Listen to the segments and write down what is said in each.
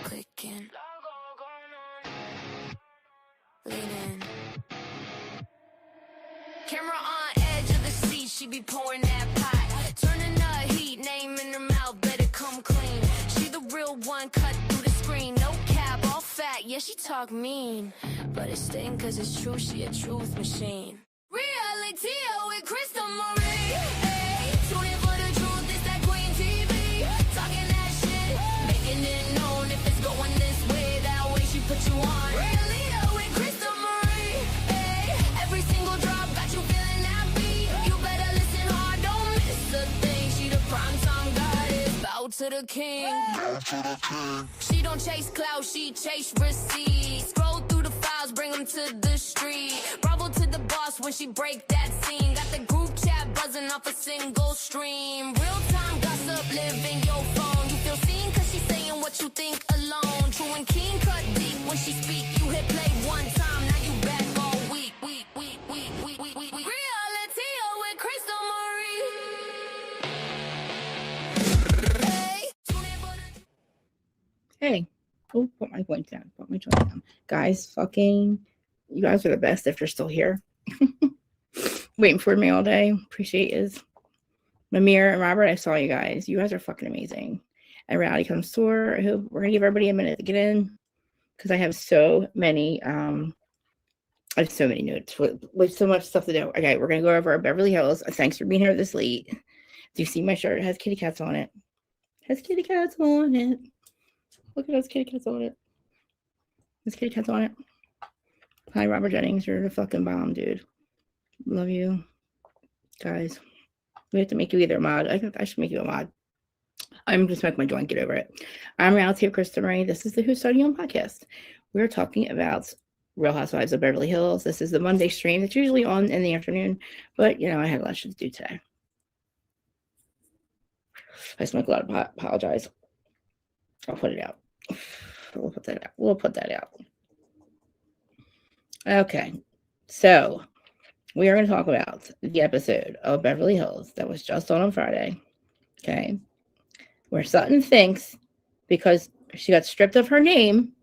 Clicking, leaning. Camera on edge of the seat, she be pouring that pot. Turning the heat, name in her mouth, better come clean. She the real one, cut through the screen. No cap, all fat, yeah, she talk mean. But it's sting cause it's true, she a truth machine. Reality with Crystal Marie. Hey, tune in for the truth, it's that Queen TV. Talking that shit, making it known if it's going this way, that way she put you on. Reality with Crystal Marie. Hey, every single drop got you feeling that beat. You better listen hard, don't miss a thing. She the primetime goddess, bow to the king. She don't chase clout, she chase receipts. Scroll through the files, bring them to the street. Bravo to the boss when she break that scene. Got the group chat buzzing off a single stream. Real time gossip, live in your phone. You feel seen cause she's saying what you think alone. True and keen, cut deep when she speak. You hit play one time, now you back all week. Reality with Crystal Marie. Hey, tune in for the... Hey. Oh, put my joint down. Guys, fucking, you guys are the best if you're still here. Waiting for me all day. Appreciate it. Mamir and Robert, I saw you guys. You guys are fucking amazing. And Rowdy comes tour. I hope we're gonna give everybody a minute to get in because I have so many notes with so much stuff to do. Okay, we're gonna go over our Beverly Hills. Thanks for being here this late. Do you see my shirt? It has kitty cats on it. Look at those kitty cats on it. There's kitty cats on it. Hi, Robert Jennings. You're the fucking bomb, dude. Love you. Guys, we have to make you either a mod. I should make you a mod. I'm just smoking my joint. Get over it. I'm Reality of Krista Marie. This is the Who's Starting On podcast. We're talking about Real Housewives of Beverly Hills. This is the Monday stream. It's usually on in the afternoon, but, you know, I had a lot to do today. I smoke a lot. Apologize. I'll put it out. We'll put that out. Okay. So we are going to talk about the episode of Beverly Hills that was just on Friday. Okay. Where Sutton thinks because she got stripped of her name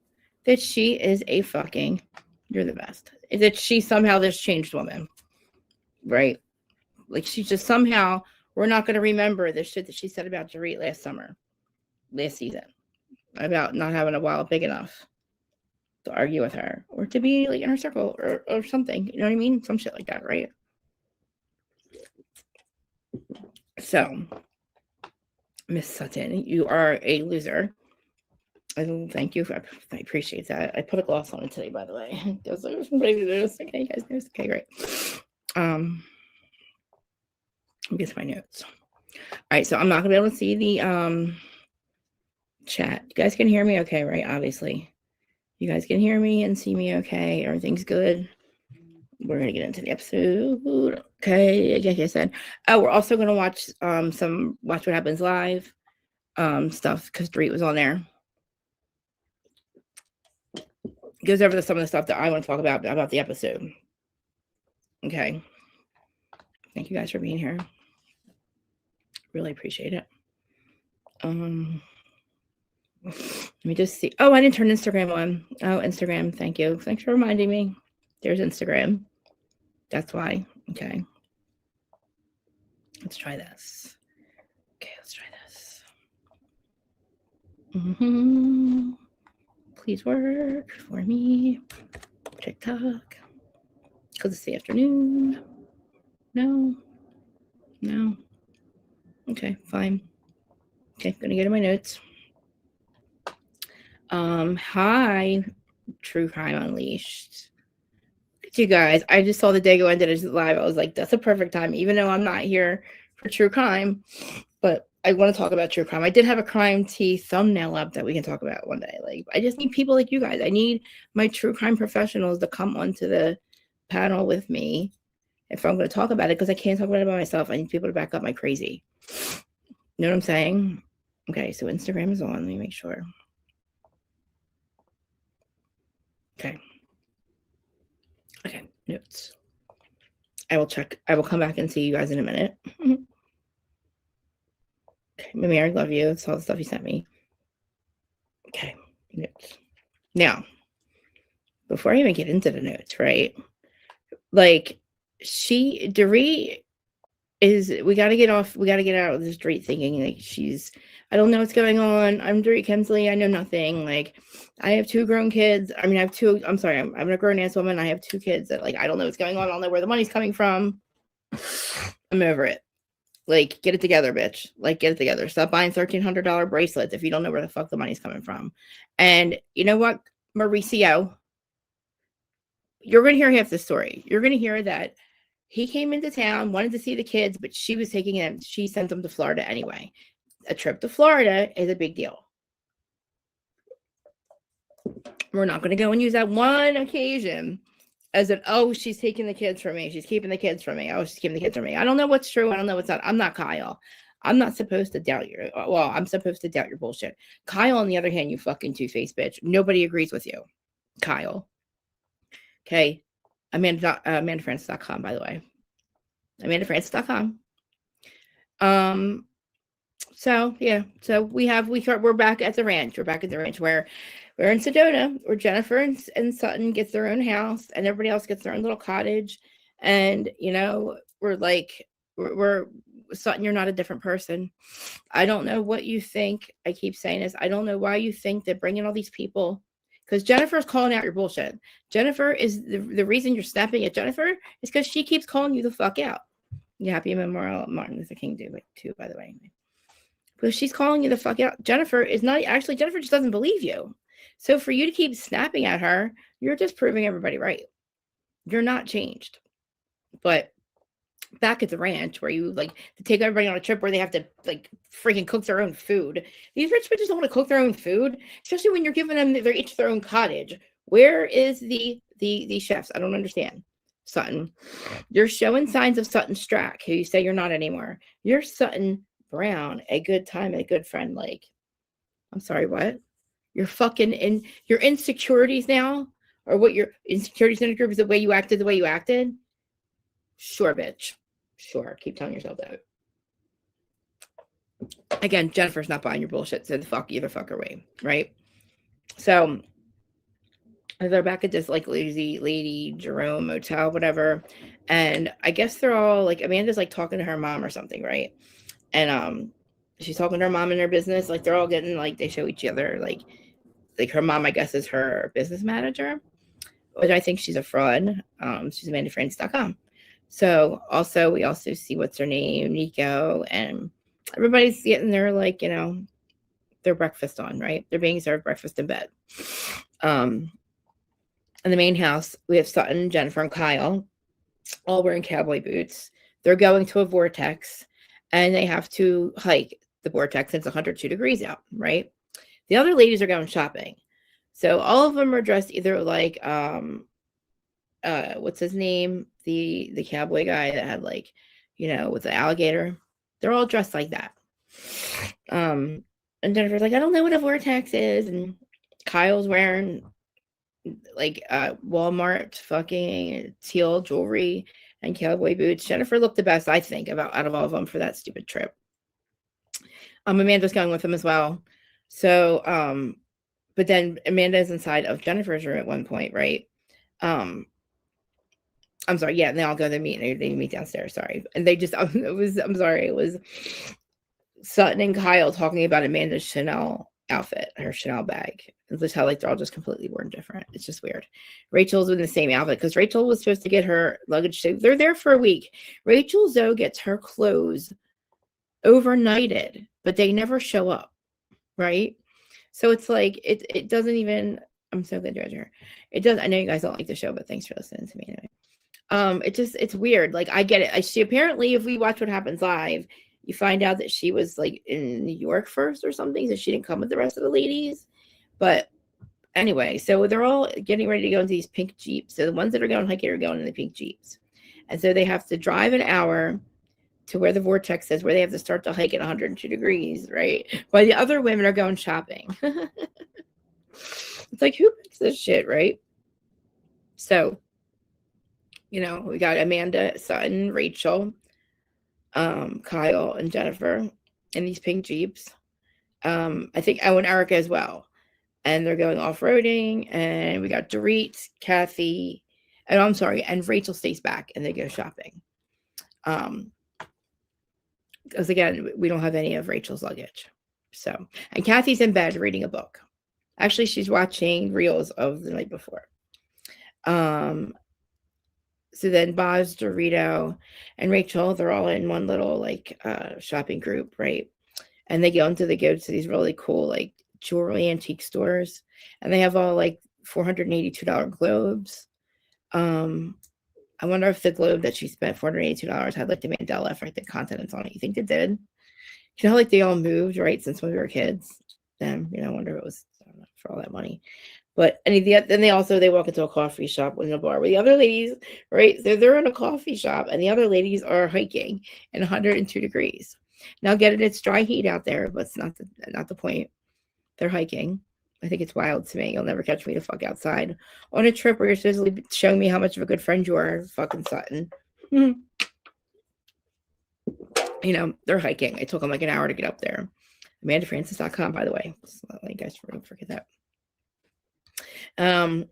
that she is a fucking, you're the best. That she somehow this changed woman. Right? Like she just somehow, we're not going to remember the shit that she said about Dorit last season. About not having a wallet big enough to argue with her or to be like in her circle or something. You know what I mean? Some shit like that, right? So, Miss Sutton, you are a loser. Thank you. I appreciate that. I put a gloss on it today, by the way. I was like, somebody do this. Okay, you guys do this. Okay, great. Let me get to my notes. All right, so I'm not gonna be able to see the chat. You guys can hear me okay, right? Obviously. You guys can hear me and see me okay. Everything's good. We're going to get into the episode. Okay, like I said. We're also going to watch some Watch What Happens Live stuff because Dorit was on there. Goes over some of the stuff that I want to talk about the episode. Okay. Thank you guys for being here. Really appreciate it. Let me just see. Oh, I didn't turn Instagram on. Oh, Instagram. Thank you. Thanks for reminding me. There's Instagram. That's why. Okay. Let's try this. Okay, let's try this. Please work for me. TikTok. Because it's the afternoon. No. Okay, fine. Okay, gonna go to my notes. Hi, True Crime Unleashed. Look at you guys. I just saw the Dago ended his live. I was like, that's a perfect time, even though I'm not here for true crime. But I want to talk about true crime. I did have a crime tea thumbnail up that we can talk about one day. Like, I just need people like you guys. I need my true crime professionals to come onto the panel with me if I'm going to talk about it, because I can't talk about it by myself. I need people to back up my crazy. You know what I'm saying? Okay, so Instagram is on. Let me make sure. Okay, notes. I will check. I will come back and see you guys in a minute. Mimi, I love you. It's all the stuff you sent me. Okay. Notes. Now, before I even get into the notes, right? Like, Doree is, we got to get out of this Doree thinking like I don't know what's going on. I'm Doree Kemsley. I know nothing. Like, I have 2 grown kids. I mean, I'm sorry, I'm a grown ass woman. I have 2 kids that, like, I don't know what's going on. I don't know where the money's coming from. I'm over it. Like, get it together, bitch. Like, get it together. Stop buying $1,300 bracelets if you don't know where the fuck the money's coming from. And you know what, Mauricio? You're going to hear half the story. You're going to hear that he came into town, wanted to see the kids, but she was taking him. She sent them to Florida anyway. A trip to Florida is a big deal. We're not going to go and use that one occasion as an, oh, she's taking the kids from me. She's keeping the kids from me. Oh, she's keeping the kids from me. I don't know what's true. I don't know what's not. I'm not Kyle. I'm not supposed to doubt you. Well, I'm supposed to doubt your bullshit. Kyle, on the other hand, you fucking two-faced bitch. Nobody agrees with you. Kyle. Okay. AmandaFrancis.com, by the way. AmandaFrancis.com. So yeah. So we're back at the ranch. We're back at the ranch where we're in Sedona, where Jennifer and Sutton gets their own house and everybody else gets their own little cottage. And, you know, we're Sutton, you're not a different person. I don't know what you think. I keep saying this. I don't know why you think that bringing all these people, because Jennifer's calling out your bullshit. Jennifer is the reason you're snapping at Jennifer is because she keeps calling you the fuck out. Yeah, happy Memorial Martin Luther King Day too, by the way. Because she's calling you the fuck out. Jennifer just doesn't believe you. So for you to keep snapping at her, you're just proving everybody right. You're not changed. But back at the ranch where you like to take everybody on a trip where they have to like freaking cook their own food. These rich bitches don't want to cook their own food, especially when you're giving them each their own cottage. Where is the chefs? I don't understand. Sutton, you're showing signs of Sutton Strack, who you say you're not anymore. You're Sutton Brown, a good time, a good friend. Like, I'm sorry, what? You're fucking in your insecurities now, or what your insecurities in the group is the way you acted. Sure, bitch. Sure. Keep telling yourself that. Again, Jennifer's not buying your bullshit, so either fuck her way, right? So they're back at this like lazy lady Jerome motel, whatever. And I guess they're all like, Amanda's like talking to her mom or something, right? And she's talking to her mom in her business. Like, they're all getting like, they show each other like her mom, I guess, is her business manager, which I think she's a fraud. She's AmandaFrancis.com. So we also see what's her name, Nico, and everybody's getting their like, you know, their breakfast on, right? They're being served breakfast in bed. In the main house, we have Sutton, Jennifer, and Kyle, all wearing cowboy boots. They're going to a vortex, and they have to hike the vortex. It's 102 degrees out, right? The other ladies are going shopping. So all of them are dressed either like, what's his name? The cowboy guy that had like, you know, with the alligator. They're all dressed like that. And Jennifer's like, I don't know what a vortex is. And Kyle's wearing like Walmart fucking teal jewelry and cowboy boots. Jennifer looked the best, I think, out of all of them for that stupid trip. Amanda's going with them as well. So, but then Amanda's inside of Jennifer's room at one point, right? I'm sorry, yeah, and they all go to meet. They meet downstairs. Sorry, and they just it was Sutton and Kyle talking about Amanda's Chanel outfit, her Chanel bag. And just how like they're all just completely worn different. It's just weird. Rachel's in the same outfit because Rachel was supposed to get her luggage. They're there for a week. Rachel Zoe gets her clothes overnighted, but they never show up, right? So it's like it doesn't even. I'm so glad you're here. It does. I know you guys don't like the show, but thanks for listening to me anyway. It's weird. Like, I get it. She apparently, if we watch What Happens Live, you find out that she was like in New York first or something, so she didn't come with the rest of the ladies. But anyway, so they're all getting ready to go into these pink Jeeps. So the ones that are going hiking are going in the pink Jeeps. And so they have to drive an hour to where the vortex is, where they have to start to hike at 102 degrees, right? While the other women are going shopping. It's like, who makes this shit, right? So, you know, we got Amanda, Sutton, Rachel, Kyle, and Jennifer. in these pink Jeeps. I think Owen and Erica as well. And they're going off-roading, and we got Dorit, Kathy, and I'm sorry, and Rachel stays back and they go shopping. Because again, we don't have any of Rachel's luggage. So, and Kathy's in bed reading a book. Actually, she's watching reels of the night before. So then Boz, Dorito, and Rachel, they're all in one little like shopping group, right? And they go to these really cool like jewelry antique stores, and they have all like $482 globes. I wonder if the globe that she spent $482 had like the Mandela effect, the continents on it. You think it did? You know, like they all moved, right, since when we were kids. Then, I wonder if it was for all that money. But then they walk into a coffee shop in a bar where the other ladies, right? So they're in a coffee shop, and the other ladies are hiking in 102 degrees. Now, get it, it's dry heat out there, but it's not the point. They're hiking. I think it's wild to me. You'll never catch me the fuck outside on a trip where you're supposedly showing me how much of a good friend you are, fucking Sutton. They're hiking. It took them like an hour to get up there. AmandaFrancis.com, by the way. Just let you guys forget that. And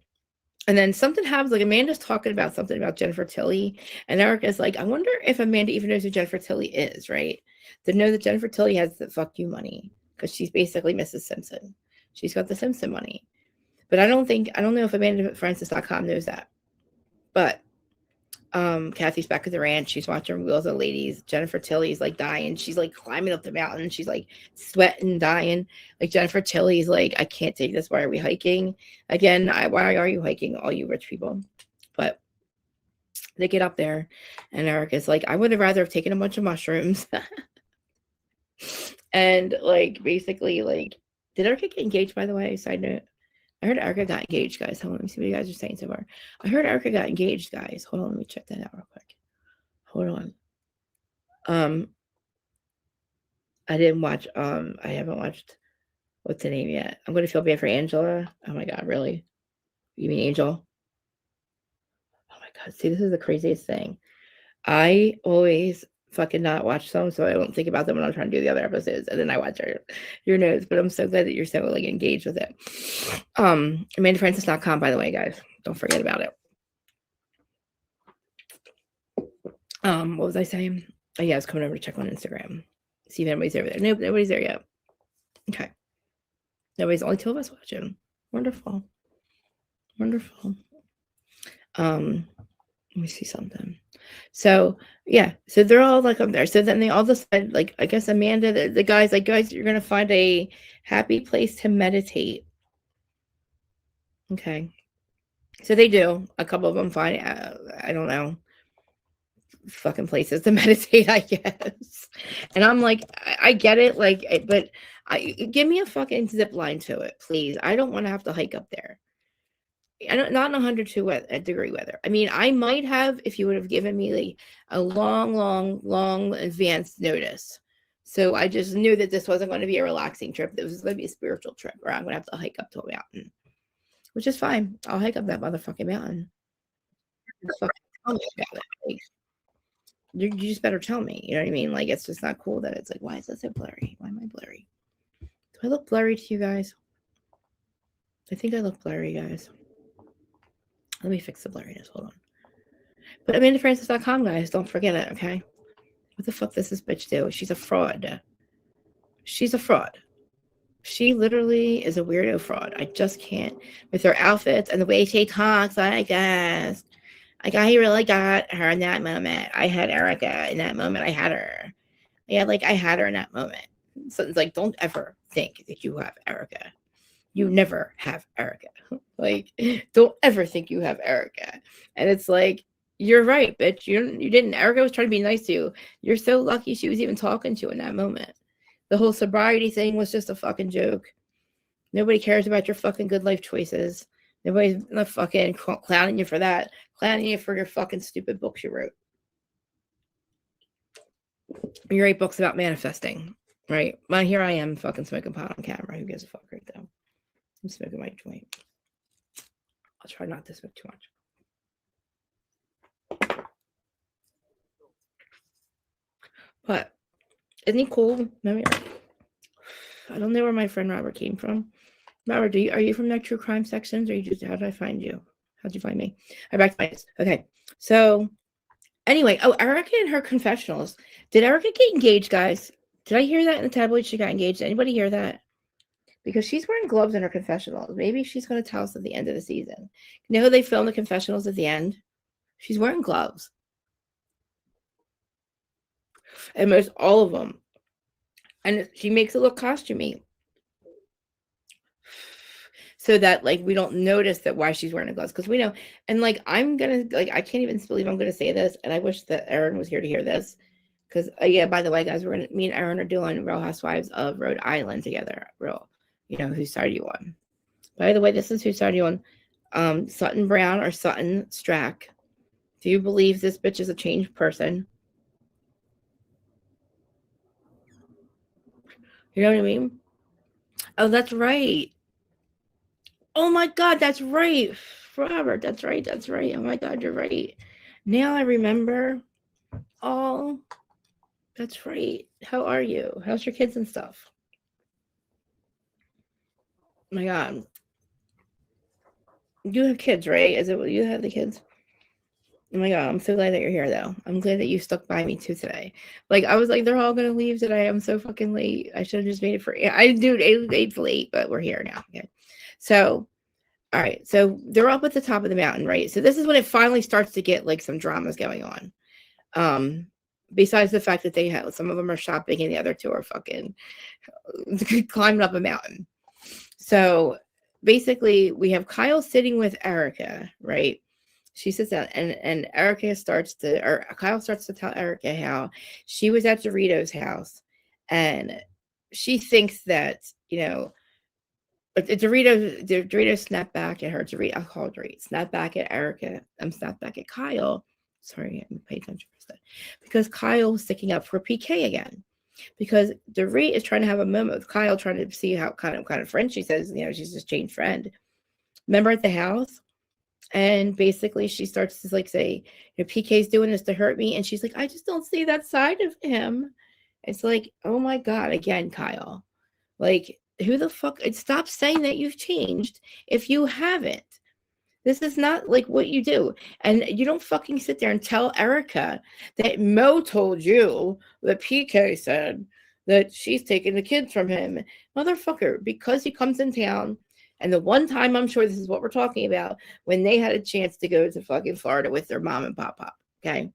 then something happens, like Amanda's talking about something about Jennifer Tilly, and Erica's like, I wonder if Amanda even knows who Jennifer Tilly is, right? To know that Jennifer Tilly has the fuck you money, because she's basically Mrs. Simpson. She's got the Simpson money. But I don't know if AmandaFrancis.com knows that. But Kathy's back at the ranch. She's watching Wheels of Ladies. Jennifer Tilly's like dying. She's like climbing up the mountain. She's like sweating, dying. Like Jennifer Tilly's like, I can't take this. Why are we hiking? Again, why are you hiking, all you rich people? But they get up there, and Erica's like, I would have rather have taken a bunch of mushrooms. And like basically, like, did Erica get engaged, by the way? Side note. I heard Erica got engaged, guys. Hold on, let me see what you guys are saying so far. I heard Erica got engaged, guys. Hold on, let me check that out real quick. Hold on. I didn't watch, I haven't watched, what's the name yet? I'm gonna feel bad for Angela. Oh my god, really? You mean Angel? Oh my god, see, this is the craziest thing. I always fucking not watch them, so I don't think about them when I'm trying to do the other episodes, and then I watch your notes. But I'm so glad that you're so like engaged with it. AmandaFrancis.com, by the way, guys, don't forget about it. What was I saying? Oh yeah, I was coming over to check on Instagram, see if anybody's over there. Nope, nobody's there yet. Okay, nobody's, only two of us watching. Wonderful. Let me see something. So yeah, so they're all like up there. So then they all decide, like, I guess Amanda, the guy's like, guys, you're gonna find a happy place to meditate. Okay, so they do. A couple of them find, I don't know, fucking places to meditate, I guess. And I'm like, I get it, like, but give me a fucking zip line to it, please. I don't want to have to hike up there. Not in 102-degree weather. I mean, I might have if you would have given me like a long advance notice. So I just knew that this wasn't going to be a relaxing trip. This was going to be a spiritual trip where I'm going to have to hike up to a mountain, which is fine. I'll hike up that motherfucking mountain. Just fucking tell me about it. Like, you just better tell me. You know what I mean? Like, it's just not cool that it's like, why is that so blurry? Why am I blurry? Do I look blurry to you guys? I think I look blurry, guys. Let me fix the blurriness. Hold on. But AmandaFrancis.com, guys. Don't forget it, okay? What the fuck does this bitch do? She's a fraud. She's a fraud. She literally is a weirdo fraud. I just can't. With her outfits and the way she talks, I guess. Like, I really got her in that moment. I had Erica in that moment. I had her. Yeah, like, I had her in that moment. So it's like, don't ever think that you have Erica. You never have Erica. Like, don't ever think you have Erica. And it's like, you're right, bitch. You didn't. Erica was trying to be nice to you. You're so lucky she was even talking to you in that moment. The whole sobriety thing was just a fucking joke. Nobody cares about your fucking good life choices. Nobody's not fucking clowning you for that. Clowning you for your fucking stupid books you wrote. You write books about manifesting, right? Well, here I am fucking smoking pot on camera. Who gives a fuck, right though? I'm smoking my joint. I'll try not to smoke too much. But Isn't he cool? I don't know where my friend Robert came from. Robert, are you from that true crime sections, or how did I find you? How'd you find me? I back to my okay. So anyway, Erica and her confessionals. Did Erica get engaged, guys? Did I hear that in the tabloid? She got engaged. Did anybody hear that? Because she's wearing gloves in her confessionals. Maybe she's going to tell us at the end of the season. You know who they filmed the confessionals at the end? She's wearing gloves. And most all of them. And she makes it look costumey. So that like we don't notice that why she's wearing the gloves. Because we know. And like I'm gonna like I can't even believe I'm gonna say this. And I wish that Aaron was here to hear this. Because yeah, by the way, guys, me and Aaron are doing Real Housewives of Rhode Island together. Who started you on. By the way, this is who started you on. Sutton Brown or Sutton Strack. Do you believe this bitch is a changed person? You know what I mean? Oh, that's right. Oh my God, that's right. Robert, that's right. That's right. Oh my God, you're right. Now I remember. Oh, that's right. How are you? How's your kids and stuff? Oh my God. You have kids, right? Is it you have the kids? Oh my God, I'm so glad that you're here though. I'm glad that you stuck by me too today. Like I was like, they're all gonna leave today. I'm so fucking late. I should have just made it for I do 8 late, but we're here now. Okay. So all right, so they're up at the top of the mountain, right? So this is when it finally starts to get like some dramas going on. Besides the fact that they have some of them are shopping and the other two are fucking climbing up a mountain. So basically we have Kyle sitting with Erica, right? She sits down and Kyle starts to tell Erica how she was at Dorito's house and she thinks that, Dorito snapped back at her. I'll call Dorito. Snapped back at Erica. Snapped back at Kyle. Sorry, I'm paying attention for a second. Because Kyle was sticking up for PK again. Because Dorito is trying to have a moment with Kyle, trying to see how kind of friend she says, she's just changed friend. Remember at the house? And basically she starts to like say, PK's doing this to hurt me. And she's like, I just don't see that side of him. It's like, oh my God, again, Kyle. Like, who the fuck? Stop saying that you've changed if you haven't. This is not like what you do. And you don't fucking sit there and tell Erica that Mo told you that PK said that she's taking the kids from him. Motherfucker, because he comes in town. And the one time, I'm sure this is what we're talking about, when they had a chance to go to fucking Florida with their mom and pop. Okay.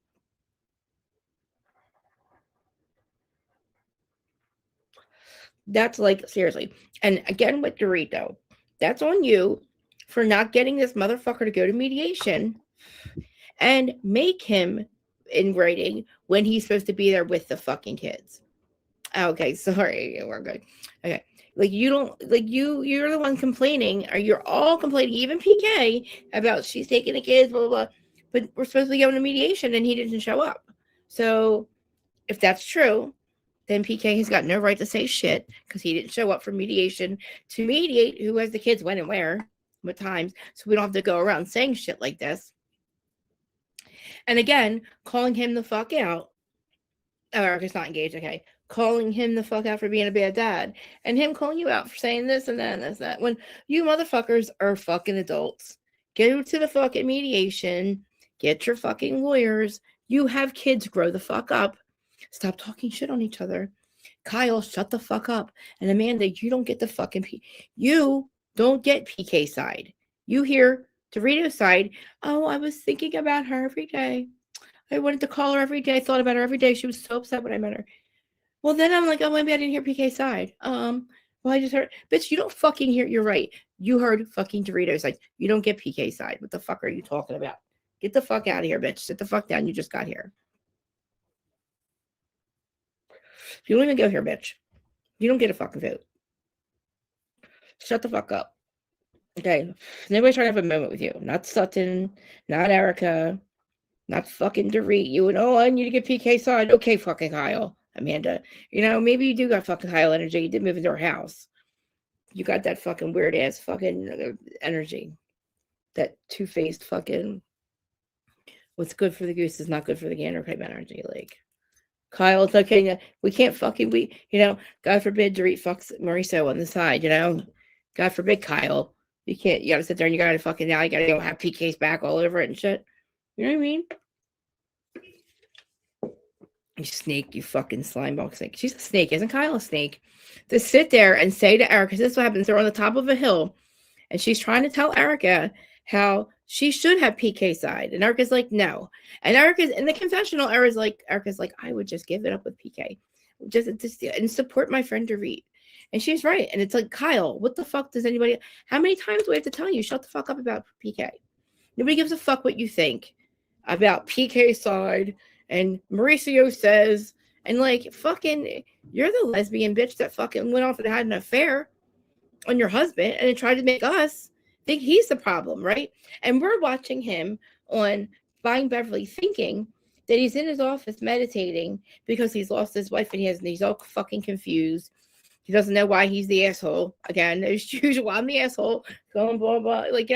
That's like, seriously. And again, with Dorito, that's on you for not getting this motherfucker to go to mediation and make him in writing when he's supposed to be there with the fucking kids. Okay, sorry, we're good. Okay. Like you don't like you're the one complaining, or you're all complaining, even PK, about she's taking the kids, blah blah blah. But we're supposed to be going to mediation and he didn't show up. So if that's true, then PK has got no right to say shit because he didn't show up for mediation to mediate who has the kids when and where, what times, so we don't have to go around saying shit like this. And again, calling him the fuck out. Oh, Erica's not engaged, okay. Calling him the fuck out for being a bad dad. And him calling you out for saying this and that and this and that. When you motherfuckers are fucking adults, go to the fucking mediation, get your fucking lawyers. You have kids, grow the fuck up. Stop talking shit on each other. Kyle, shut the fuck up. And Amanda, you don't get the fucking you don't get PK side. You hear Dorito's side. Oh, I was thinking about her every day. I wanted to call her every day. I thought about her every day. She was so upset when I met her. Well, then I'm like, oh, maybe I didn't hear PK's side. Well, I just heard, bitch, you don't fucking hear. You're right. You heard fucking Dorito's side. You don't get PK's side. What the fuck are you talking about? Get the fuck out of here, bitch. Sit the fuck down. You just got here. You don't even go here, bitch. You don't get a fucking vote. Shut the fuck up. Okay. Nobody's trying to have a moment with you. Not Sutton, not Erica, not fucking Dorit. You and I need to get PK side. Okay, fucking Kyle. Amanda. Maybe you do got fucking Kyle energy. You did move into her house. You got that fucking weird ass fucking energy. That two-faced fucking what's good for the goose is not good for the gander type energy. Like, Kyle, it's okay. We can't fucking, God forbid Dorit fucks Mauricio on the side, God forbid, Kyle. You can't, you gotta sit there and you gotta fucking, now you gotta go have PK's back all over it and shit. You know what I mean? You snake, you fucking slimeball snake. She's a snake. Isn't Kyle a snake? To sit there and say to Erica, this is what happens. They're on the top of a hill and she's trying to tell Erica how she should have PK side. And Erica's like, no. And Erica's in the confessional, Erica's like, I would just give it up with PK. Just and support my friend Dorit. And she's right. And it's like, Kyle, what the fuck does anybody, how many times do we have to tell you, shut the fuck up about PK? Nobody gives a fuck what you think about PK side. And Mauricio says, and like, fucking, you're the lesbian bitch that fucking went off and had an affair on your husband and tried to make us think he's the problem, right? And we're watching him on Buying Beverly thinking that he's in his office meditating because he's lost his wife and he's all fucking confused. He doesn't know why he's the asshole. Again, as usual, I'm the asshole. Going blah, blah. Like,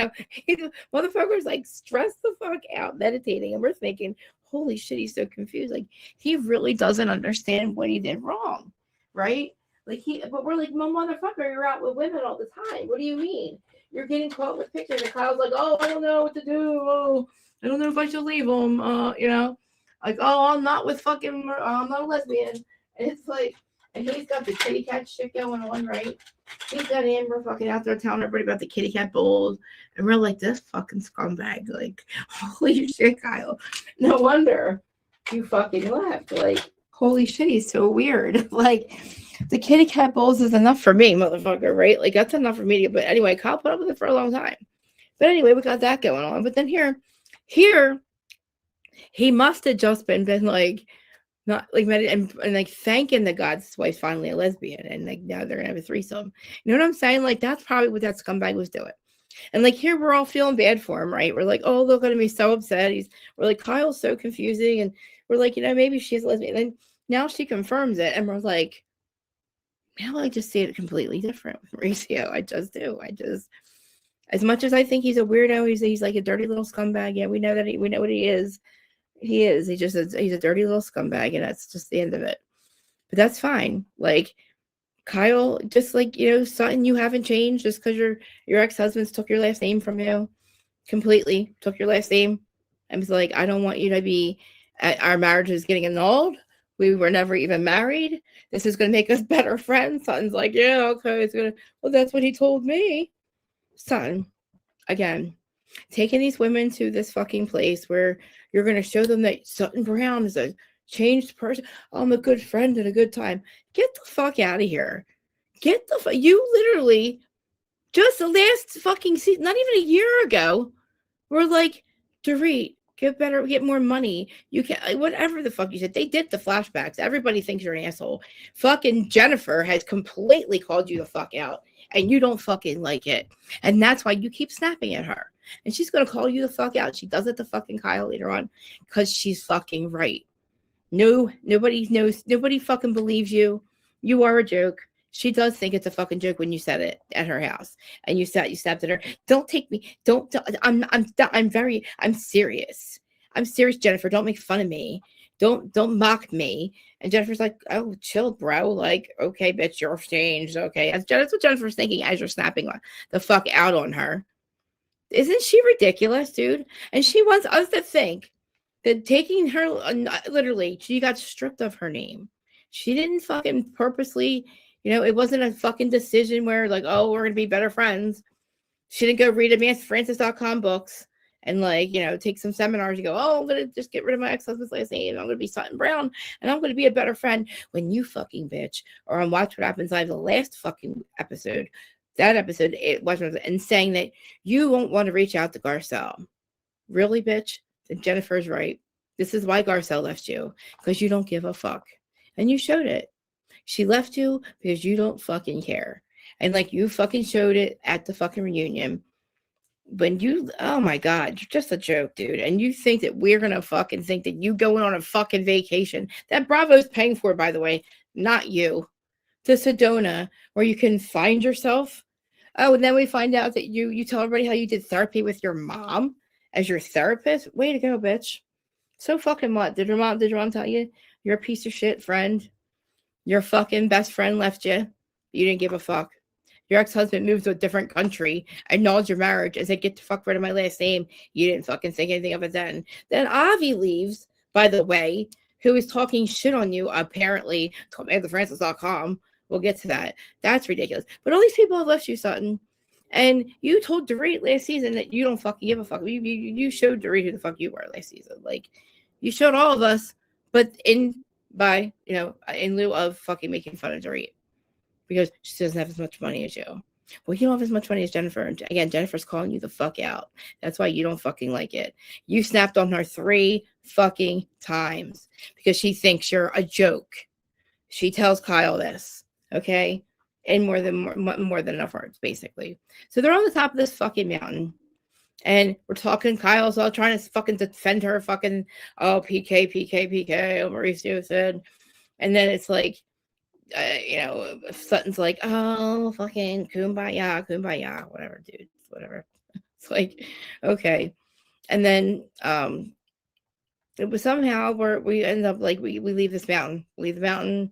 motherfucker's like stressed the fuck out meditating. And we're thinking, holy shit, he's so confused. Like, he really doesn't understand what he did wrong, right? Like, but we're like, motherfucker, you're out with women all the time. What do you mean? You're getting caught with pictures. And Kyle's like, oh, I don't know what to do. Oh, I don't know if I should leave him. Like, oh, I'm not with fucking, I'm not a lesbian. And it's like, and he's got the kitty cat shit going on, right? He's got Amber fucking out there telling everybody about the kitty cat bowls. And we're like, this fucking scumbag. Like, holy shit, Kyle. No wonder you fucking left. Like, holy shit, he's so weird. Like, the kitty cat bowls is enough for me, motherfucker, right? Like, that's enough for me. But anyway, Kyle put up with it for a long time. But anyway, we got that going on. But then here, he must have just been like, not like and like thanking the gods his wife's finally a lesbian and like now they're gonna have a threesome. You know what I'm saying? Like, that's probably what that scumbag was doing. And like, here we're all feeling bad for him, right? We're like, oh, they're gonna be so upset. We're like, Kyle's so confusing, and we're like, maybe she's a lesbian. And then now she confirms it, and we're like, now I just see it completely different with Mauricio. I just do. As much as I think he's a weirdo, he's like a dirty little scumbag. Yeah, we know what he is. He is. He's a dirty little scumbag, and that's just the end of it. But that's fine. Like, Kyle, just like, Sutton, you haven't changed just because your ex-husbands took your last name from you. Completely took your last name. And was like, I don't want you to be, our marriage is getting annulled. We were never even married. This is going to make us better friends. Sutton's like, yeah, okay. Well, that's what he told me. Sutton, again, taking these women to this fucking place where you're going to show them that Sutton Brown is a changed person. I'm a good friend and a good time. Get the fuck out of here. You literally just the last fucking season, not even a year ago, were like, Dorit, get more money. You can, whatever the fuck you said. They did the flashbacks. Everybody thinks you're an asshole. Fucking Jennifer has completely called you the fuck out. And you don't fucking like it. And that's why you keep snapping at her. And she's going to call you the fuck out. She does it to fucking Kyle later on because she's fucking right. No, nobody knows. Nobody fucking believes you. You are a joke. She does think it's a fucking joke when you said it at her house and you snapped at her. Don't take me. I'm serious. I'm serious, Jennifer. Don't make fun of me. Don't mock me. And Jennifer's like, oh, chill, bro. Like, okay, bitch, you're changed. Okay. That's what Jennifer's thinking as you're snapping the fuck out on her. Isn't she ridiculous, dude? And she wants us to think that taking her, literally, she got stripped of her name. She didn't fucking purposely, it wasn't a fucking decision where like, oh, we're going to be better friends. She didn't go read AdvancedFrancis.com books. And like, take some seminars. You go, oh, I'm going to just get rid of my ex-husband's last name. I'm going to be Sutton Brown. And I'm going to be a better friend. When you fucking bitch. Or on Watch What Happens Live, the last fucking episode. That episode, it wasn't. And saying that you won't want to reach out to Garcelle. Really, bitch? Then Jennifer's right. This is why Garcelle left you. Because you don't give a fuck. And you showed it. She left you because you don't fucking care. And like, you fucking showed it at the fucking reunion. When oh my God, you're just a joke, dude. And you think that we're going to fucking think that you going on a fucking vacation that Bravo's paying for, by the way, not you, to Sedona, where you can find yourself. Oh, and then we find out that you tell everybody how you did therapy with your mom as your therapist. Way to go, bitch. So fucking what? Did your mom tell you You're a piece of shit friend. Your fucking best friend left you. You didn't give a fuck. Your ex-husband moved to a different country, acknowledged your marriage, and said, get the fuck rid of my last name. You didn't fucking think anything of it then. Then Avi leaves, by the way, who is talking shit on you, apparently, told me at thefrancis.com. We'll get to that. That's ridiculous. But all these people have left you, Sutton. And you told Dorit last season that you don't fucking give a fuck. You showed Dorit who the fuck you were last season. Like, you showed all of us, but in lieu of fucking making fun of Dorit. Because she doesn't have as much money as you. Well, you don't have as much money as Jennifer. And again, Jennifer's calling you the fuck out. That's why you don't fucking like it. You snapped on her 3 fucking times because she thinks you're a joke. She tells Kyle this, okay? In more than enough words, basically. So they're on the top of this fucking mountain. And we're talking, Kyle's all trying to fucking defend her fucking, oh, PK, Mauricio said. And then it's like, Sutton's like, oh, fucking kumbaya, whatever, dude, whatever. It's like, okay. And then it was somehow we end up like we leave the mountain,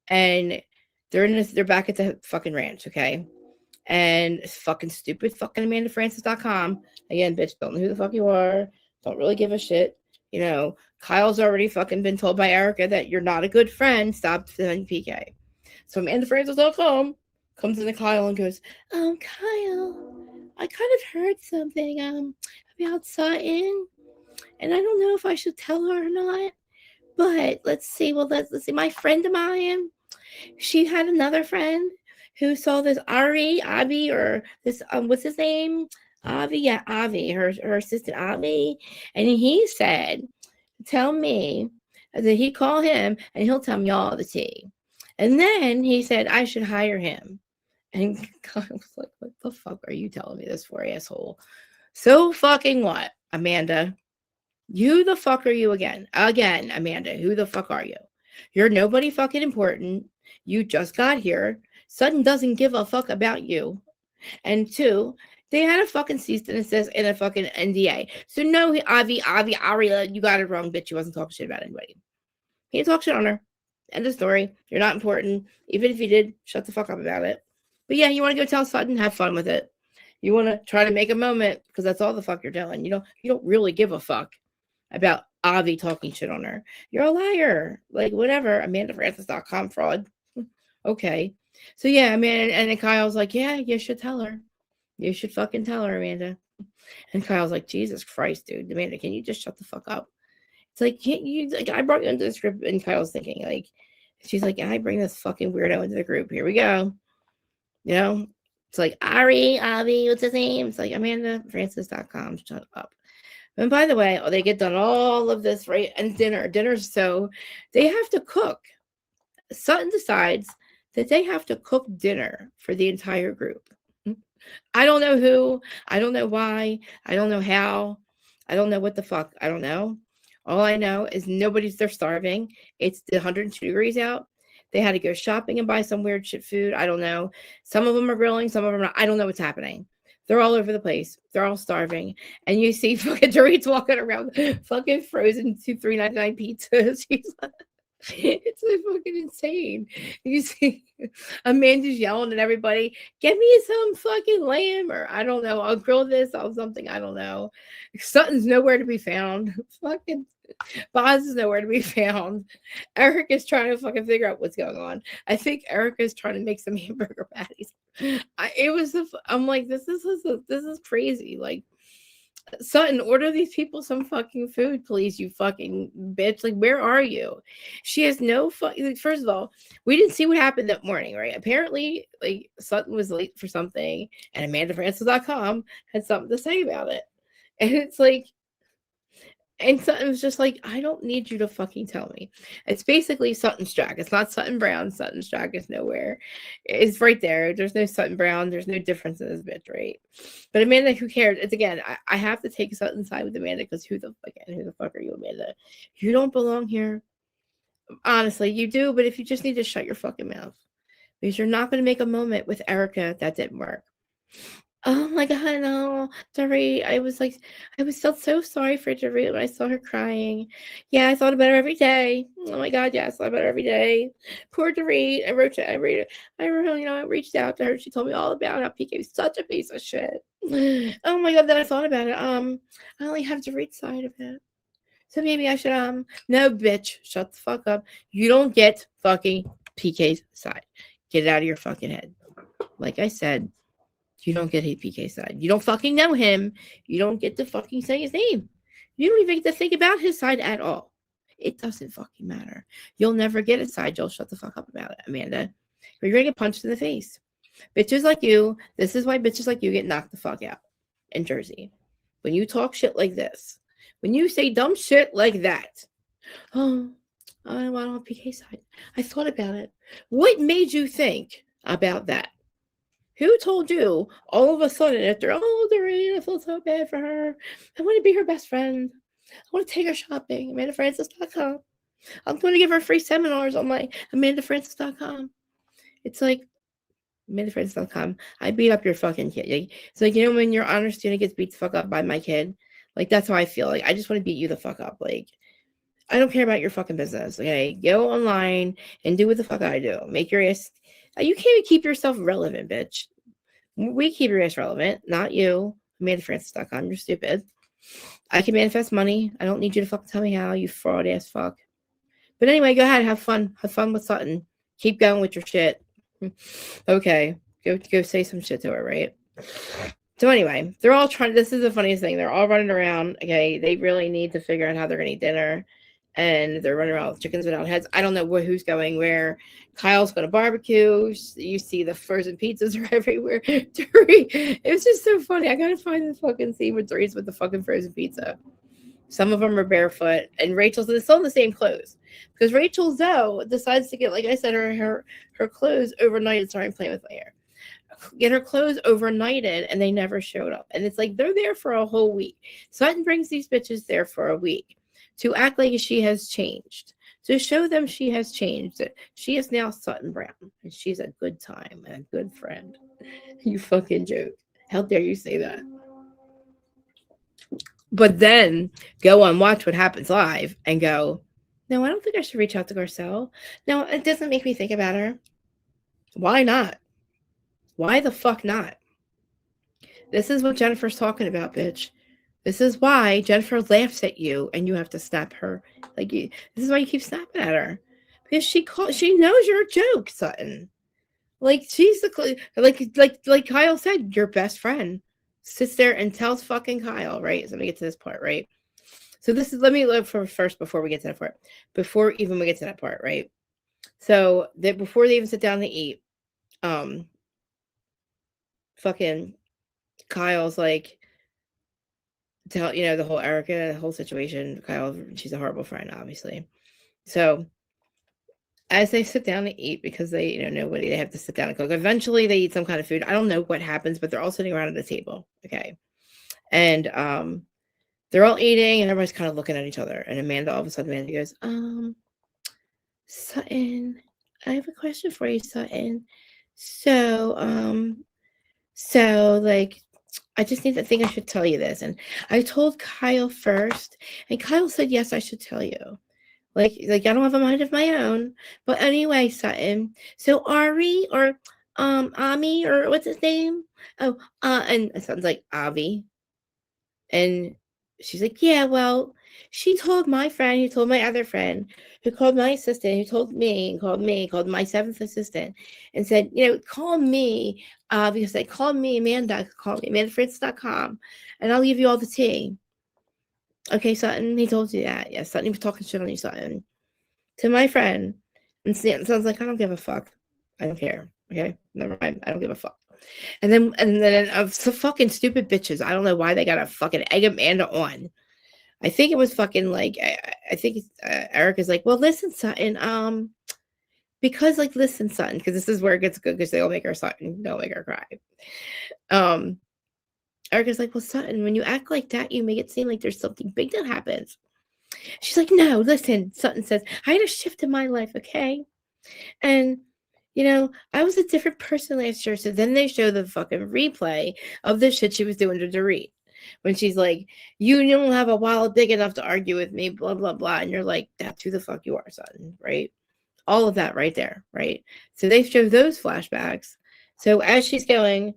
and they're back at the fucking ranch, okay? And it's fucking stupid fucking AmandaFrancis.com. Again, bitch, don't know who the fuck you are. Don't really give a shit. Kyle's already fucking been told by Erica that you're not a good friend. Stop defending PK. So AmandaFrancis.com comes into Kyle and goes, Kyle, I kind of heard something about Sutton, and I don't know if I should tell her or not. But let's see. Well, let's see. My friend of mine, she had another friend who saw this Avi, or this what's his name? Avi, her assistant Avi, and he said, tell me that he'd call him and he'll tell me all the tea. And then he said, I should hire him. And Kyle was like, what the fuck are you telling me this for, asshole? So fucking what, Amanda? Who the fuck are you again? Again, Amanda, who the fuck are you? You're nobody fucking important. You just got here. Sutton doesn't give a fuck about you. And 2, they had a fucking cease and desist and a fucking NDA. So no, Avi, you got it wrong, bitch. You wasn't talking shit about anybody. He didn't talk shit on her. End of story. You're not important. Even if you did, shut the fuck up about it. But yeah, you want to go tell Sutton, have fun with it. You want to try to make a moment because that's all the fuck you're doing. You don't really give a fuck about Avi talking shit on her. You're a liar. Like, whatever. AmandaFrancis.com fraud. Okay. So yeah, man, and then Kyle's like, yeah, you should tell her. You should fucking tell her, Amanda. And Kyle's like, Jesus Christ, dude. Amanda, can you just shut the fuck up? It's like, can't you, like, I brought you into this group, and Kyle's thinking, like, she's like, I bring this fucking weirdo into the group. Here we go. It's like, Avi, what's his name? It's like, AmandaFrancis.com. Shut up. And by the way, they get done all of this, right? And dinner's so they have to cook. Sutton decides that they have to cook dinner for the entire group. I don't know who. I don't know why. I don't know how. I don't know what the fuck. I don't know. All I know is they're starving. It's 102 degrees out. They had to go shopping and buy some weird shit food. I don't know. Some of them are grilling. Some of them are not. I don't know what's happening. They're all over the place. They're all starving. And you see fucking Dorit's walking around fucking frozen $3.99 pizzas. She's like, it's fucking insane. You see Amanda's yelling at everybody, get me some fucking lamb, or I don't know, I'll grill this, I'll something, I don't know. Sutton's nowhere to be found. Fucking Boz is nowhere to be found. Eric is trying to fucking figure out what's going on. I think Eric is trying to make some hamburger patties. I'm like, this is crazy. Like, Sutton, order these people some fucking food, please, you fucking bitch. Like, where are you? She has no fucking. First of all, we didn't see what happened that morning, right? Apparently, like, Sutton was late for something, and AmandaFrancis.com had something to say about it. And it's like, and Sutton was just like, I don't need you to fucking tell me. It's basically Sutton's track. It's not Sutton Brown. Sutton's track is nowhere. It's right there. There's no Sutton Brown. There's no difference in this bitch, right? But Amanda, who cares? It's again, I have to take Sutton's side with Amanda because who the fuck are you, Amanda? You don't belong here. Honestly, you do, but if you just need to shut your fucking mouth. Because you're not going to make a moment with Erica, that didn't work. Oh my God, no, Dorit. I was felt so sorry for Dorit when I saw her crying. Yeah, I thought about her every day. Oh my God, yeah, I thought about her every day. Poor Dorit. I reached out to her. She told me all about how PK was such a piece of shit. Oh my God, then I thought about it. I only have Dorit's side of it. So maybe I should, no, bitch, shut the fuck up. You don't get fucking PK's side. Get it out of your fucking head. Like I said, you don't get PK's side. You don't fucking know him. You don't get to fucking say his name. You don't even get to think about his side at all. It doesn't fucking matter. You'll never get his side. You'll shut the fuck up about it, Amanda. Or you're gonna get punched in the face. Bitches like you, this is why bitches like you get knocked the fuck out in Jersey. When you talk shit like this, when you say dumb shit like that, oh, I don't have PK side. I thought about it. What made you think about that? Who told you all of a sudden after, oh, Doreen, I feel so bad for her. I want to be her best friend. I want to take her shopping. AmandaFrancis.com. I'm going to give her free seminars on my AmandaFrancis.com. It's like, AmandaFrancis.com. I beat up your fucking kid. It's like, when your honor student gets beat the fuck up by my kid, like, that's how I feel. Like, I just want to beat you the fuck up. Like, I don't care about your fucking business. Okay, go online and do what the fuck I do. Make your ass. You can't even keep yourself relevant, bitch. We keep your ass relevant, not you. AmandaFrancis.com. You're stupid. I can manifest money. I don't need you to fucking tell me how, you fraud ass fuck. But anyway, go ahead, have fun. Have fun with Sutton. Keep going with your shit. Okay, go say some shit to her, right? So anyway, they're all trying. This is the funniest thing. They're all running around. Okay, they really need to figure out how they're gonna eat dinner. And they're running around with chickens without heads. I don't know who's going where. Kyle's going to barbecue. You see the frozen pizzas are everywhere. It was just so funny. I gotta find the fucking scene with Doris with the fucking frozen pizza. Some of them are barefoot, and Rachel's still in the same clothes because Rachel Zoe decides to get, like I said, her clothes overnighted. Sorry, I'm playing with my hair. Get her clothes overnighted, and they never showed up. And it's like they're there for a whole week. Sutton brings these bitches there for a week to act like she has changed, to show them she has changed. That she is now Sutton Brown, and she's a good time and a good friend. You fucking joke. How dare you say that? But then go on Watch What Happens Live and go, no, I don't think I should reach out to Garcelle. No, it doesn't make me think about her. Why not? Why the fuck not? This is what Jennifer's talking about, bitch. This is why Jennifer laughs at you and you have to snap her. This is why you keep snapping at her. Because she knows you're a joke, Sutton. Like, she's like Kyle said, your best friend sits there and tells fucking Kyle, right? So let me get to this part, right? So let me look for first before we get to that part. Before even we get to that part, right? So that before they even sit down to eat, fucking Kyle's like, tell the whole Erica, the whole situation. Kyle, she's a horrible friend, obviously. So as they sit down to eat, because they nobody, they have to sit down and cook. Eventually they eat some kind of food. I don't know what happens, but they're all sitting around at the table. Okay. And they're all eating and everybody's kind of looking at each other. And Amanda, all of a sudden, Amanda goes, Sutton, I have a question for you, Sutton. So like, I just need to think I should tell you this. And I told Kyle first, and Kyle said, yes, I should tell you. Like I don't have a mind of my own. But anyway, Sutton, so Ari or Ami, or what's his name? Oh, and it sounds like Avi. And she's like, yeah, well, she told my friend, who told my other friend, who called my assistant, who told me, called my seventh assistant, and said, call me, because they called me Amanda, call me AmandaFrancis.com, and I'll give you all the tea. Okay, Sutton, he told you that. Yes, Sutton, he was talking shit on you, Sutton. To my friend. And sounds like, I don't give a fuck. I don't care. Okay, never mind. I don't give a fuck. And then some fucking stupid bitches. I don't know why they got to fucking egg Amanda on. I think it was fucking like, I think Erica's like, well, listen, Sutton, because like, listen, Sutton, because this is where it gets good, because they'll make her Sutton, they'll make her cry. Erica's like, well, Sutton, when you act like that, you make it seem like there's something big that happens. She's like, no, listen, Sutton says, I had a shift in my life, okay? And I was a different person last year. So then they show the fucking replay of the shit she was doing to Dorit. When she's like, you don't have a wallet big enough to argue with me, blah, blah, blah. And you're like, that's who the fuck you are, son, right? All of that right there, right? So they show those flashbacks. So as she's going,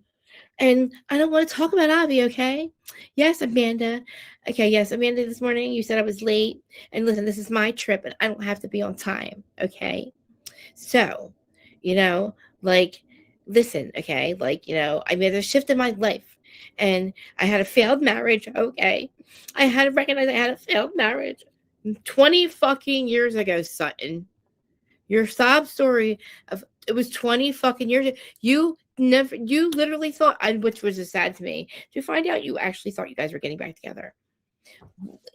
and I don't want to talk about Avi, okay? Yes, Amanda. Okay, yes, Amanda, this morning you said I was late. And listen, this is my trip and I don't have to be on time, okay? So, you know, like, listen, okay? Like, I made a shift in my life and I had a failed marriage, okay? I had to recognize I had a failed marriage 20 fucking years ago, Sutton. Your sob story of it was 20 fucking years. You literally thought, which was just sad to me, to find out you actually thought you guys were getting back together.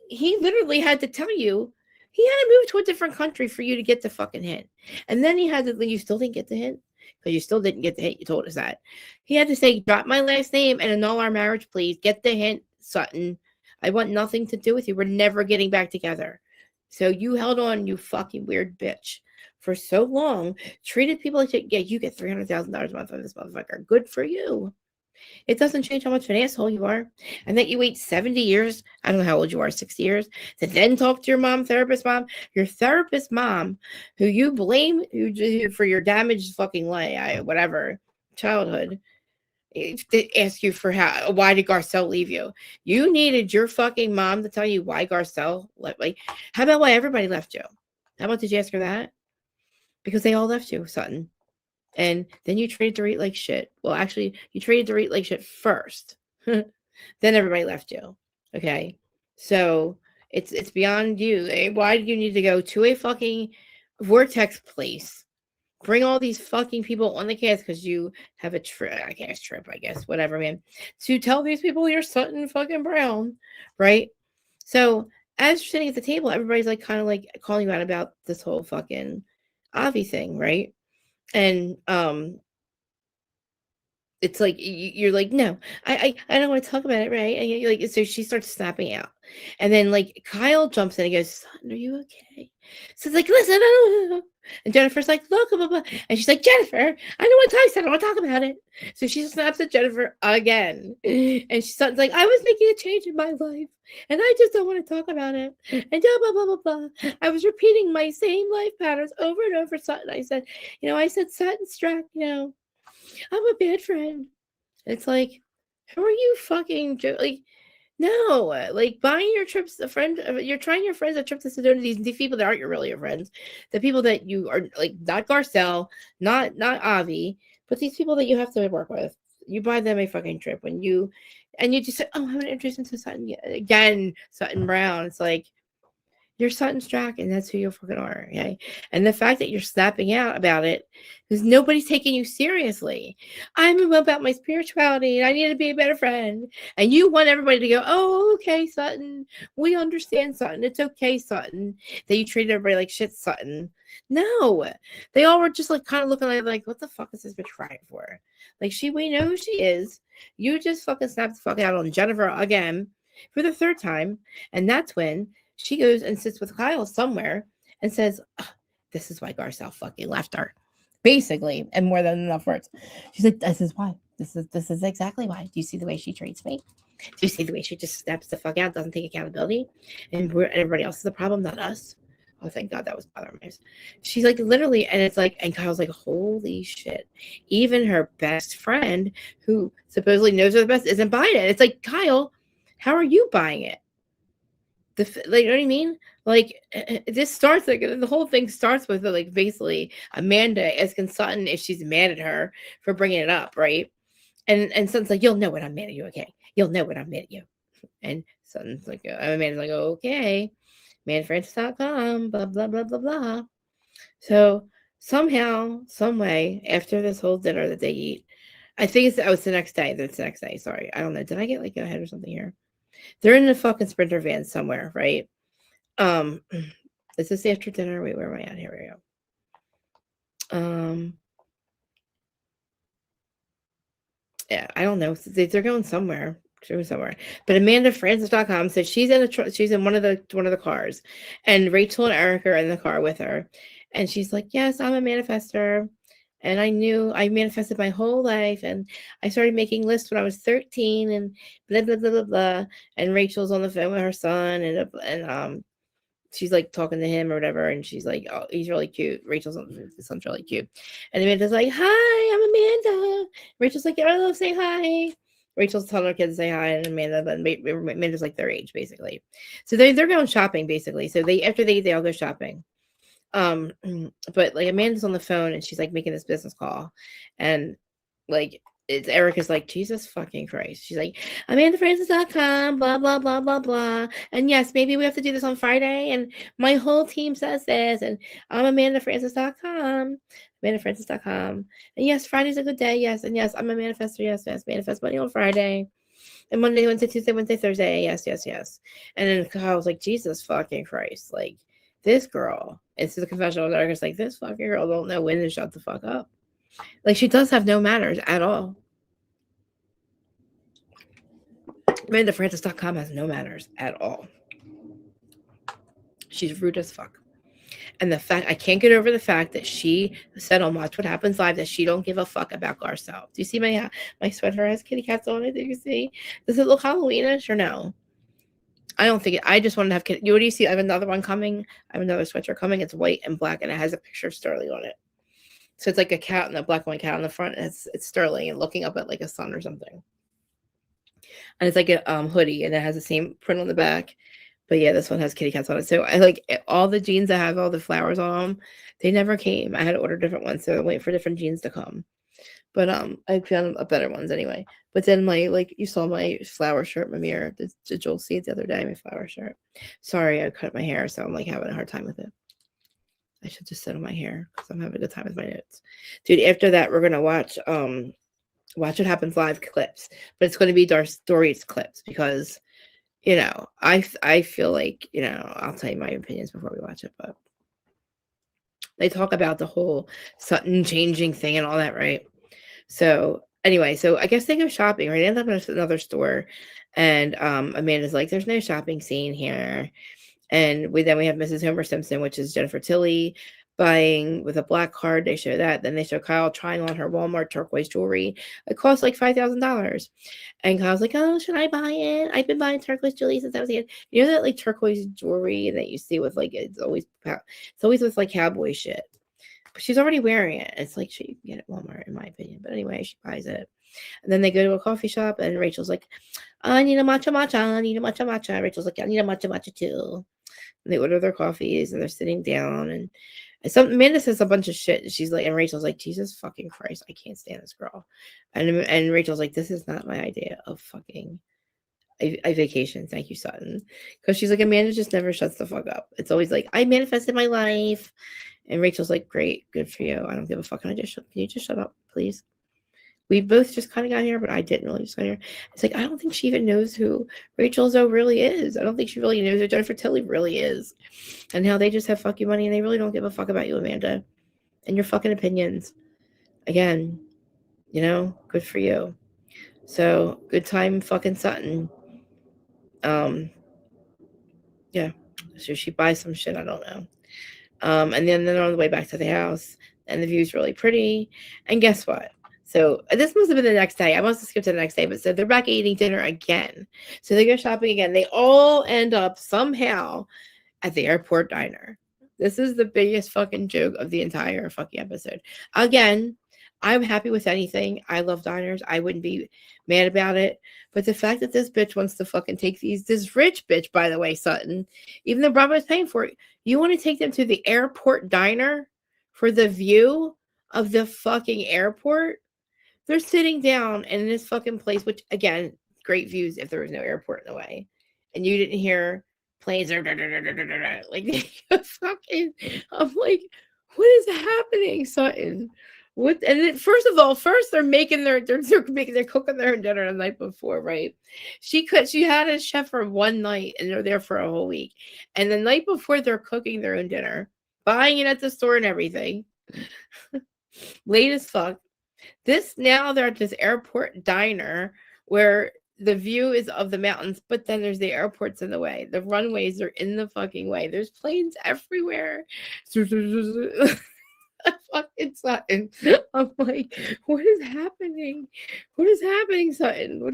He literally had to tell you he had to move to a different country for you to get the fucking hint. And then you still didn't get the hint because you still didn't get the hint. You told us that. He had to say, drop my last name and annul our marriage, please. Get the hint, Sutton. I want nothing to do with you. We're never getting back together. So you held on, you fucking weird bitch, for so long, treated people like, yeah, you get $300,000 a month from this motherfucker. Good for you. It doesn't change how much of an asshole you are. And that you wait 70 years, I don't know how old you are, 60 years, to then talk to your your therapist mom, who you blame for your damaged fucking life, whatever, childhood, to ask you for why did Garcelle leave you? You needed your fucking mom to tell you why Garcelle left. Like, how about why everybody left you? How about did you ask her that? Because they all left you, Sutton. And then you treated Dorit like shit. Well, actually, you treated Dorit like shit first. Then everybody left you. Okay. So it's beyond you. Why do you need to go to a fucking vortex place? Bring all these fucking people on the cast because you have a trip, I guess, whatever, man. To tell these people you're Sutton fucking Brown, right? So as you're sitting at the table, everybody's like kind of like calling you out about this whole fucking Avi thing, right? And it's like you're like, no, I don't want to talk about it, right? And you're like, so she starts snapping out, and then like Kyle jumps in and goes, "Son, are you okay?" So it's like, listen, I don't know. And Jennifer's like, look, blah, blah. And she's like, Jennifer, I don't want to talk. I don't want to talk about it. So she snaps at Jennifer again, and she's like, I was making a change in my life, and I just don't want to talk about it. And blah blah blah blah blah. I was repeating my same life patterns over and over. Sutton, I said, Sutton Strack, I'm a bad friend. It's like, who are you fucking like? No, like buying your trips, you're trying your friends a trip to Sedona. These people that aren't really your friends, the people that you are like, not Garcelle, not Avi, but these people that you have to work with. You buy them a fucking trip and you just say, oh, I'm introduced into Sutton again, Sutton Brown. It's like, you're Sutton Strack, and that's who you fucking are, okay? And the fact that you're snapping out about it, because nobody's taking you seriously. I'm about my spirituality, and I need to be a better friend. And you want everybody to go, oh, okay, Sutton. We understand, Sutton. It's okay, Sutton. That you treated everybody like shit, Sutton. No. They all were just like kind of looking like what the fuck is this bitch crying for? Like, we know who she is. You just fucking snapped the fuck out on Jennifer again for the third time. And that's when she goes and sits with Kyle somewhere and says, oh, this is why Garcelle fucking left her. Basically, and more than enough words. She's like, this is why. This is exactly why. Do you see the way she treats me? Do you see the way she just snaps the fuck out, doesn't take accountability? And everybody else is the problem, not us. Oh, thank God that was bothering me. She's like, literally, and it's like, and Kyle's like, holy shit. Even her best friend, who supposedly knows her the best, isn't buying it. It's like, Kyle, how are you buying it? Like, you know what I mean? Like, this starts, like, the whole thing starts with, like, basically Amanda asking Sutton if she's mad at her for bringing it up, right? And Sutton's like, you'll know when I'm mad at you, okay? You'll know when I'm mad at you. And Sutton's like, Amanda's like, okay, manfrancis.com, blah, blah, blah, blah, blah. So somehow, some way, after this whole dinner that they eat, I think it's the next day. That's the next day. Sorry. I don't know. Did I get, like, ahead or something here? They're in a fucking Sprinter van somewhere, right? Is this after dinner? Wait, where am I at? Here we go. Yeah, I don't know. They're going somewhere. But AmandaFrancis.com says she's in one of the cars, and Rachel and Eric are in the car with her, and she's like, "Yes, I'm a manifester. And I manifested my whole life, and I started making lists when I was 13, and blah blah blah blah blah. And Rachel's on the phone with her son, and she's like talking to him or whatever, and she's like, "Oh, he's really cute." The son's really cute, and Amanda's like, "Hi, I'm Amanda." Rachel's like, "Yeah, I love say hi." Rachel's telling her kids to say hi, and Amanda's like their age basically. So they're going shopping basically. So after they eat, they all go shopping. Um, but like Amanda's on the phone and she's like making this business call, and like Erica's like, Jesus fucking Christ. She's like, AmandaFrancis.com, blah, blah, blah, blah, blah. And yes, maybe we have to do this on Friday. And my whole team says this. And I'm AmandaFrancis.com, AmandaFrancis.com. And yes, Friday's a good day. Yes. And yes, I'm a manifestor. Yes, yes. Manifest money on Friday. And Monday, Wednesday, Tuesday, Wednesday, Thursday. Yes, yes, yes. And then Kyle was like, Jesus fucking Christ. Like, this girl, it's the confessional. Erica's like, this fucking girl don't know when to shut the fuck up. Like, she does have no manners at all. AmandaFrancis.com has no manners at all. She's rude as fuck. And the fact, I can't get over the fact that she said on Watch What Happens Live that she don't give a fuck about Garcelle. Do you see my sweater has kitty cats on it? Do you see? Does it look Halloweenish or no? I don't think it. I just wanted to have kitty. What do you see? I have another one coming. I have another sweater coming. It's white and black, and it has a picture of Sterling on it. So it's like a cat and a black and white cat on the front. And it's Sterling and looking up at like a sun or something. And it's like a hoodie, and it has the same print on the back. But yeah, this one has kitty cats on it. So I like all the jeans that have all the flowers on them. They never came. I had to order different ones, so I wait for different jeans to come. But I found better ones anyway. But then you saw my flower shirt, my mirror. Did Joel see it the other day? My flower shirt. Sorry, I cut my hair, so I'm like having a hard time with it. I should just sit on my hair because I'm having a good time with my notes. Dude, after that, we're gonna watch What Happens Live clips. But it's gonna be Dorit's clips because I feel like, I'll tell you my opinions before we watch it, but they talk about the whole Sutton changing thing and all that, right? So anyway, so I guess they go shopping, right? They end up at another store, and Amanda's like, "There's no shopping scene here." And we have Mrs. Homer Simpson, which is Jennifer Tilly, buying with a black card. They show that. Then they show Kyle trying on her Walmart turquoise jewelry. It costs like $5,000. And Kyle's like, "Oh, should I buy it? I've been buying turquoise jewelry since I was a kid." You know that like turquoise jewelry that you see with like it's always with like cowboy shit. But she's already wearing it. It's like she can get it at Walmart, in my opinion. But anyway, she buys it. And then they go to a coffee shop, and Rachel's like, "I need a matcha matcha. I need a matcha matcha." Rachel's like, "I need a matcha matcha too." And they order their coffees, and they're sitting down, and Amanda says a bunch of shit. And she's like, and Rachel's like, "Jesus fucking Christ, I can't stand this girl." And Rachel's like, "This is not my idea of fucking a vacation. Thank you, Sutton." Because she's like, Amanda just never shuts the fuck up. It's always like, "I manifested my life." And Rachel's like, "Great, good for you. I don't give a fuck. Can you just shut up, please?" We both just kind of got here, but I didn't really just get here. It's like, I don't think she even knows who Rachel Zoe really is. I don't think she really knows who Jennifer Tilly really is. And how they just have fuck you money, and they really don't give a fuck about you, Amanda. And your fucking opinions. Again, good for you. So, good time fucking Sutton. Yeah. So she buys some shit, I don't know. And then they're on the way back to the house, and the view's really pretty. And guess what? So this must have been the next day. I must have skipped to the next day, but so they're back eating dinner again. So they go shopping again. They all end up somehow at the airport diner. This is the biggest fucking joke of the entire fucking episode. Again, I'm happy with anything. I love diners. I wouldn't be mad about it. But the fact that this bitch wants to fucking take this rich bitch, by the way, Sutton, even though Bravo's paying for it, you want to take them to the airport diner for the view of the fucking airport? They're sitting down in this fucking place, which, again, great views if there was no airport in the way. And you didn't hear planes or like fucking, I'm like, what is happening, Sutton? What? And then, first they're making they're cooking their own dinner the night before, right? She had a chef for one night, and they're there for a whole week. And the night before, they're cooking their own dinner, buying it at the store and everything. Late as fuck. Now they're at this airport diner where the view is of the mountains, but then there's the airports in the way. The runways are in the fucking way. There's planes everywhere. Fucking Sutton. I'm like, what is happening? What is happening, Sutton? What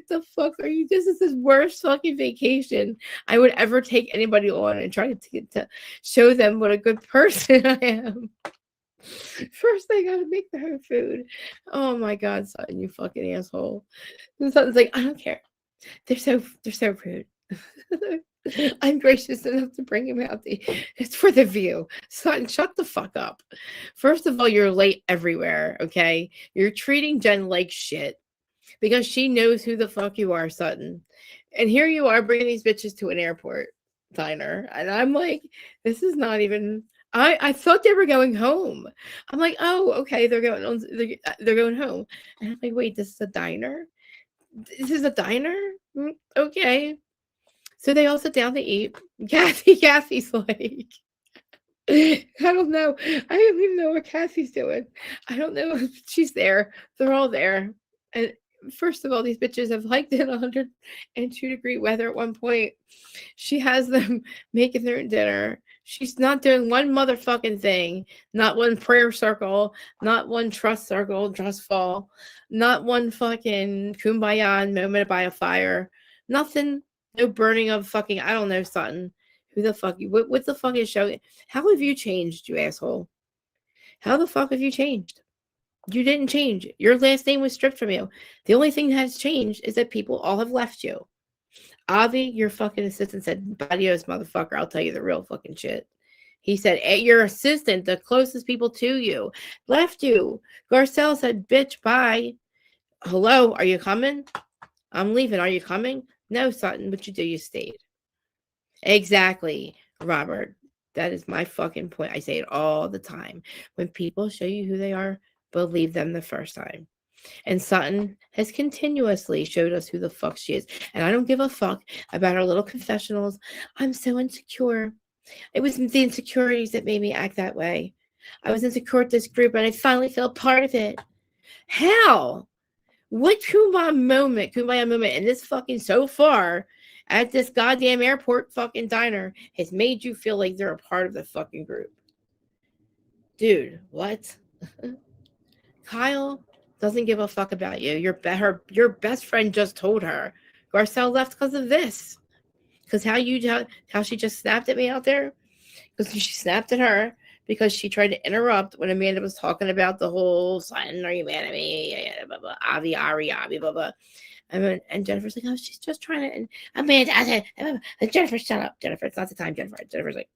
the fuck are you? This is the worst fucking vacation I would ever take anybody on and try to show them what a good person I am. First, I gotta make their own food. Oh my god, Sutton, you fucking asshole. And Sutton's like, I don't care. They're so rude. I'm gracious enough to bring him out. It's for the view. Son, shut the fuck up. First of all, you're late everywhere, okay? You're treating Jen like shit because she knows who the fuck you are, Sutton. And here you are bringing these bitches to an airport diner. And I'm like, this is not even... I thought they were going home. I'm like, oh, okay, they're going home. And I'm like, wait, this is a diner? This is a diner? Okay. So they all sit down to eat. Kathy's like, I don't know. I don't even know what Kathy's doing. I don't know if she's there. They're all there. And first of all, these bitches have hiked in 102-degree weather at one point. She has them making their dinner. She's not doing one motherfucking thing. Not one prayer circle. Not one trust circle, trust fall. Not one fucking kumbaya moment by a fire. Nothing. No burning of fucking, I don't know, Sutton. Who the fuck you? What the fuck is showing? How have you changed, you asshole? How the fuck have you changed? You didn't change. Your last name was stripped from you. The only thing that has changed is that people all have left you. Avi, your fucking assistant, said, "Adios, motherfucker. I'll tell you the real fucking shit." He said, your assistant, the closest people to you, left you. Garcelle said, "Bitch, bye. Hello, are you coming? I'm leaving. Are you coming?" No, Sutton, but you do. You stayed. Exactly, Robert. That is my fucking point. I say it all the time. When people show you who they are, believe them the first time. And Sutton has continuously showed us who the fuck she is. And I don't give a fuck about her little confessionals. I'm so insecure. It was the insecurities that made me act that way. I was insecure at this group, and I finally felt part of it. How? What kumbaya moment, and this fucking so far at this goddamn airport fucking diner has made you feel like they're a part of the fucking group? Dude, what? Kyle doesn't give a fuck about you. Your best friend just told her Garcelle left because of this. Because how she just snapped at me out there? Because she snapped at her because she tried to interrupt when Amanda was talking about the whole "Son, are you mad at me?" Blah, blah, Avi, blah, blah. And Jennifer's like, "Oh, she's just trying to." And Amanda, Jennifer, shut up, Jennifer. It's not the time, Jennifer. Jennifer's like,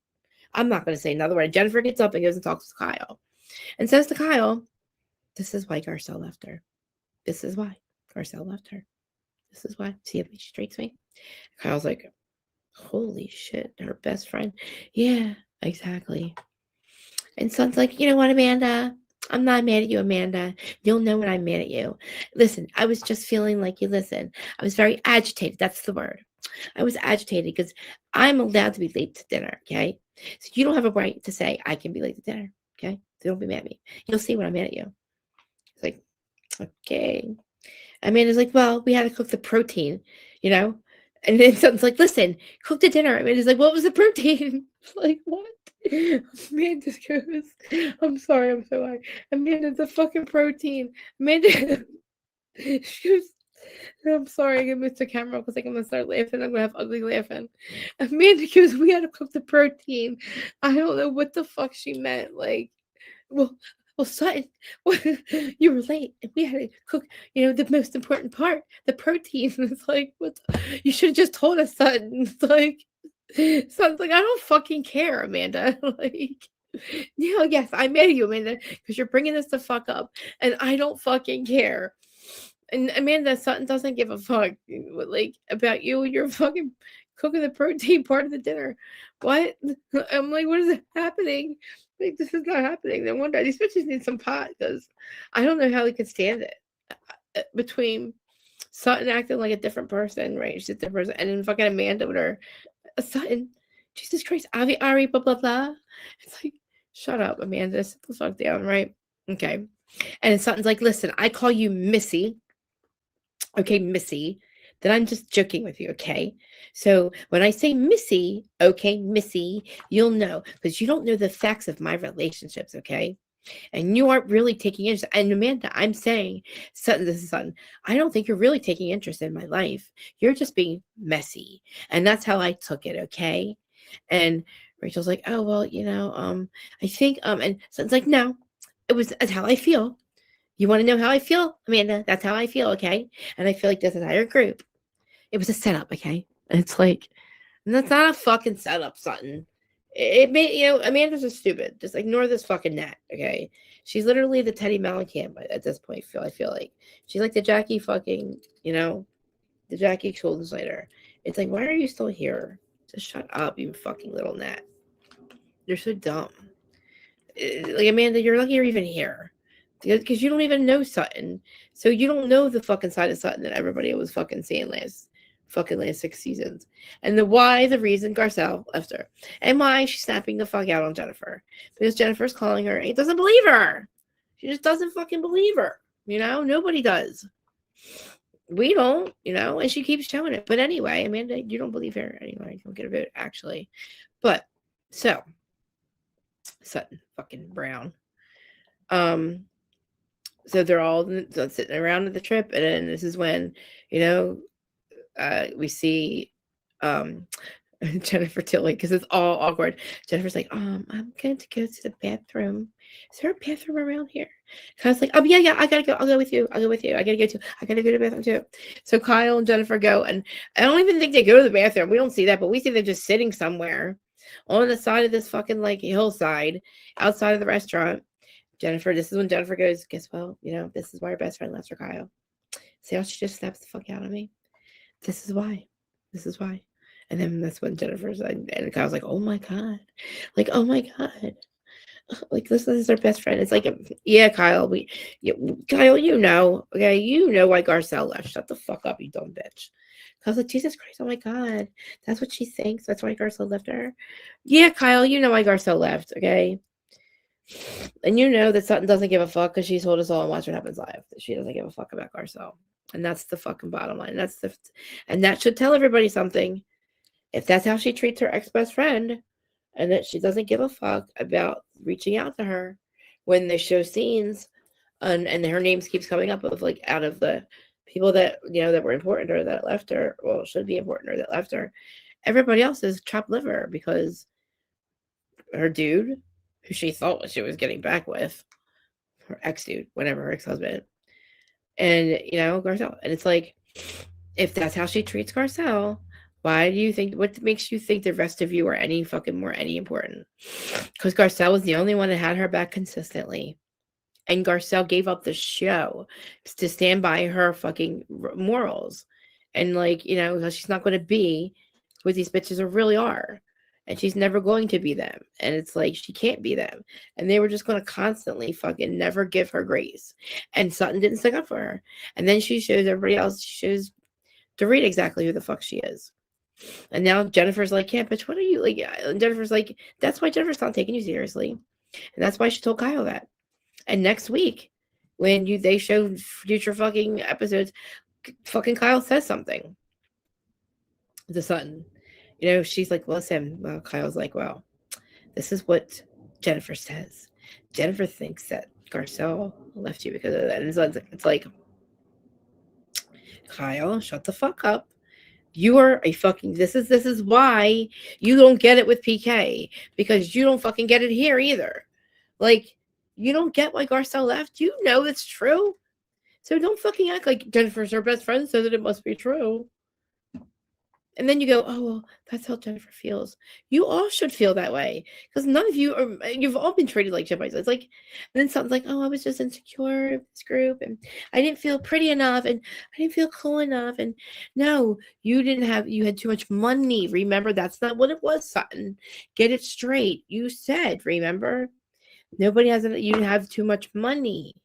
I'm not going to say another word. Jennifer gets up and goes and talks to Kyle, and says to Kyle, "This is why Garcelle left her. This is why Garcelle left her. This is why. See how she treats me." Kyle's like, "Holy shit, her best friend." Yeah, exactly. And Son's like, "You know what, Amanda? I'm not mad at you, Amanda. You'll know when I'm mad at you. Listen, I was just feeling like you listen. I was very agitated. That's the word. I was agitated because I'm allowed to be late to dinner, okay? So you don't have a right to say I can be late to dinner, okay? So don't be mad at me. You'll see when I'm mad at you." It's like, okay. Amanda's like, "Well, we had to cook the protein, you know?" And then Son's like, "Listen, cook the dinner." Amanda's like, "What was the protein?" Like, what? Amanda goes, "I'm sorry, I'm so high. Amanda's a fucking protein." Amanda, she goes, "I'm sorry, I missed the camera because I'm gonna start laughing. I'm gonna have ugly laughing." Amanda goes, "We had to cook the protein." I don't know what the fuck she meant. Like, well, Sutton, you were late, and we had to cook, the most important part, the protein. It's like, what? You should have just told us, Sutton. It's like, Sutton's like, "I don't fucking care, Amanda." Like, yes, I'm mad at you, Amanda, because you're bringing this the fuck up, and I don't fucking care. And Amanda, Sutton doesn't give a fuck, like, about you. You're fucking cooking the protein part of the dinner. What? I'm like, what is happening? Like, this is not happening. No wonder these bitches need some pot, because I don't know how they could stand it. Between Sutton acting like a different person, right? She's a different person, and then fucking Amanda with her Sutton. Jesus Christ, Avi, Ari, blah blah blah. It's like, shut up, Amanda. Sit the fuck down, right? Okay. And Sutton's like, "Listen, I call you Missy. Okay, Missy. Then I'm just joking with you, okay? So when I say Missy, okay, Missy, you'll know, because you don't know the facts of my relationships, okay? And you aren't really taking interest. And Amanda, I'm saying, Sutton, this is Sutton, I don't think you're really taking interest in my life. You're just being messy. And that's how I took it, okay? And Rachel's like, oh, well, I think, and Sutton's like, no, that's how I feel. You want to know how I feel, Amanda? That's how I feel, okay? And I feel like this entire group, it was a setup, okay? And it's like, and that's not a fucking setup, Sutton. It made, Amanda's just stupid. Just ignore this fucking Nat, okay? She's literally the Teddy Mellencamp at this point. I feel like she's like the Jackie fucking, the Jackie Schuldenslater. It's like, why are you still here? Just shut up, you fucking little Nat. You're so dumb. Like, Amanda, you're lucky you're even here because you don't even know Sutton, so you don't know the fucking side of Sutton that everybody was fucking seeing last 6 seasons, and the reason Garcelle left her, and why she's snapping the fuck out on Jennifer, because Jennifer's calling her, he doesn't believe her. She just doesn't fucking believe her. Nobody does. We don't, and she keeps showing it. But anyway, Amanda, you don't believe her anyway. You don't get a vote, actually. But so Sutton fucking Brown. So they're all sitting around at the trip, and then this is when, we see Jennifer Tilly, because it's all awkward. Jennifer's like, I'm going to go to the bathroom. Is there a bathroom around here? Kyle's like, yeah, I gotta go. I'll go with you. I gotta go to the bathroom too. So Kyle and Jennifer go, and I don't even think they go to the bathroom. We don't see that, but we see them just sitting somewhere on the side of this fucking like hillside outside of the restaurant. Jennifer, this is when Jennifer goes, guess what? This is why her best friend left her, Kyle. See how she just snaps the fuck out of me? This is why. And then that's when Jennifer's and Kyle's like, oh my God. Like, oh my God. Like, this is our best friend. It's like, yeah, Kyle, Kyle, okay, why Garcelle left. Shut the fuck up, you dumb bitch. Kyle's like, Jesus Christ, oh my God. That's what she thinks. That's why Garcelle left her. Yeah, Kyle, why Garcelle left, okay? And that Sutton doesn't give a fuck because she told us all and Watch What Happens Live that she doesn't give a fuck about Garcelle. And that's the fucking bottom line. And that should tell everybody something. If that's how she treats her ex-best friend, and that she doesn't give a fuck about reaching out to her when they show scenes, and her names keeps coming up of like out of the people that that were important to her that left her, well, should be important to her that left her, everybody else is chopped liver because her dude, who she thought she was getting back with, her ex-dude, whatever, her ex-husband, and Garcelle. And it's like, if that's how she treats Garcelle, why do you think, what makes you think the rest of you are any fucking more any important? Because Garcelle was the only one that had her back consistently. And Garcelle gave up the show to stand by her fucking morals. And like, she's not going to be what these bitches really are. And she's never going to be them. And it's like, she can't be them. And they were just going to constantly fucking never give her grace. And Sutton didn't stick up for her. And then she shows everybody else, she shows Dorit exactly who the fuck she is. And now Jennifer's like, yeah, bitch, what are you like? And Jennifer's like, that's why Jennifer's not taking you seriously. And that's why she told Kyle that. And next week, when they show future fucking episodes, fucking Kyle says something to Sutton. She's like, listen, well, Kyle's like, well, this is what Jennifer says. Jennifer thinks that Garcelle left you because of that. And it's like, Kyle, shut the fuck up. You are a fucking, this is why you don't get it with PK, because you don't fucking get it here either. Like, you don't get why Garcelle left. It's true. So don't fucking act like Jennifer's her best friend, so that it must be true. And then you go, oh, well, that's how Jennifer feels. You all should feel that way, because none of you are, you've all been treated like shit. It's like, and then something's like, oh, I was just insecure of this group, and I didn't feel pretty enough, and I didn't feel cool enough. And no, you had too much money. Remember, that's not what it was, Sutton. Get it straight. You said, remember? You didn't have too much money.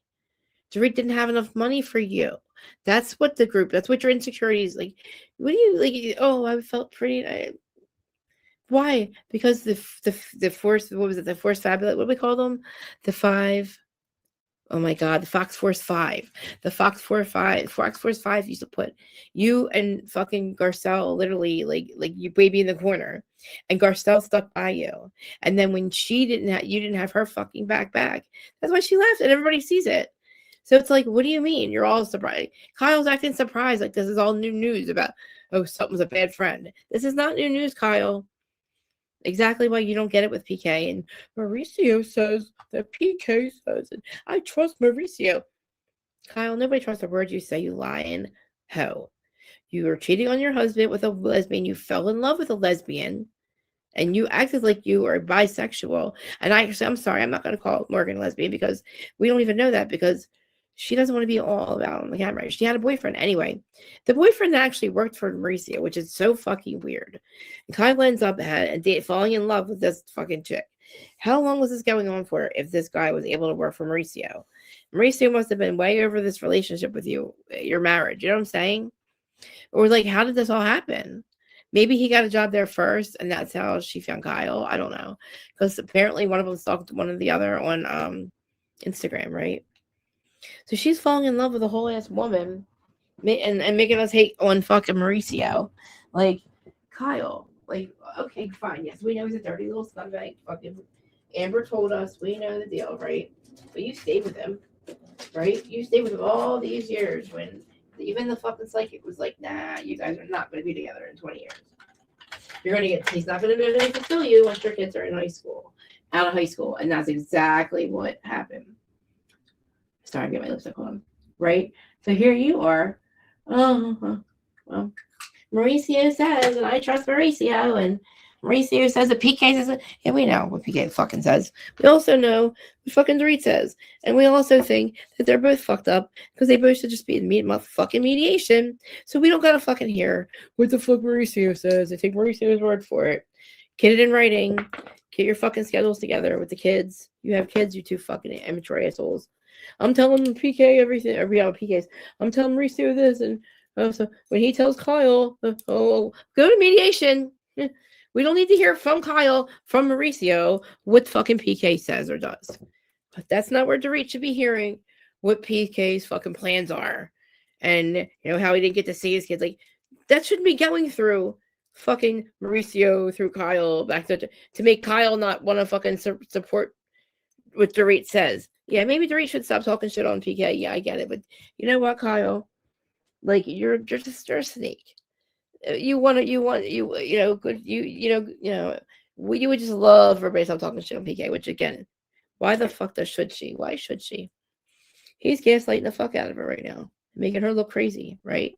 Dorit didn't have enough money for you. That's what your insecurities, like, what do you, like, oh, I felt pretty, why? Because the force, what was it, the force fabulous, what do we call them? The five, Oh my God, the Fox Force 5. The Fox Force 5 used to put you and fucking Garcelle literally like you baby in the corner. And Garcelle stuck by you. And then when you didn't have her fucking back. That's why she left and everybody sees it. So it's like, what do you mean? You're all surprised. Kyle's acting surprised like this is all new news about, oh, something's a bad friend. This is not new news, Kyle. Exactly why you don't get it with PK. And Mauricio says that PK says it. I trust Mauricio. Kyle, nobody trusts a word you say, you lying hoe. You were cheating on your husband with a lesbian. You fell in love with a lesbian. And you acted like you were bisexual. And I'm sorry, I'm not going to call Morgan lesbian because we don't even know that because she doesn't want to be all about on the camera. She had a boyfriend anyway. The boyfriend actually worked for Mauricio, which is so fucking weird. And Kyle ends up falling in love with this fucking chick. How long was this going on for if this guy was able to work for Mauricio? Mauricio must have been way over this relationship with you, your marriage. You know what I'm saying? Or like, how did this all happen? Maybe he got a job there first, and that's how she found Kyle. I don't know. Because apparently one of them stalked one of the other on Instagram, right? So she's falling in love with a whole ass woman and making us hate on fucking Mauricio. Like, Kyle. Like, okay, fine. Yes, we know he's a dirty little scumbag. Fucking Amber told us. We know the deal, right? But you stayed with him, right? You stayed with him all these years when even the fucking psychic was like, nah, you guys are not going to be together in 20 years. He's not going to be able to fulfill you once your kids are in high school, out of high school. And that's exactly what happened. Sorry, I get my lipstick on. Right? So here you are. Well, Mauricio says, and I trust Mauricio, and Mauricio says that PK says, yeah, we know what PK fucking says. We also know what fucking Dorit says. And we also think that they're both fucked up because they both should just be in fucking mediation. So we don't gotta fucking hear what the fuck Mauricio says. I take Mauricio's word for it. Get it in writing. Get your fucking schedules together with the kids. You have kids, you two fucking immature assholes. I'm telling PK everything. PK's. I'm telling Mauricio this, and so when he tells Kyle, go to mediation. We don't need to hear from Kyle, from Mauricio, what fucking PK says or does. But that's not where Dorit should be hearing what PK's fucking plans are. And, how he didn't get to see his kids. Like, that shouldn't be going through fucking Mauricio, through Kyle, back to make Kyle not want to fucking support what Dorit says. Yeah, maybe Dorit should stop talking shit on PK. Yeah, I get it. But you know what, Kyle? Like, you're a snake. You would just love everybody to stop talking shit on PK, which again, why the fuck should she? Why should she? He's gaslighting the fuck out of her right now, making her look crazy, right?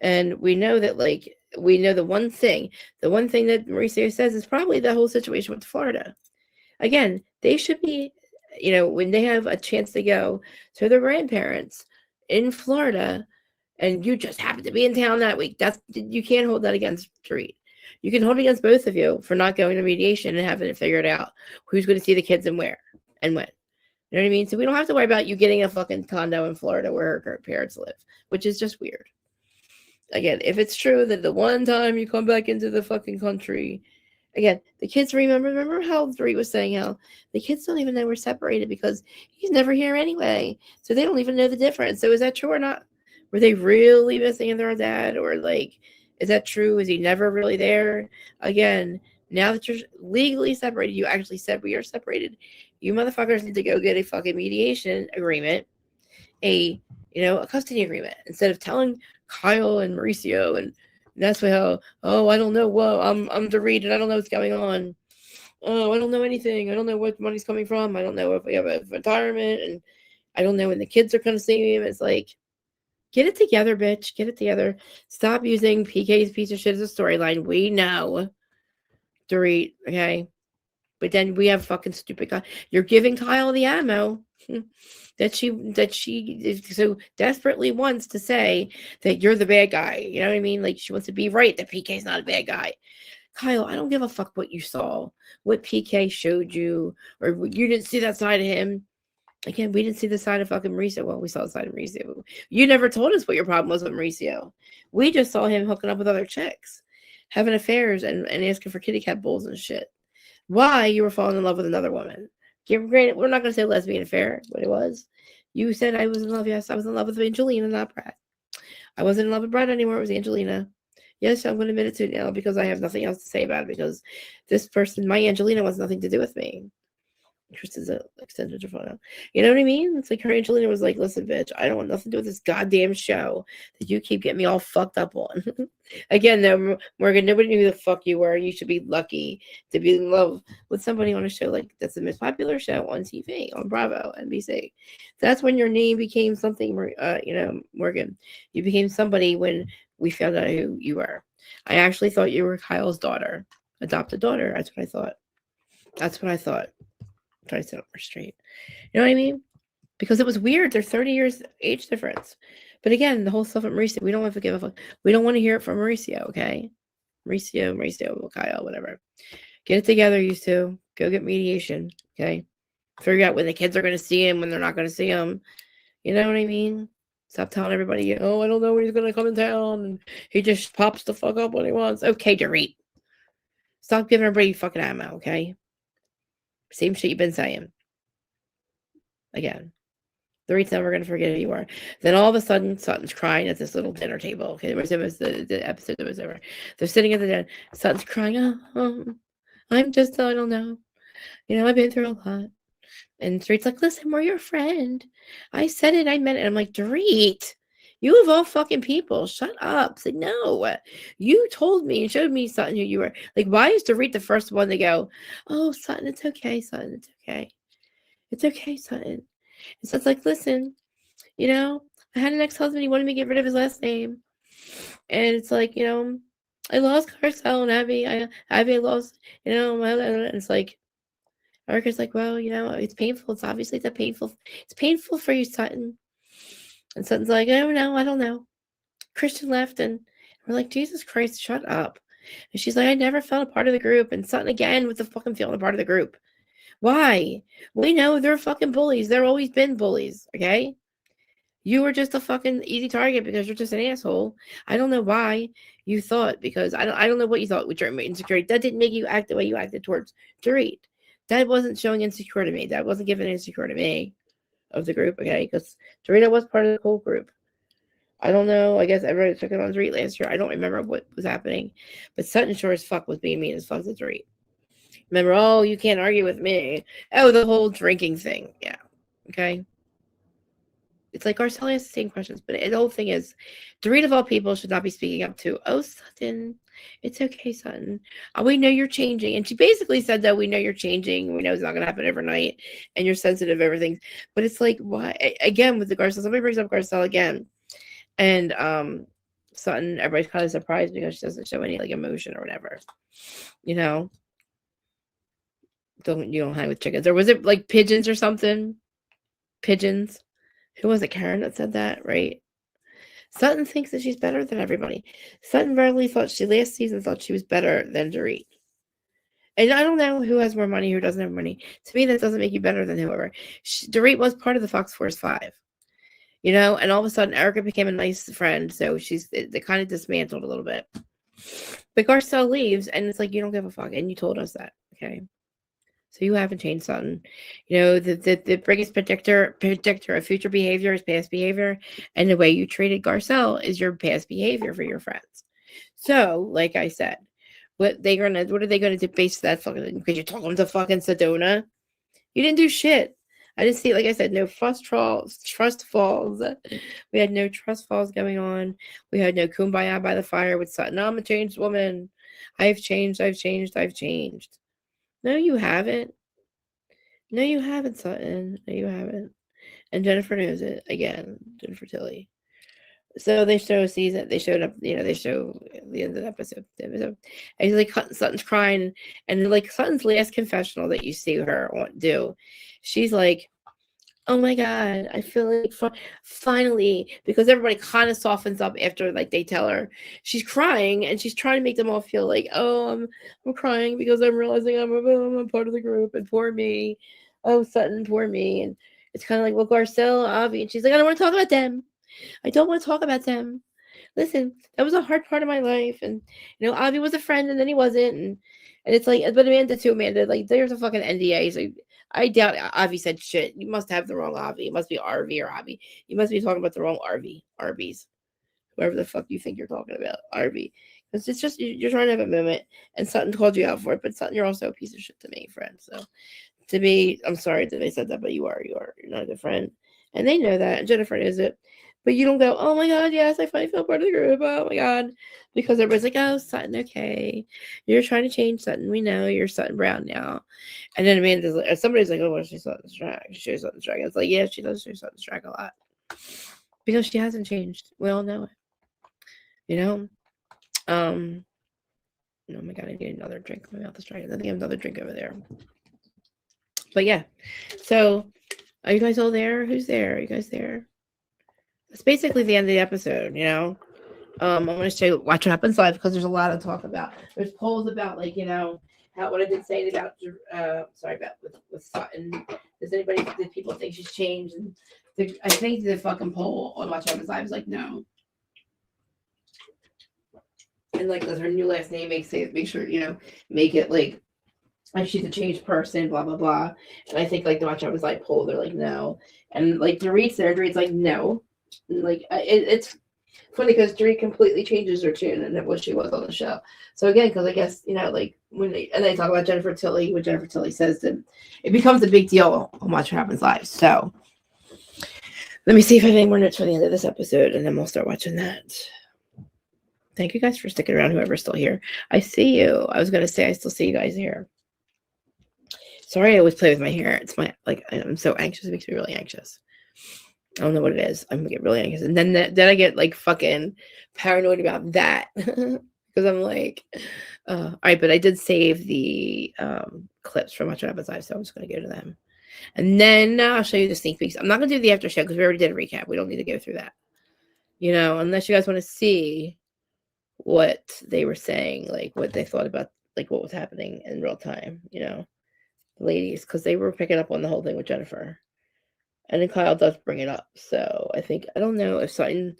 And we know that, the one thing that Mauricio says is probably the whole situation with Florida. Again, they should be, when they have a chance to go to their grandparents in Florida, and you just happen to be in town that week, you can't hold that against Dorit. You can hold it against both of you for not going to mediation and having it figured out who's going to see the kids and where and when. You know what I mean? So we don't have to worry about you getting a fucking condo in Florida where her parents live, which is just weird. Again, if it's true that the one time you come back into the fucking country, again, the kids remember how Dorit was saying how the kids don't even know we're separated because he's never here anyway. So they don't even know the difference. So is that true or not? Were they really missing their dad? Or is that true? Is he never really there? Again, now that you're legally separated, you actually said we are separated. You motherfuckers need to go get a fucking mediation agreement, a custody agreement, instead of telling Kyle and Mauricio, and that's how, I don't know. Whoa, I'm Dorit and I don't know what's going on. Oh, I don't know anything. I don't know what money's coming from. I don't know if we have a retirement, and I don't know when the kids are going to see him. It's like, get it together, bitch. Get it together. Stop using PK's piece of shit as a storyline. We know, Dorit, okay? But then we have fucking stupid Kyle. You're giving Kyle the ammo that she so desperately wants to say that you're the bad guy. You know what I mean? Like, she wants to be right that PK's not a bad guy. Kyle, I don't give a fuck what you saw, what PK showed you, or you didn't see that side of him. Again, we didn't see the side of fucking Mauricio. Well, we saw the side of Mauricio. You never told us what your problem was with Mauricio. We just saw him hooking up with other chicks, having affairs, and asking for kitty cat bowls and shit. Why you were falling in love with another woman. Granted, we're not going to say lesbian affair, but it was. You said I was in love. Yes, I was in love with Angelina, not Brad. I wasn't in love with Brad anymore. It was Angelina. Yes, I'm going to admit it to you now because I have nothing else to say about it because this person, my Angelina, wants nothing to do with me. Tristan's extended her phone out. You know what I mean? It's like her Angelina was like, listen, bitch, I don't want nothing to do with this goddamn show that you keep getting me all fucked up on. Again, though, Morgan, nobody knew who the fuck you were. You should be lucky to be in love with somebody on a show like that's the most popular show on TV, on Bravo, NBC. That's when your name became something, Morgan. You became somebody when we found out who you were. I actually thought you were Kyle's daughter, adopted daughter. That's what I thought. That's what I thought. Try to set up more straight. You know what I mean? Because it was weird. They're 30 years age difference. But again, the whole stuff at Mauricio, we don't have to give a fuck. We don't want to hear it from Mauricio, okay? Mauricio, Kyle, whatever. Get it together, you two. Go get mediation, okay? Figure out when the kids are going to see him, when they're not going to see him. You know what I mean? Stop telling everybody, oh, I don't know when he's going to come in town. And he just pops the fuck up when he wants. Okay, Dorit. Stop giving everybody fucking ammo, okay? Same shit you've been saying. Again. Dorit's never going to forget who you are. Then all of a sudden, Sutton's crying at this little dinner table. Okay, it was the episode that was over. They're sitting at the dinner. Sutton's crying, I'm just, I don't know. I've been through a lot. And Dorit's like, listen, we're your friend. I said it, I meant it. I'm like, Dorit, you of all fucking people, shut up. Say, no, you told me and showed me, Sutton, who you were. Like, why is Dorit the first one to go, oh, Sutton, it's okay, Sutton, it's okay. It's okay, Sutton. And Sutton's like, listen, I had an ex-husband, he wanted me to get rid of his last name. And it's like, I lost Garcelle and Abby. Abby lost, and it's like, Erica's like, well, it's painful. It's painful for you, Sutton. And Sutton's like, I don't know. Christian left, and we're like, Jesus Christ, shut up. And she's like, I never felt a part of the group. And Sutton again with the fucking feeling a part of the group. Why? We know they're fucking bullies. They've always been bullies, okay? You were just a fucking easy target because you're just an asshole. I don't know why you thought, because I don't know what you thought with your insecurity. That didn't make you act the way you acted towards Dorit. That wasn't showing insecure to me. That wasn't giving insecure to me of the group, okay? Because Dorita was part of the whole group. I don't know. I guess everybody took it on Dorit last year. I don't remember what was happening. But Sutton sure as fuck was being mean as fuck to Dorit. Remember, oh, you can't argue with me. Oh, the whole drinking thing. Yeah. Okay. It's like Garcelle has the same questions, but the whole thing is, Dorit of all people should not be speaking up to, oh, Sutton, it's okay, Sutton. We know you're changing. And she basically said that we know you're changing. We know it's not going to happen overnight, and you're sensitive to everything. But it's like, why? Again, with the Garcelle, somebody brings up Garcelle again. And Sutton, everybody's kind of surprised because she doesn't show any, like, emotion or whatever. You don't hang with chickens. Or was it, like, pigeons or something? Pigeons. Who was it, Karen, that said that, right? Sutton thinks that she's better than everybody. Sutton last season thought she was better than Dorit. And I don't know who has more money, who doesn't have money. To me, that doesn't make you better than whoever. Dorit was part of the Fox Force 5. And all of a sudden, Erica became a nice friend, so they kind of dismantled a little bit. But Garcelle leaves, and it's like, you don't give a fuck, and you told us that, okay? So you haven't changed, Sutton. The biggest predictor of future behavior is past behavior, and the way you treated Garcelle is your past behavior for your friends. So, like I said, what are they gonna do base that fucking? Because you told them to fucking Sedona, you didn't do shit. I didn't see, like I said, no trust falls. We had no trust falls going on. We had no kumbaya by the fire with Sutton. I'm a changed woman. I've changed. No, you haven't. No, you haven't, Sutton. No, you haven't. And Jennifer knows it. Again, Jennifer Tilly. So they show they showed up, they show the end of the episode. And like Sutton's crying, and like Sutton's last confessional that you see her do, she's like, oh my God, I feel like finally, because everybody kind of softens up after like they tell her she's crying, and she's trying to make them all feel like, oh, I'm crying because I'm realizing I'm a part of the group, and poor me. Oh, Sutton, poor me. And it's kind of like, well, Garcelle, Avi, and she's like, I don't want to talk about them. I don't want to talk about them. Listen, that was a hard part of my life, and Avi was a friend, and then he wasn't, and it's like, but Amanda too, like there's a fucking NDA, so I doubt Avi said shit. You must have the wrong Avi. It must be RV or Avi. You must be talking about the wrong RV. RVs. Whoever the fuck you think you're talking about. RV. Because it's just, you're trying to have a moment, and Sutton called you out for it, but Sutton, you're also a piece of shit to me, friend. So, to me, I'm sorry that they said that, but you are. You're not a good friend. And they know that. And Jennifer knows it. But you don't go, oh my God, yes, I finally feel part of the group. Oh my God. Because everybody's like, oh, Sutton, okay. You're trying to change Sutton. We know you're Sutton Brown now. And then Amanda's like, somebody's like, oh, well, she's Sutton's drag. She shows Sutton's drag. It's like, yeah, she does show Sutton's drag a lot. Because she hasn't changed. We all know it. You know? Oh my God, I need another drink. My mouth is dry. I think I have another drink over there. But yeah. So, are you guys all there? Who's there? Are you guys there? It's basically the end of the episode, you know? I'm going to show Watch What Happens Live because there's a lot to talk about. There's polls about, like, you know, how what I did say about, with Sutton. Did people think she's changed? And I think the fucking poll on Watch What Happens Live is like, no. And, like, does her new last name make sure, you know, make it, like she's a changed person, blah, blah, blah. And I think, like, the Watch What Happens Live poll, they're like, no. And, like, Dorit's like, no. And, like, it's funny because Dorit completely changes her tune and what she was on the show. So again, because I guess, you know, like when they talk about Jennifer Tilly, what Jennifer Tilly says, then it becomes a big deal on Watch What Happens Live. So let me see if I have any more notes for the end of this episode, and then we'll start watching that. Thank you guys for sticking around, whoever's still here. I see you. I was going to say I still see you guys here. Sorry, I always play with my hair. It's I'm so anxious. It makes me really anxious. I don't know what it is. I'm gonna get really anxious, and then I get like fucking paranoid about that because I'm like, all right. But I did save the clips from Watch What Happens Live, so I'm just gonna go to them, and then I'll show you the sneak peeks. I'm not gonna do the after show because we already did a recap. We don't need to go through that, you know, unless you guys want to see what they were saying, like what they thought about, like what was happening in real time, you know, the ladies, because they were picking up on the whole thing with Jennifer. And then Kyle does bring it up. So I don't know if Sutton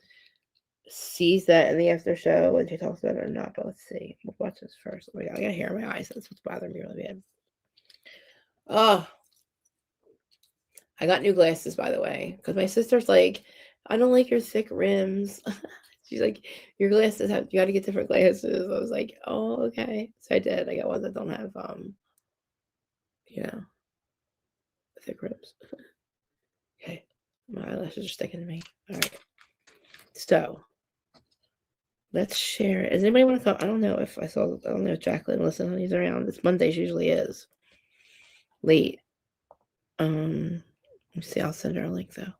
sees that in the after show when she talks about it or not, but let's see. We'll watch this first. Oh my God, I got hair in my eyes. That's what's bothering me really bad. Oh, I got new glasses, by the way, because my sister's like, I don't like your thick rims. She's like, your glasses you got to get different glasses. I was like, oh, okay. So I did. I got ones that don't have, you know, thick rims. Okay, my eyelashes are sticking to me. All right, so let's share it. Does anybody want to come? I don't know if Jacqueline Honey's around. It's Mondays, usually is late. Let me see. I'll send her a link though.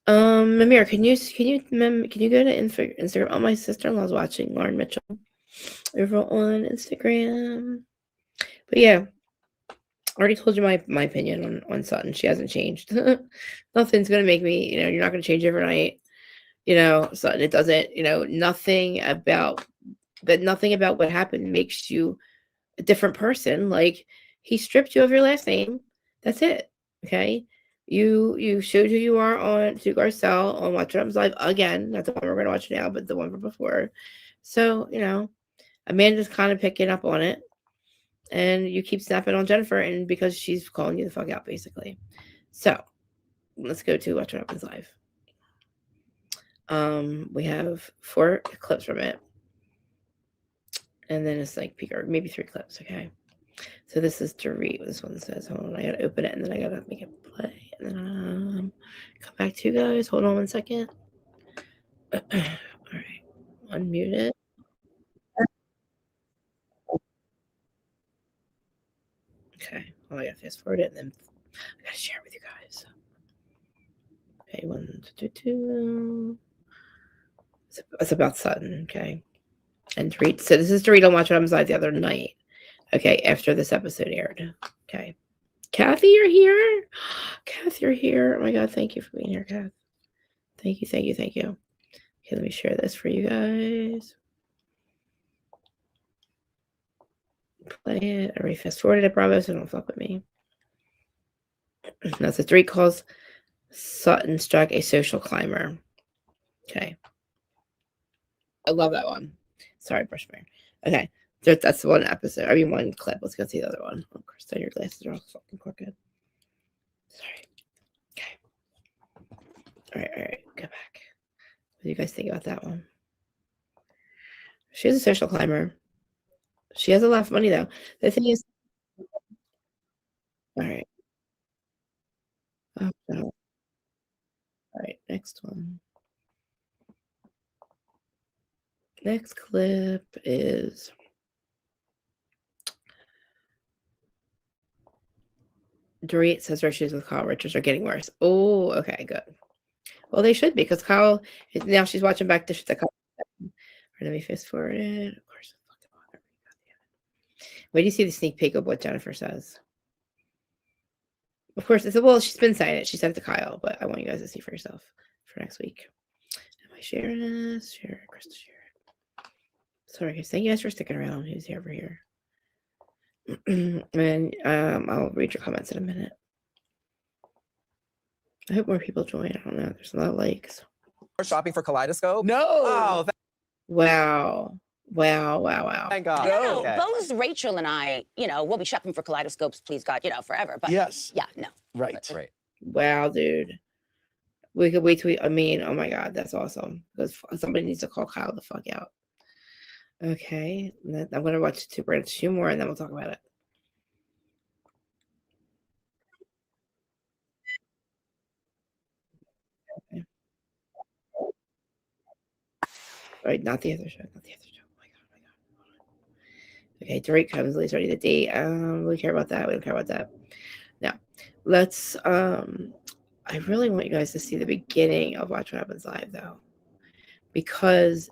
Amir, can you go to Instagram? Oh, my sister-in-law's watching. Lauren Mitchell over on Instagram. But yeah. I already told you my opinion on Sutton. She hasn't changed. Nothing's going to make me, you know, you're not going to change overnight. You know, Sutton, it doesn't, you know, nothing about what happened makes you a different person. Like, he stripped you of your last name. That's it. Okay. You showed who you are on to Garcelle on Watch What Happens Live again. Not the one we're going to watch now, but the one from before. So, you know, Amanda's kind of picking up on it. And you keep snapping on Jennifer, and because she's calling you the fuck out, basically. So let's go to Watch What Happens Live. We have 4 clips from it, and then it's like maybe 3 clips. Okay, so this is to read what this one says. Hold on, I gotta open it, and then I gotta make it play, and then come back to you guys. Hold on 1 second. All right, unmute it. Okay, well, I gotta fast forward it, and then I gotta share it with you guys. Okay, 1, 2, 2. It's about Sutton, okay? And to read. So this is to read on Watch What Happens Live the other night. Okay, after this episode aired. Okay. Kathy, you're here? Kath, you're here. Oh my God, thank you for being here, Kath. Thank you. Okay, let me share this for you guys. Play it. I already fast forwarded it, Bravo, so don't fuck with me. Now, so Dorit calls Sutton Struck a social climber. Okay. I love that one. Sorry, brush my hair. Okay. That's one episode. I mean, one clip. Let's go see the other one. Of course, your glasses are all fucking crooked. Sorry. Okay. All right. Go back. What do you guys think about that one? She's a social climber. She has a lot of money, though. The thing is, all right. Oh, no. All right, next one. Next clip is Dorit says her issues with Kyle Richards are getting worse. Oh, okay, good. Well, they should be, because Kyle, now she's watching back the shit that Kyle. Let me fast forward it. Of course. Wait do you see the sneak peek of what Jennifer says? Of course, it's well, she's been saying it. She said it to Kyle, but I want you guys to see for yourself for next week. Am I sharing this? Share it, Krista, share it. Sorry, guys. Thank you guys for sticking around. Who's here over here? And I'll read your comments in a minute. I hope more people join. I don't know. There's a lot of likes. Shopping for Kaleidoscope? No. Oh, Wow. thank God. No. Okay. Both Rachel and I, we'll be shopping for kaleidoscopes, please God, forever. But Yes. yeah, no. Right. Right. Wow, dude. We could wait till I mean, oh my God, that's awesome. Because somebody needs to call Kyle the fuck out. Okay. I'm going to watch two more and then we'll talk about it. Okay. All right, not the other show. Oh my God. Okay, Drake comes, Lee's ready to date. We care about that. We don't care about that. Now, let's I really want you guys to see the beginning of Watch What Happens Live, though, because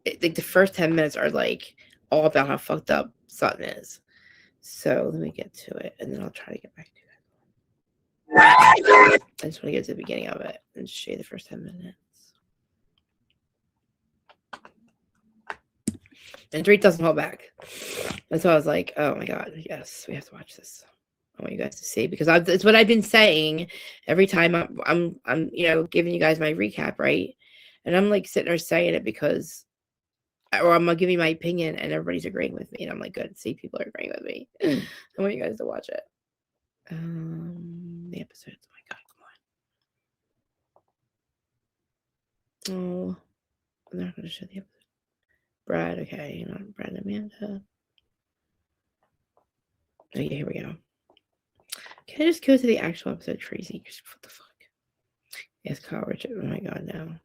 the first 10 minutes are like all about how fucked up Sutton is. So let me get to it, and then I'll try to get back to it. I just want to get to the beginning of it and just show you the first 10 minutes. And Drake doesn't hold back. And so I was like, oh my God, yes, we have to watch this. I want you guys to see, because it's what I've been saying every time I'm giving you guys my recap, right? And I'm like sitting there saying it because, or I'm giving my opinion and everybody's agreeing with me, and I'm like, good, see, people are agreeing with me. I want you guys to watch it. The episodes. Oh my God, come on. Oh, I'm not going to show the episode. Brad, okay, Brad and Amanda. Okay, here we go. Can I just go to the actual episode, Tracy? What the fuck? Yes, Kyle Richard. Oh my God, no.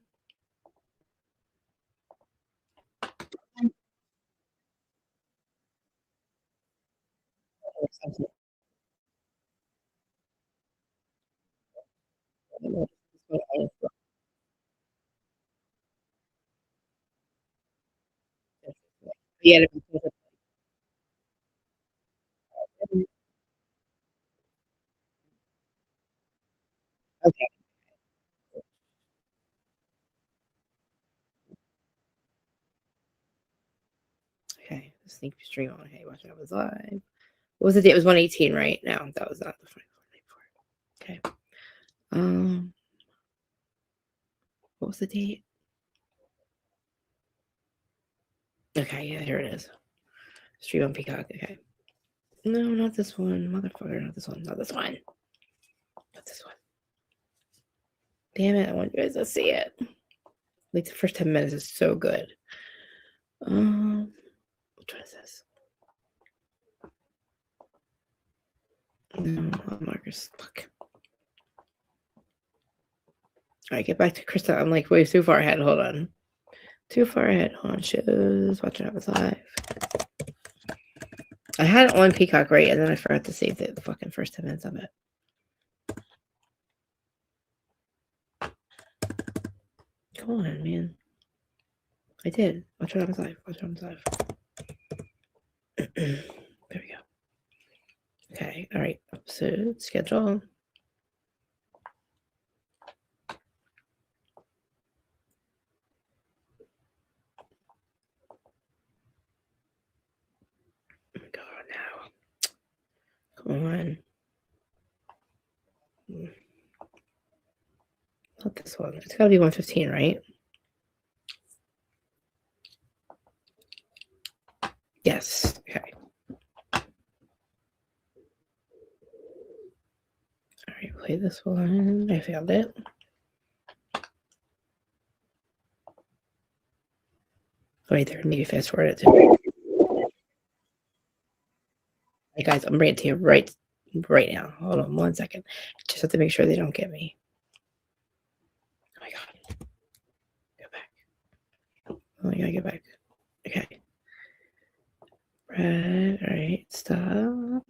Yeah. Okay. Okay. Sneak stream on. Hey, watch it. I was live. What was the date? It was 118, right? No, that was not the 24. Okay. What was the date? Okay, yeah, here it is. Stream on Peacock. Okay. No, not this one. Motherfucker, not this one. Not this one. Not this one. Damn it, I want you guys to see it. Like the first 10 minutes is so good. Which one is this? No, Marcus. Fuck. All right, get back to Krista. I'm like way too far ahead. Hold on. Too far ahead. Hold on. Shows. Watch What Happens Live. I had it on Peacock, right? And then I forgot to save the fucking first 10 minutes of it. Come on, man. I did. Watch What Happens Live. Watch What Happens Live. There we go. Okay. All right. Episode schedule. God, now. Come on. Not this one. It's got to be 115, right? Yes. Okay. All right, play this one. I found it. Wait there, maybe fast forward it too. Hey guys, I'm ranting right now. Hold on 1 second. Just have to make sure they don't get me. Oh my god. Go back. Oh my god, get back. Okay. Right, all right, stop.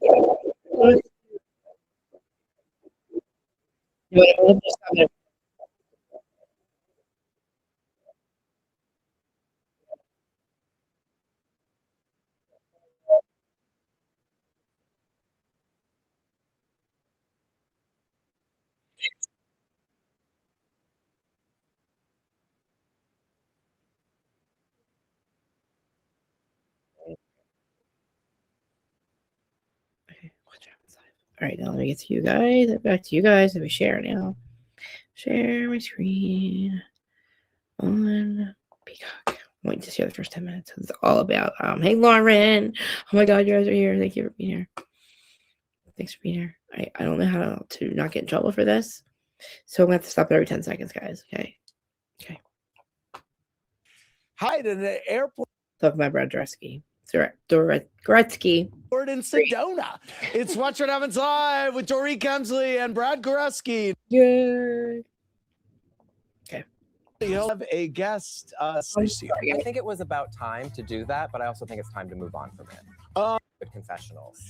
Okay, watch out inside. All right, now let me get to you guys. Back to you guys. Let me share now. Share my screen on Peacock. I'm waiting to share the first 10 minutes. It's all about hey Lauren. Oh my god, you guys are here. Thank you for being here. Thanks for being here. I don't know how to not get in trouble for this. So I'm gonna have to stop every 10 seconds, guys. Okay. Okay. Hide in the airport. Talking about Brad Gretzky. Gretzky. In Sedona. It's Watch What Happens Live with Dory Kemsley and Brad Goreski. Yay. Okay. You'll have a guest. I think it was about time to do that, but I also think it's time to move on from it. Good confessionals.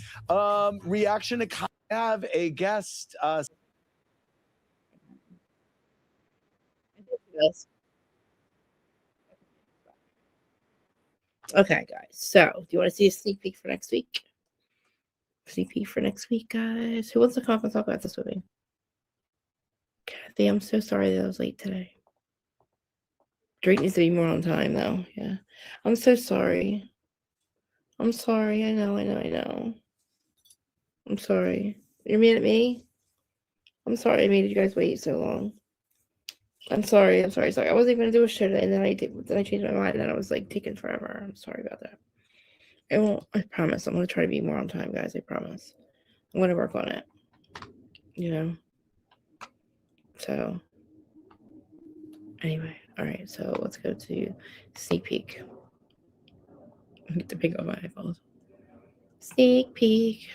Reaction to have a guest. Okay, guys. So, do you want to see a sneak peek for next week? Sneak peek for next week, guys. Who wants to come up and talk about this with me? Kathy, I'm so sorry that I was late today. Drake needs to be more on time, though. Yeah. I'm so sorry. I'm sorry. I know. I'm sorry. You're mad at me? I'm sorry I made you guys wait so long. I'm sorry. I wasn't even going to do a show today, and then I changed my mind, and then I was, like, taking forever. I'm sorry about that. I promise. I'm going to try to be more on time, guys. I promise. I'm going to work on it. You know? So, anyway. All right. So, let's go to sneak peek. I get to pick up my iPhone. Sneak peek.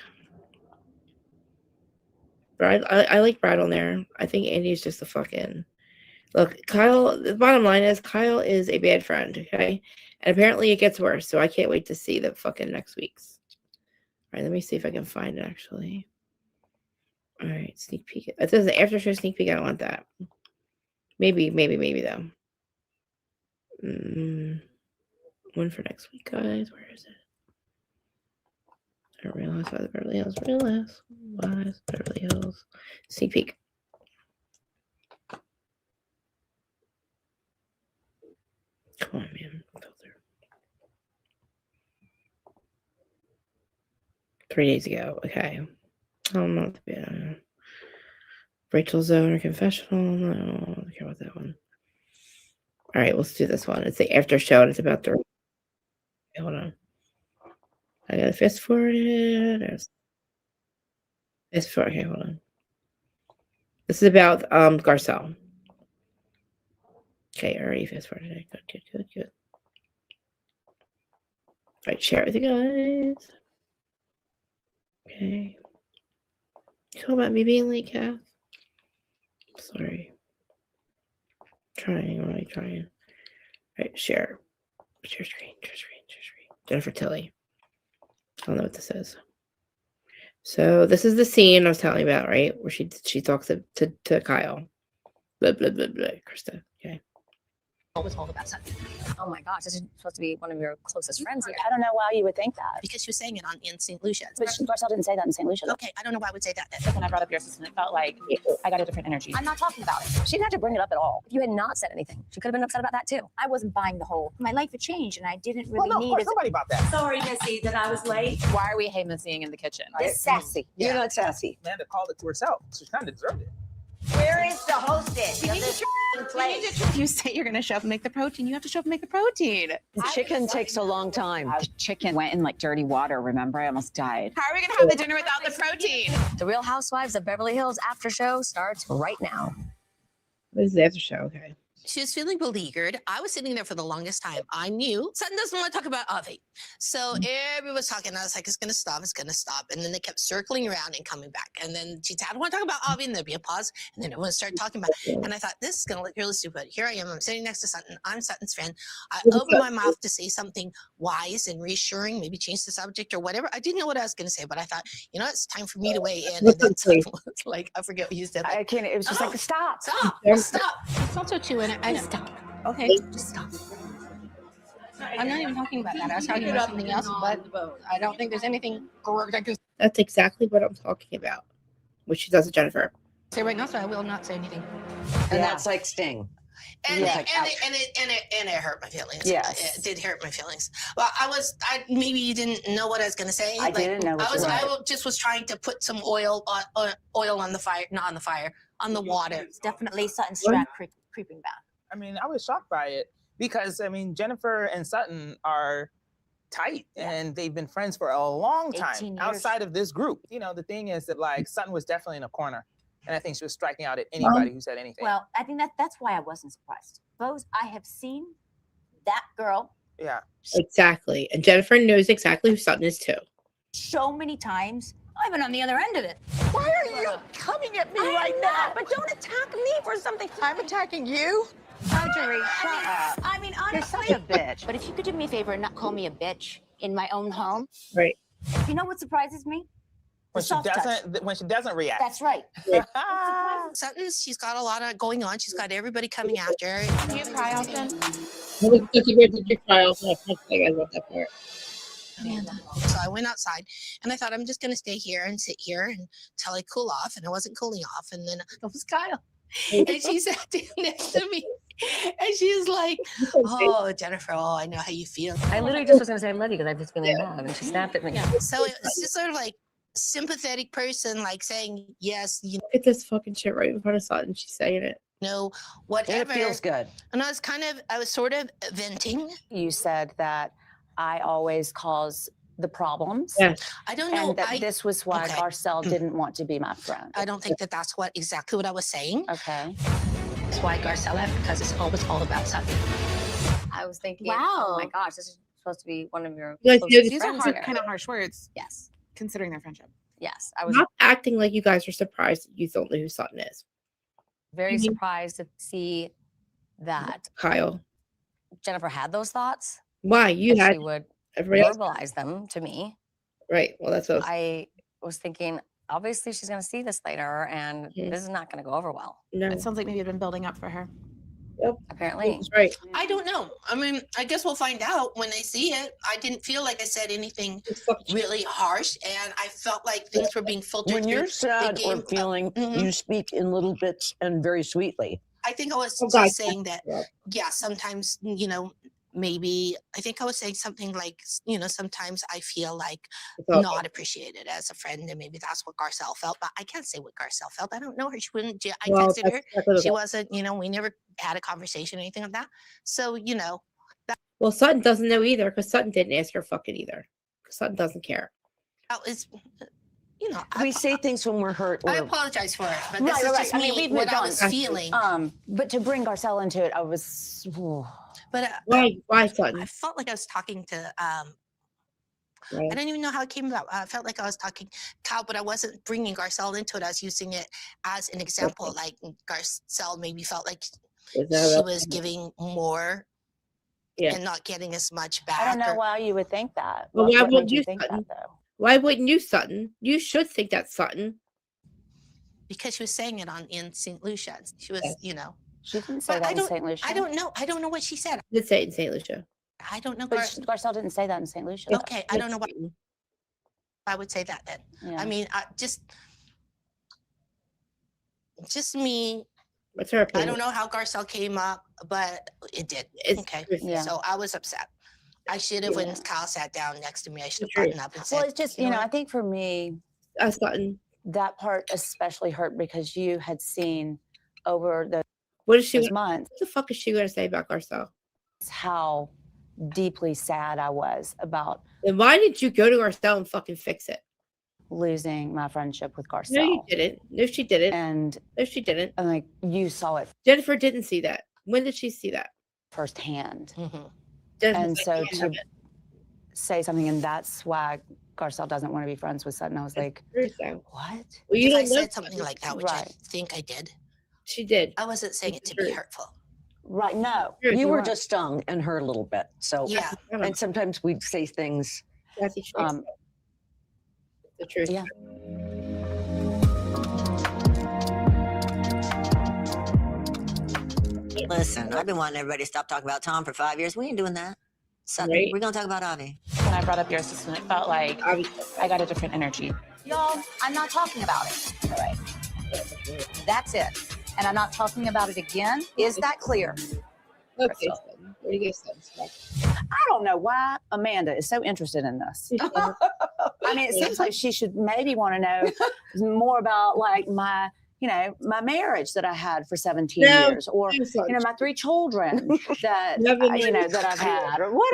Brad, I like Brad on there. I think Andy's just a fucking... Look, Kyle, the bottom line is Kyle is a bad friend, okay? And apparently it gets worse, so I can't wait to see the fucking next week's. All right, let me see if I can find it, actually. All right, sneak peek. It says the after show sneak peek. I don't want that. Maybe, though. One for next week, guys. Where is it? I don't realize why the Beverly Hills. Beverly Hills. Sneak peek. Come on, man. Filter. 3 days ago. Okay. Oh, not bad. Rachel's Zone or Confessional. No, I don't care about that one. All right, let's do this one. It's the after show, and it's about the... Okay, hold on. I gotta fast forward it. Fast forward. Okay, hold on. This is about Garcelle. Okay, already fast forwarded it. Good. All right, share it with you guys. Okay. You talking about me being late, Kath? Sorry. Trying. All right, share. Share screen. Jennifer Tilly. I don't know what this is. So this is the scene I was telling you about, right? Where she talks to Kyle. Blah, blah, blah, blah. Krista. Okay. What was all about something? Oh my gosh, this is supposed to be one of your closest friends here. I don't know why you would think that. Because she was saying it in St. Lucia's. But Garcelle didn't say that in St. Lucia. Okay, I don't know why I would say that. When I brought up your assistant, it felt like I got a different energy. I'm not talking about it. She didn't have to bring it up at all. If you had not said anything, she could have been upset about that too. I wasn't buying the whole. My life had changed and I didn't really Well, no, of need course, it. nobody bought that. Sorry, Missy, that I was late. Why are we Seeing in the kitchen? It's sassy. Yeah. You're not sassy. Amanda called it to herself. She kind of deserved it. Where is to host it of this place. If you say you're going to show up and make the protein, you have to show up and make the protein. The chicken takes a long time. The chicken went in like dirty water, remember? I almost died. How are we going to have the dinner without the protein? The Real Housewives of Beverly Hills after show starts right now. This is the after show, okay. She was feeling beleaguered. I was sitting there for the longest time. I knew Sutton doesn't want to talk about Avi. So everyone was talking. I was like, it's going to stop. It's going to stop. And then they kept circling around and coming back. And then she said, I don't want to talk about Avi. And there'd be a pause. And then everyone started talking about it. And I thought, this is going to look really stupid. Here I am. I'm sitting next to Sutton. I'm Sutton's friend. I opened my mouth to say something wise and reassuring, maybe change the subject or whatever. I didn't know what I was going to say, but I thought, you know, it's time for me to weigh in. And then Sutton was like, I forget what you said. Like, I can't, it was just like, stop. Stop. Stop. It's also too, and I stop. Okay, just stop. I'm not even talking about that. I was talking about something else, but I don't think there's anything correct I can That's exactly what I'm talking about. What she does to Jennifer. say right now, so I will not say anything. And that's like Sting. And Yeah. it hurt my feelings. Yes. It did hurt my feelings. Well, maybe you didn't know what I was going to say. I didn't know what you were. I just was trying to put some oil on the fire, not on the fire, on the water. It's definitely Sutton's track creeping back. I mean, I was shocked by it because, I mean, Jennifer and Sutton are tight and they've been friends for a long 18 time years. outside of this group. You know, the thing is that, like, Sutton was definitely in a corner. And I think she was striking out at anybody who said anything. Well, I think that's why I wasn't surprised. Bose, I have seen that girl Yeah. Exactly. And Jennifer knows exactly who Sutton is too. so many times. I've been on the other end of it. Why are you coming at me right now? But don't attack me for something. I'm attacking you. Marjorie, shut up. I mean, You're honestly. such a bitch. But if you could do me a favor and not call me a bitch in my own home. Right. You know what surprises me? The When she soft touch. doesn't react. That's right. Sutton, she's got a lot of going on. She's got everybody coming after her. Do you cry often? Did you cry off? I love that part. So I went outside and I thought, I'm just going to stay here and sit here until I cool off. And I wasn't cooling off. And then it was Kyle. And she sat down next to me. And she was like, oh, Jennifer, oh, I know how you feel. I literally just was going to say I love you because I've just been in love. And she snapped at me. So it was just sort of like sympathetic person, like saying, yes, you Look at this fucking shit right in front of Sutton. She's saying it. know, It whatever. feels good. And I was sort of venting. You said that I always cause the problems. Yeah. I don't know. And that this was why okay. Garcelle didn't want to be my friend. I don't think that that's exactly what I was saying. Okay. That's why Garcelle left, because it's always all about Sutton. I was thinking, Wow. oh my gosh, this is supposed to be one of your You guys know closest this- These are friends hard, here. kind of harsh words, Yes. considering their friendship. Yes. I was Not acting like you guys are surprised that you don't know who Sutton is. very Mhm. surprised to see that Kyle. Jennifer had those thoughts. Why? You and had she would everybody else. verbalize them to me. Right. Well, that's what I was thinking, obviously she's going to see this later and Mhm. this is not going to go over well. no. It sounds like maybe it'd been building up for her. Apparently. That's right. I don't know. I mean, I guess we'll find out when they see it. I didn't feel like I said anything really harsh, and I felt like things were being filtered When through. you're sad or game- feeling, Mhm. you speak in little bits and very sweetly. I think I was Oh, just God. saying that, yeah, sometimes, maybe, I think I was saying something like, sometimes I feel like It's all- not appreciated as a friend, and maybe that's what Garcelle felt, but I can't say what Garcelle felt. I don't know her. She wouldn't, I Well, texted that's her. exactly She what- wasn't, we never had a conversation or anything like that. So, Well, Sutton doesn't know either because Sutton didn't ask her fucking either. 'Cause Sutton doesn't care. it's, We say things when we're hurt. I Or, apologize for it, but Right, this is right, just right. I me, mean, we've what moved I on. was feeling. But to bring Garcelle into it, I was. But Why I Sutton? felt like I was talking to, Right. I don't even know how it came about. I felt like I was talking Cal, but I wasn't bringing Garcelle into it. I was using it as an example. Like Garcelle maybe felt like Is that she about- was giving more Yeah. and not getting as much back. I don't know or- why you would think that. Well, What why made wouldn't you you, think Sutton? that, though? Why wouldn't you, Sutton? You should think that's Sutton. because she was saying it in St. Lucia. She was, Yes. She didn't say But that I in don't- St. Lucia. I don't know. I don't know what she said. I did say it in St. Lucia. I don't know. But Garcelle didn't say that in St. Lucia. though. Okay, I don't know what I would say that then. Yeah. I mean, just me. What's her I opinion? don't know how Garcelle came up, but it did. It's Okay. true. Yeah. So I was upset. I should have, when Yeah. Kyle sat down next to me, I should have True. buttoned up and said, Well, it's just, "You know I what? think for me, Sutton. that part especially hurt because you had seen over What is she? those months. What the fuck is she going to say about Garcelle? How deeply sad I was about. Then why did you go to Garcelle and fucking fix it? Losing my friendship with Garcelle. No, you didn't. No, she didn't. And no, she didn't. And like you saw it. Jennifer didn't see that. When did she see that? Firsthand. Jennifer And so said, to say something, and that's why Garcelle doesn't want to be friends with Sutton. I was like, what? Well, you I don't know said something like that, which I Right. think I did. She did. I wasn't saying it to be hurtful. Right. No, True, you you're were right. just stung and hurt a little bit. So, Yeah. and sometimes we say things. That's the truth. Yeah. Listen, I've been wanting everybody to stop talking about Tom for 5 years. We ain't doing that. Sutton, Right. we're gonna talk about Avi. When I brought up your assistant, it felt like I got a different energy. Y'all, I'm not talking about it. All right. That's it. And I'm not talking about it again. Is that clear? Okay. What do you guys think? I don't know why Amanda is so interested in this. I mean, it seems like she should maybe want to know more about like my marriage that I had for 17 years, or my 3 children that that I've had, or what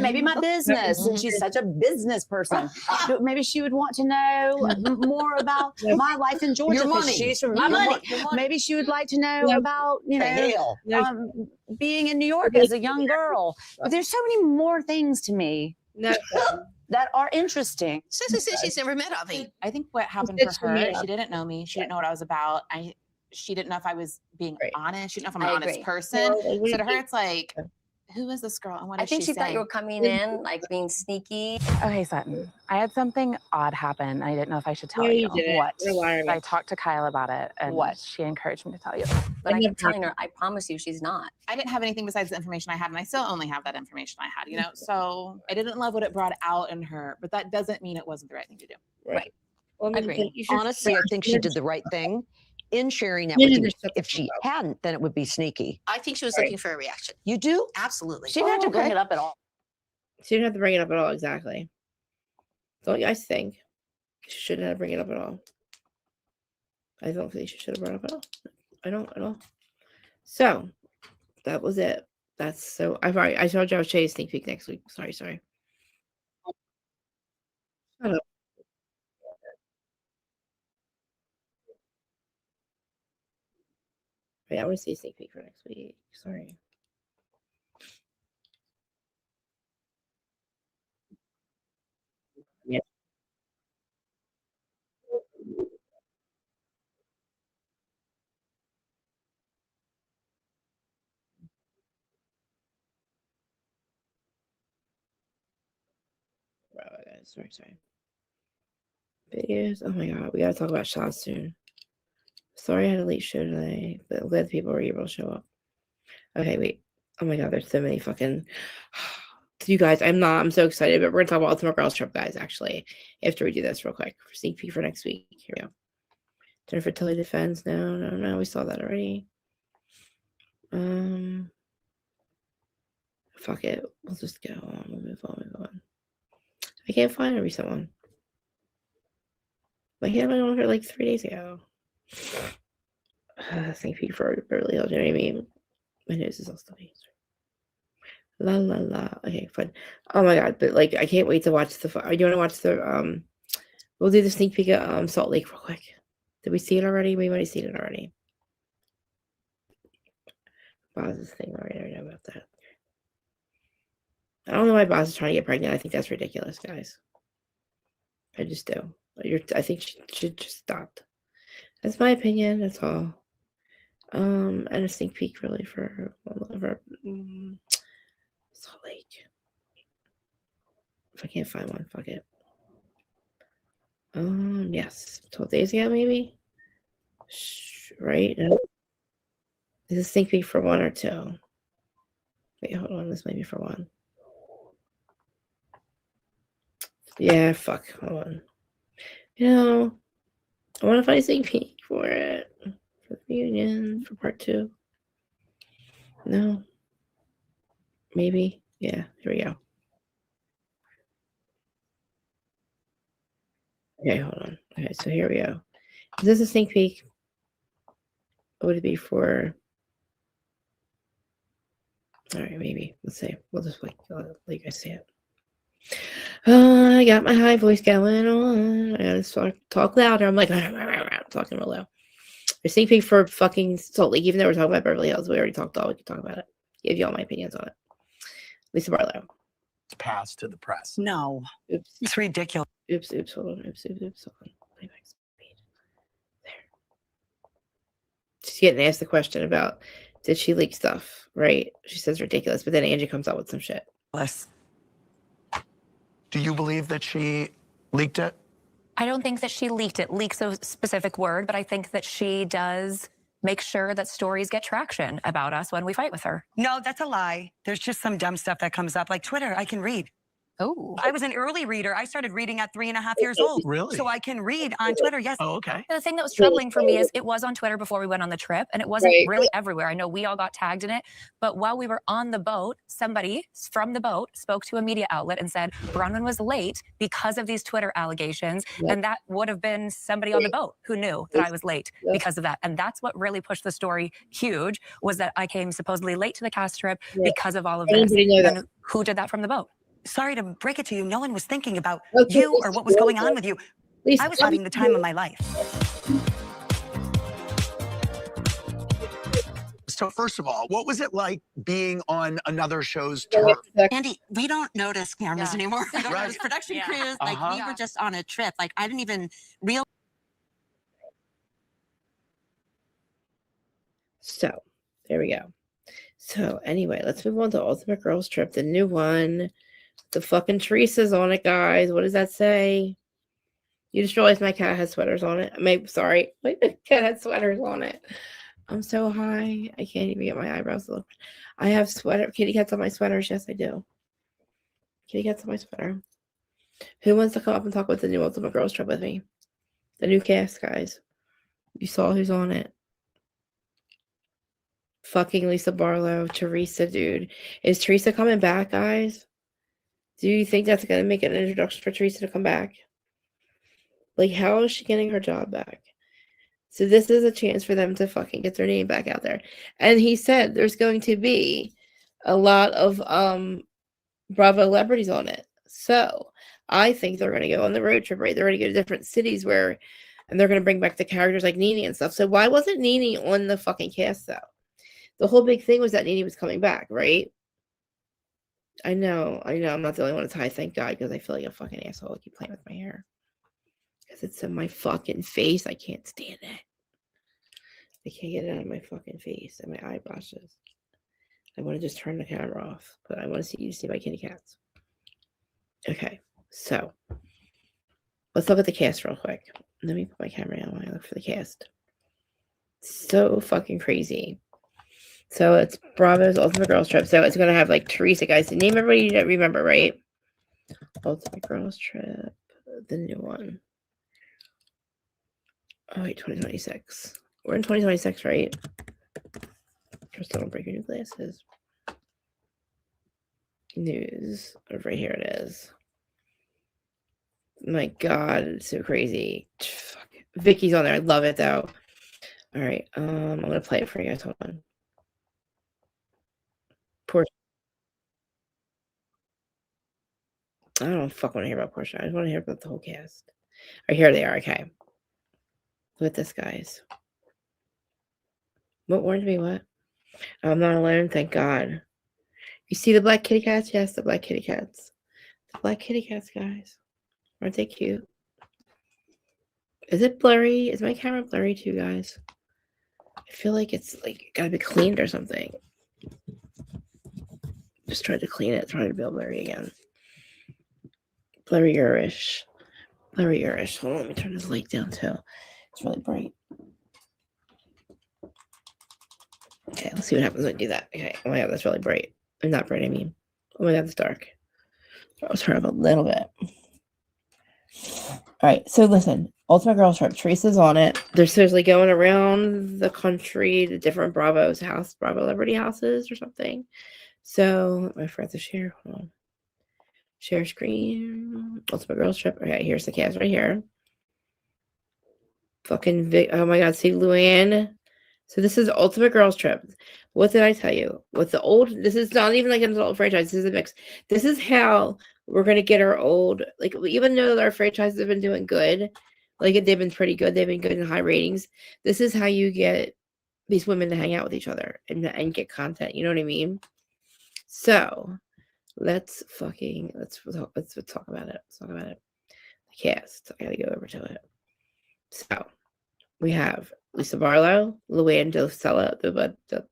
maybe my business, and she's such a business person. Maybe she would want to know more about my life in Georgia. Your money. She's from my money. Maybe she would like to know about being in New York as a young girl. But there's so many more things to me that are interesting. Sissy says she's never met Avi. I think what happened said for her, she- she didn't know me. She didn't know what I was about. She didn't know if I was being honest. She didn't know if I'm I an honest agree. person. Well, we- So to her, it's like, who is this girl and what I is think she saying? thought you were coming in like being sneaky. Okay, Sutton. I had something odd happen. I didn't know if I should tell No, you. you didn't. What? You're lying. I talked to Kyle about it, and What? she encouraged me to tell you. But I kept telling her, I promise you she's not. I didn't have anything besides the information I had, and I still only have that information I had, So I didn't love what it brought out in her, but that doesn't mean it wasn't the right thing to do. Right. Well, I mean, Agreed. you should- Honestly, I think she did the right thing in sharing that You with need you. to shut the If she fuck up. hadn't, then it would be sneaky. I think she was Right. looking for a reaction. You do? Absolutely. She didn't have to bring okay. it up at all. She didn't have to bring it up at all. Exactly. Don't you guys think she shouldn't have bring it up at all? I don't think she should have brought it up at all. I don't at all. So that was it. That's so. I told you I was showing a sneak peek next week. Sorry. Shut up. Wait, I want to see a sneak peek for next week. Sorry. Yeah. Wow, guys. Sorry. Videos. Oh my god, we gotta talk about shots soon. Sorry I had a late show today, but I'm glad people were able to show up. Okay, wait. Oh my god, there's so many fucking you guys. I'm so excited, but we're gonna talk about Ultimate Girls Trip, guys, actually. After we do this real quick. Sneak peek for next week. Here we go. Jennifer Tilly defends. No, we saw that already. Fuck it. We'll just go on. We'll move on. I can't find a recent one. Like, I had one on her like 3 days ago. Sneak peek for Beverly Hills, you know what I mean? My nose is all stuffy. La la la. Okay, fine. Oh my god, but like I can't wait to watch the you wanna watch the we'll do the sneak peek at Salt Lake real quick. Did we see it already? We might have seen it already. Boz's thing, right? I already know about that. I don't know why Boz is trying to get pregnant. I think that's ridiculous, guys. I just do. I think she should just stop. That's my opinion. That's all. And a sneak peek really for Salt Lake. If I can't find one, fuck it. Yes, 12 days ago maybe. Right? No. Is this sneak peek for 1 or 2? Wait, hold on. This might be for 1. Yeah, fuck. Hold on. I want to find a sneak peek for it. For the reunion, for part 2. No. Maybe. Yeah, here we go. Okay, hold on. Okay, so here we go. Is this a sneak peek? What would it be for? All right, maybe. Let's see. We'll just wait. Let you guys see it. I got my high voice going on. I gotta talk louder. I'm like, talking real low. A sneak peek for fucking Salt Lake, even though we're talking about Beverly Hills. We already talked all. We can talk about it. Give you all my opinions on it. Lisa Barlow. Pass to the press. No. Oops. It's ridiculous. Oops. Hold on. Oops. Hold on. Playback speed. There. She's getting asked the question about did she leak stuff, right? She says ridiculous, but then Angie comes out with some shit. Do you believe that she leaked it? I don't think that she leaked it. Leak's a specific word, but I think that she does make sure that stories get traction about us when we fight with her. No, that's a lie. There's just some dumb stuff that comes up, like Twitter. I can read. Oh. I was an early reader. I started reading at 3.5 years old. Really? So I can read on Twitter. Yes. Oh, okay. The thing that was troubling for me is it was on Twitter before we went on the trip, and it wasn't really everywhere. I know we all got tagged in it, but while we were on the boat, somebody from the boat spoke to a media outlet and said Bronwyn was late because of these Twitter allegations, and that would have been somebody on the boat who knew that I was late because of that. And that's what really pushed the story huge, was that I came supposedly late to the cast trip because of all of this. And who did that from the boat? Sorry to break it to you. No one was thinking about you or what was going on with you. I was having the time of my life. So first of all, what was it like being on another show's tour? Andy, we don't notice cameras anymore. We don't Right. notice production crews. Like we Uh-huh. were just on a trip. Like I didn't even realize. So there we go. So anyway, let's move on to Ultimate Girls Trip, the new one. The fucking Teresa's on it, guys. What does that say? You just realized my cat has sweaters on it. Sorry, my cat had sweaters on it. I'm so high. I can't even get my eyebrows to look. I have kitty cats on my sweaters. Yes, I do. Kitty cats on my sweater. Who wants to come up and talk with the new Ultimate Girls Trip with me? The new cast, guys. You saw who's on it. Fucking Lisa Barlow, Teresa, dude. Is Teresa coming back, guys? Do you think that's going to make an introduction for Teresa to come back? Like, how is she getting her job back? So this is a chance for them to fucking get their name back out there. And he said there's going to be a lot of Bravo celebrities on it. So I think they're going to go on the road trip, right? They're going to go to different cities and they're going to bring back the characters like Nene and stuff. So why wasn't Nene on the fucking cast, though? The whole big thing was that Nene was coming back, right? I know. I'm not the only one that's high, thank God, because I feel like a fucking asshole. I keep playing with my hair. Because it's in my fucking face. I can't stand it. I can't get it out of my fucking face and my eyebrushes. I want to just turn the camera off, but I want to see you see my kitty cats. Okay, so let's look at the cast real quick. Let me put my camera down while I look for the cast. So fucking crazy. So it's Bravo's Ultimate Girls Trip. So it's going to have like Teresa, guys. So name everybody you don't remember, right? Ultimate Girls Trip, the new one. Oh, wait, 2026. We're in 2026, right? Just don't break your new glasses. News. Oh, right here it is. My God, it's so crazy. Fuck. Vicky's on there. I love it, though. All right. I'm going to play it for you guys. Hold on. Portia. I don't fuck want to hear about Portia. I just want to hear about the whole cast. All right, here they are. Okay. Look at this, guys. What warned me? What? I'm not alone. Thank God. You see the black kitty cats? Yes, the black kitty cats. The black kitty cats, guys. Aren't they cute? Is it blurry? Is my camera blurry too, guys? I feel like it's like gotta be cleaned or something. Just tried to clean it, trying to be blurry again. Blurrier-ish. Blurrier-ish. Hold on, let me turn this light down too. It's really bright. Okay, let's see what happens when I do that. Okay, oh my God, that's really bright. Not bright, I mean. Oh my God, it's dark. I'll turn up a little bit. All right, so listen. Ultimate Girls Trip. Teresa's on it. They're seriously going around the country to different Bravo Liberty houses or something. So I forgot to share. Hold on. Share screen. Ultimate Girls Trip. Okay, here's the cast right here. Fucking Vic. Oh my God, see Luann. So this is Ultimate Girls Trip. What did I tell you? With the old, this is not even like an adult franchise. This is a mix. This is how we're gonna get our old, like, even though our franchises have been doing good, like they've been pretty good. They've been good in high ratings. This is how you get these women to hang out with each other and get content. You know what I mean? So let's talk about it. Let's talk about it. The cast. I gotta go over to it. So we have Lisa Barlow, Luann Docella, the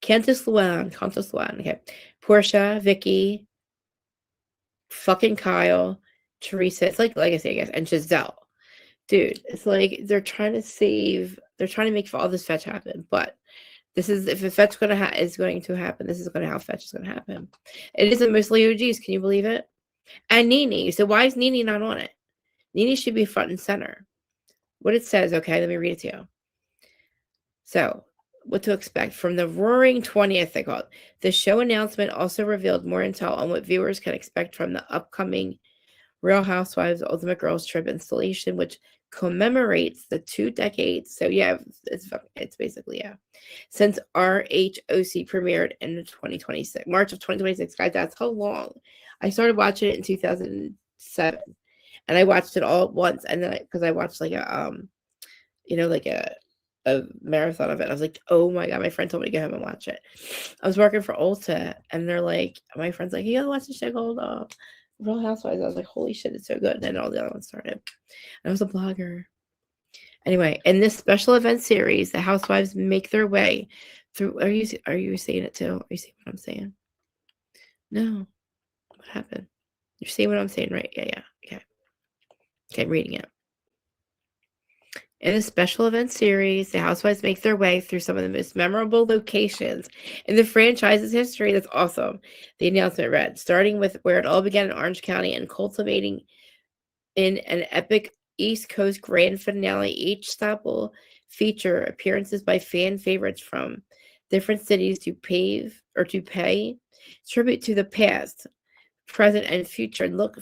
Cantus Luann, okay. Portia, Vicky, fucking Kyle, Teresa. It's like Legacy, I guess, and Giselle. Dude, it's like they're trying to make all this fetch happen, but this is, if the fetch is going to happen, this is how fetch is gonna happen. It isn't mostly OGs, can you believe it? And Nene. So why is Nene not on it? Nene should be front and center. What it says, okay, let me read it to you. So, what to expect from the Roaring 20th, they call it. The show announcement also revealed more intel on what viewers can expect from the upcoming Real Housewives Ultimate Girls Trip installation, which commemorates the 2 decades. So yeah, it's basically, yeah, since RHOC premiered in 2026, March of 2026. Guys, that's how long. I started watching it in 2007, and I watched it all at once. And then because I watched like a marathon of it. I was like, oh my God, my friend told me to go home and watch it. I was working for Ulta, and they're like, my friend's like, you gotta watch the show called Real Housewives. I was like, holy shit, it's so good. And then all the other ones started. I was a blogger. Anyway, in this special event series, the housewives make their way through. Are you seeing it too? Are you seeing what I'm saying? No. What happened? You're seeing what I'm saying, right? Yeah. Okay, I'm reading it. In a special event series, the housewives make their way through some of the most memorable locations in the franchise's history. That's awesome. The announcement read, starting with where it all began in Orange County and culminating in an epic East Coast grand finale. Each stop will feature appearances by fan favorites from different cities to pay tribute to the past, present, and future. And look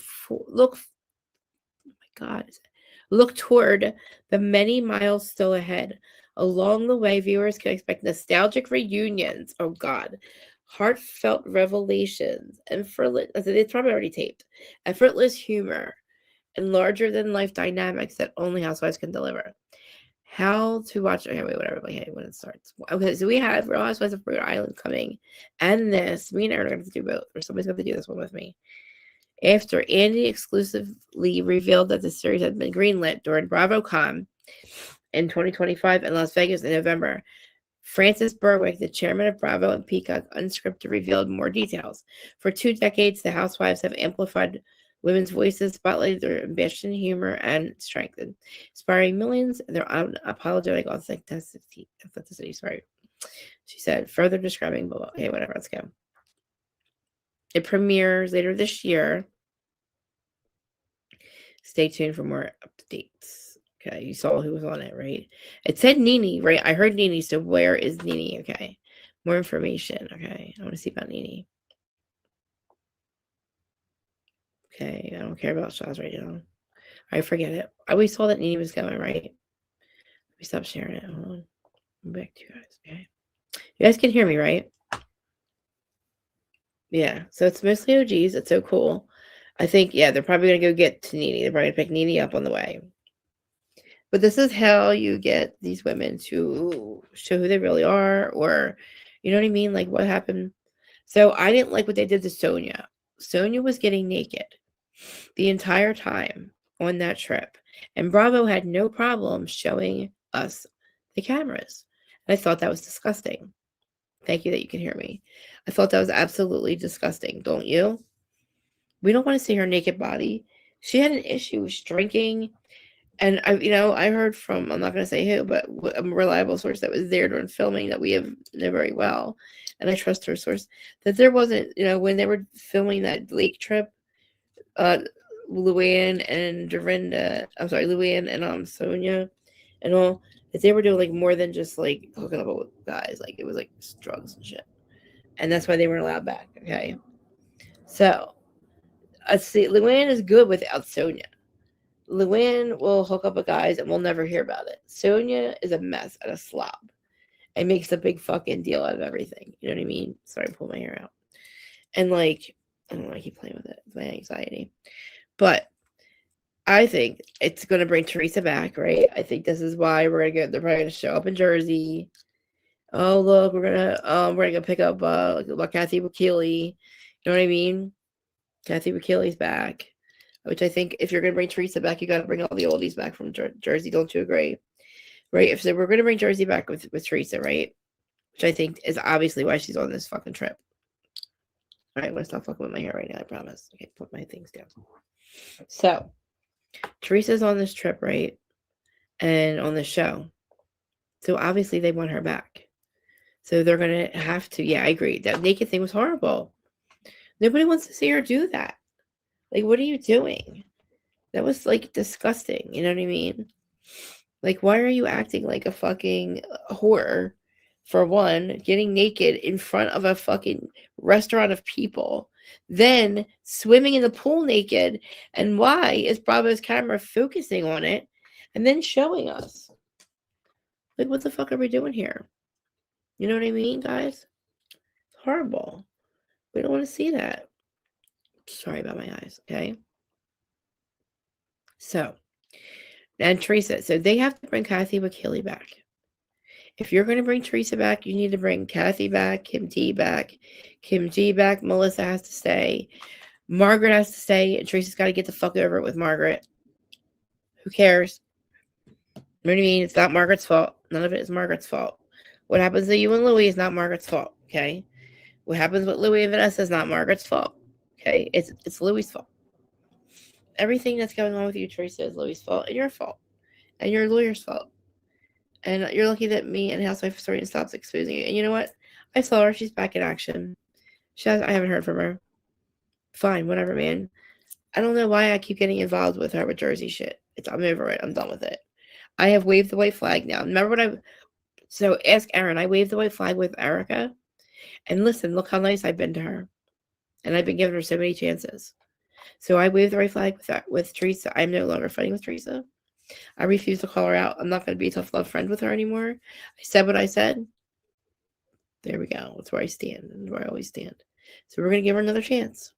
toward the many miles still ahead. Along the way, viewers can expect nostalgic reunions. Oh God. Heartfelt revelations, it's probably already taped, effortless humor, and larger than life dynamics that only Housewives can deliver. How to watch? Okay, wait, whatever. Okay, when it starts. Okay, so we have Real Housewives of Rhode Island coming, and this. Me and Aaron are going to do both, or somebody's going to do this one with me. After Andy exclusively revealed that the series had been greenlit during BravoCon in 2025 in Las Vegas in November, Francis Berwick, the chairman of Bravo and Peacock Unscripted, revealed more details. For 2 decades, the housewives have amplified women's voices, spotlighted their ambition, humor, and strength, inspiring millions and their unapologetic authenticity. Sorry, she said, further describing below. Okay, whatever, let's go. It premieres later this year. Stay tuned for more updates. Okay, you saw who was on it, right? It said Nene, right? I heard Nene, so where is Nene? Okay, more information. Okay, I want to see about Nene. Okay, I don't care about Shaz right now. I forget it. I always saw that Nene was going, right? Let me stop sharing it. Hold on. I'm back to you guys. Okay. You guys can hear me, right? Yeah, so it's mostly OGs. It's so cool. I think, yeah, they're probably going to go get to Nene. They're probably going to pick Nene up on the way. But this is how you get these women to show who they really are, or, you know what I mean? Like, what happened? So I didn't like what they did to Sonia. Sonia was getting naked the entire time on that trip. And Bravo had no problem showing us the cameras. And I thought that was disgusting. Thank you that you can hear me. I thought that was absolutely disgusting, don't you? We don't want to see her naked body. She had an issue with drinking. And I heard from, I'm not going to say who, but a reliable source that was there during filming that we know very well, and I trust her source, that there wasn't, when they were filming that lake trip, Luann and Sonia and all, that they were doing like more than just like hooking up with guys. Like it was like drugs and shit. And that's why they weren't allowed back. Okay. So let's see. Luann is good without Sonia. Luann will hook up with guys and we'll never hear about it. Sonia is a mess and a slob. and makes a big fucking deal out of everything. You know what I mean? Sorry, pull my hair out. And like, I don't know why I keep playing with it. It's my anxiety. But I think it's going to bring Teresa back, right? I think this is why they're probably going to show up in Jersey. Oh, look, we're going to pick up Kathy Wakili. You know what I mean? Kathy Wakili's back, which I think if you're going to bring Teresa back, you got to bring all the oldies back from Jersey. Don't you agree? Right? If so, we're going to bring Jersey back with Teresa, right? Which I think is obviously why she's on this fucking trip. All right, I'm going to stop fucking with my hair right now, I promise. Okay, put my things down. So, Teresa's on this trip, right? And on the show. So, obviously, they want her back. So, they're going to have to. Yeah, I agree. That naked thing was horrible. Nobody wants to see her do that. Like, what are you doing? That was, like, disgusting. You know what I mean? Like, why are you acting like a fucking whore? For one, getting naked in front of a fucking restaurant of people, then swimming in the pool naked, and why is Bravo's camera focusing on it and then showing us? Like, what the fuck are we doing here? You know what I mean, guys? It's horrible. We don't want to see that. Sorry about my eyes, okay? So, and Teresa, so they have to bring Kathy Wakili back. If you're going to bring Teresa back, you need to bring Kathy back, Kim G back, Melissa has to stay, Margaret has to stay, and Teresa's got to get the fuck over it with Margaret. Who cares? You know what I mean? It's not Margaret's fault. None of it is Margaret's fault. What happens to you and Louis is not Margaret's fault, okay? What happens with Louis and Vanessa is not Margaret's fault, okay? It's Louis' fault. Everything that's going on with you, Teresa, is Louis' fault and your fault. And your lawyer's fault. And you're lucky that me and Housewife Story stops exposing you. And you know what? I saw her. She's back in action. I haven't heard from her. Fine, whatever, man. I don't know why I keep getting involved with her with Jersey shit. I'm over it. I'm done with it. I have waved the white flag now. Remember what so ask Aaron. I waved the white flag with Erica. And listen, look how nice I've been to her. And I've been giving her so many chances. So I waved the white flag with Teresa. I'm no longer fighting with Teresa. I refuse to call her out. I'm not going to be a tough love friend with her anymore. I said what I said. There we go. That's where I stand. That's where I always stand. So we're going to give her another chance.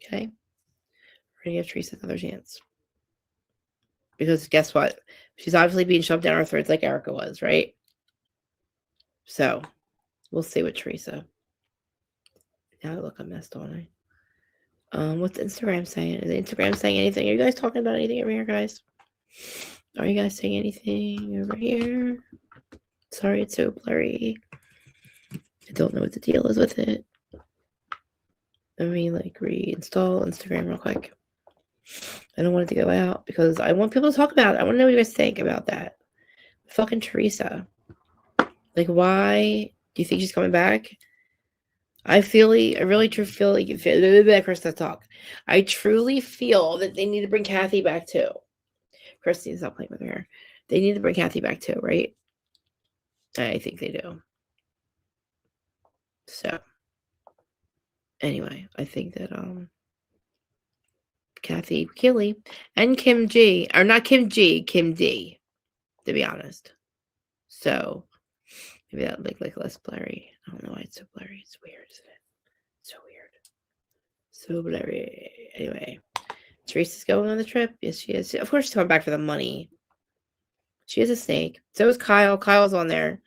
Okay? We're going to give Teresa another chance. Because guess what? She's obviously being shoved down our throats like Erica was, right? So we'll see with Teresa. Now I look a mess, don't I? What's Instagram saying? Is Instagram saying anything? Are you guys talking about anything over here, guys? Are you guys saying anything over here? Sorry, it's so blurry. I don't know what the deal is with it. Let me reinstall Instagram real quick. I don't want it to go out because I want people to talk about it. I want to know what you guys think about that. Fucking Teresa. Like, why do you think she's coming back? I really truly feel like Krista talk. I truly feel that they need to bring Kathy back too. Christine's not playing with her. They need to bring Kathy back too, right? I think they do. So, anyway, I think that Kathy Wakili and Kim G, or not Kim G, Kim D, to be honest. So, maybe that would make like less blurry. I don't know why it's so blurry. It's weird, isn't it? So weird. So blurry. Anyway, Teresa's going on the trip. Yes, she is. Of course, she's coming back for the money. She is a snake. So is Kyle. Kyle's on there.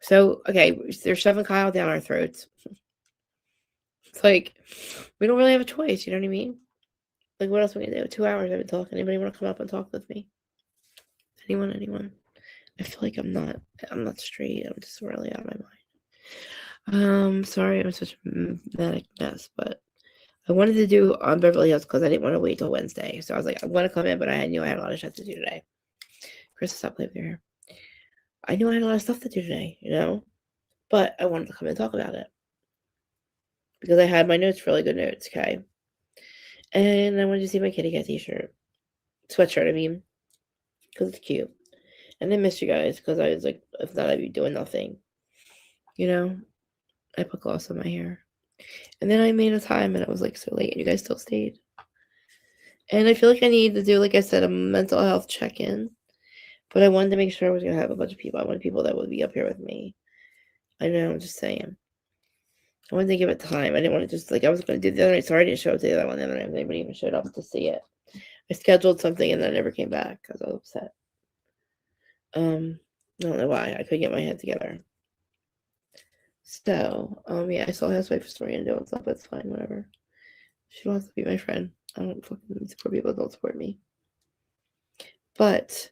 So, okay, they're shoving Kyle down our throats. It's like, we don't really have a choice. You know what I mean? Like, what else are we going to do? 2 hours I've been talking. Anybody want to come up and talk with me? Anyone? I feel like I'm not straight. I'm just really out of my mind. Sorry, I'm such a manic mess, but I wanted to do on Beverly Hills because I didn't want to wait till Wednesday. So I was like, I want to come in, but I knew I had a lot of shit to do today. Chris, stop playing with your hair. I knew I had a lot of stuff to do today, you know? But I wanted to come and talk about it. Because I had my notes, really good notes, okay? And I wanted to see my kitty cat t-shirt. Sweatshirt, I mean. Because it's cute. And I missed you guys because I was like, if not, I'd be doing nothing. You know? I put gloss on my hair. And then I made a time and it was like so late and you guys still stayed. And I feel like I need to do, like I said, a mental health check-in. But I wanted to make sure I was going to have a bunch of people. I wanted people that would be up here with me. I know, I'm just saying. I wanted to give it time. I didn't want to just, like, I was going to do the other night. Sorry I didn't show up to the other one the other night. Nobody even showed up to see it. I scheduled something and then I never came back because I was upset. I don't know why. I couldn't get my head together. So, yeah, I saw Housewife story and doing stuff. It's fine, whatever. She wants to be my friend. I don't fucking support people that don't support me. But,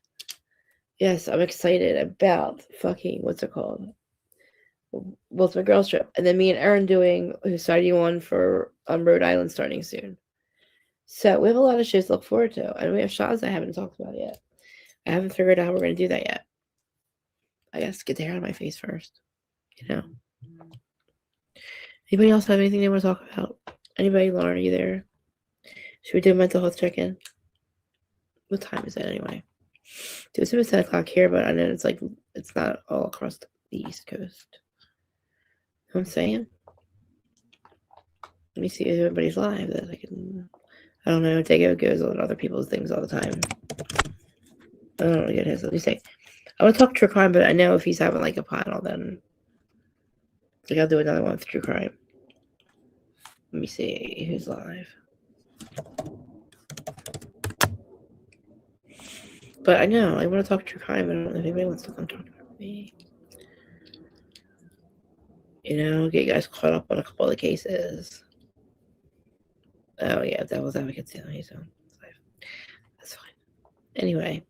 yes, I'm excited about fucking, what's it called? Both my girls trip. And then me and Erin doing Society 1 for Rhode Island starting soon. So, we have a lot of shows to look forward to. And we have shows I haven't talked about yet. I haven't figured out how we're going to do that yet. I guess get the hair out of my face first. You know? Anybody else have anything they want to talk about? Anybody? Lauren, are you there? Should we do a mental health check-in? What time is it anyway? It's 10 o'clock here, but I know it's like, it's not all across the East Coast. You know what I'm saying? Let me see if everybody's live that I can. I don't know. Dago goes on other people's things all the time. I don't really get his. Let me see. I want to talk true crime, but I know if he's having like a panel, then like I'll do another one with true crime. Let me see who's live. But I know I want to talk true crime. I don't know if anybody wants to come talk about me. You know, get you guys caught up on a couple of the cases. Oh yeah, Devil's Advocate's the only zone. That's fine. Anyway,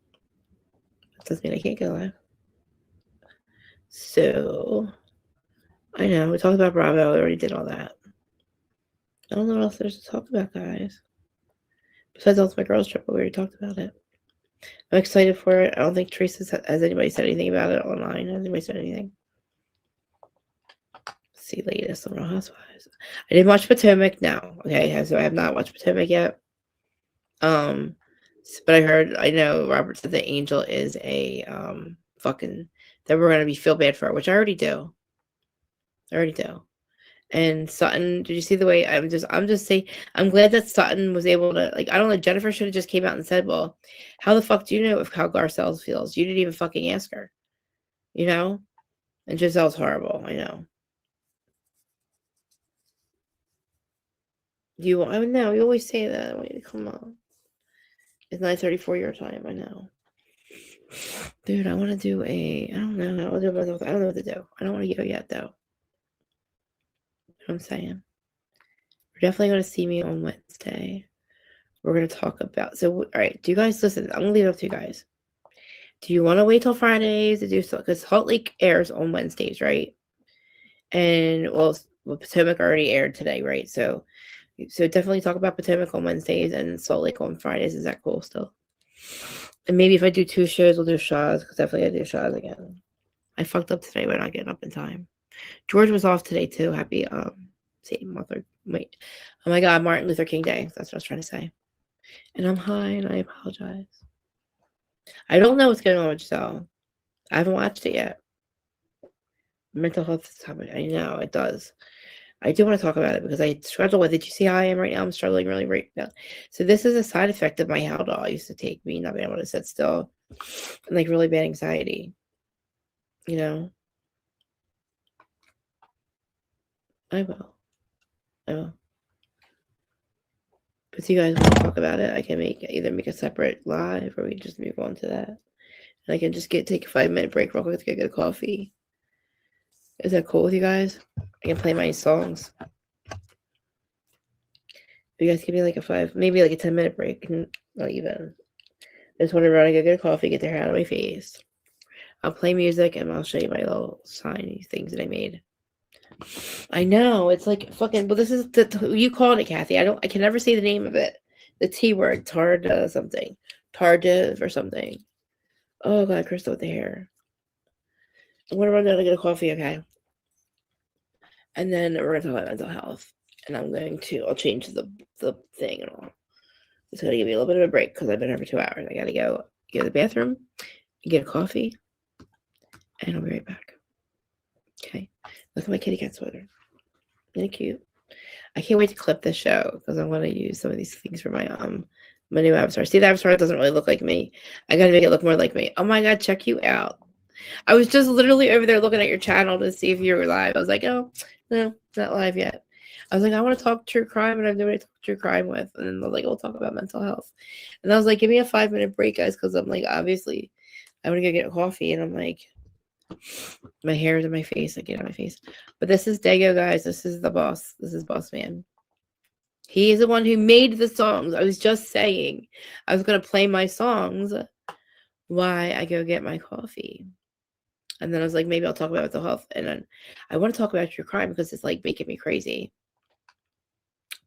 that doesn't mean I can't go live. So I know we talked about Bravo. We already did all that. I don't know what else there's to talk about, guys. Besides all my girls trip, but we already talked about it. I'm excited for it. I don't think Teresa has anybody said anything about it online. Has anybody said anything? Let's see, latest on Real Housewives. I didn't watch Potomac. No, okay, so I have not watched Potomac yet. But I know Robert said that Angel is a fucking that we're gonna feel bad for her, which I already do. And Sutton, did you see the way I'm just saying, I'm glad that Sutton was able to, like, I don't know, Jennifer should have just came out and said, well, how the fuck do you know if how Garcelle feels? You didn't even fucking ask her, you know? And Giselle's horrible, I know. I know, you always say that. I want you to come on. It's 9:34 your time, I know. Dude, I want to do I don't know. I don't know what to do. I don't want to go yet, though. You know what I'm saying? We're definitely going to see me on Wednesday. We're going to talk about, all right, do you guys listen? I'm going to leave it up to you guys. Do you want to wait till Fridays to do so? Because Salt Lake airs on Wednesdays, right? And, well, Potomac already aired today, right? So definitely talk about Potomac on Wednesdays and Salt Lake on Fridays. Is that cool still? And maybe if I do 2 shows, we'll do Shaw's, because definitely I do Shaw's again. I fucked up today by not getting up in time. George was off today too. Happy oh my God, Martin Luther King Day. That's what I was trying to say. And I'm high and I apologize. I don't know what's going on with Giselle. I haven't watched it yet. Mental health is happening. I know it does. I do want to talk about it because I struggle with it. You see how I am right now? I'm struggling really right now. So this is a side effect of my Haldol I used to take, me not being able to sit still and like really bad anxiety. You know? I will. But if you guys want to talk about it, I can either make a separate live or we can just move on to that. And I can just take a 5-minute break real quick to get a coffee. Is that cool with you guys? I can play my songs. You guys give me like maybe like a 10-minute break. Not even. I just want to run and get a coffee, get the hair out of my face. I'll play music and I'll show you my little shiny things that I made. I know, it's like fucking, but this is you called it, Kathy. I can never say the name of it. The T word, something. Tardive or something. Oh God, Crystal with the hair. I'm gonna run down to get a coffee, okay? And then we're gonna talk about mental health. And I'll change the thing and all. It's gonna give me a little bit of a break because I've been here for 2 hours. I gotta go to the bathroom, get a coffee, and I'll be right back. Okay. Look at my kitty cat sweater. Isn't it cute? I can't wait to clip this show because I want to use some of these things for my new avatar. See, the avatar doesn't really look like me. I gotta make it look more like me. Oh my God, check you out. I was just literally over there looking at your channel to see if you were live. I was like, oh, no, not live yet. I was like, I want to talk true crime, and I've nobody to talk true crime with. And then they're like, we'll talk about mental health. And I was like, give me a 5-minute break, guys, because I'm like, obviously, I'm going to go get coffee. And I'm like, my hair is in my face. I get on my face. But this is Dago, guys. This is the boss. This is Boss Man. He is the one who made the songs. I was just saying I was going to play my songs while I go get my coffee. And then I was like, maybe I'll talk about mental health. And then I want to talk about your crime because it's like making me crazy.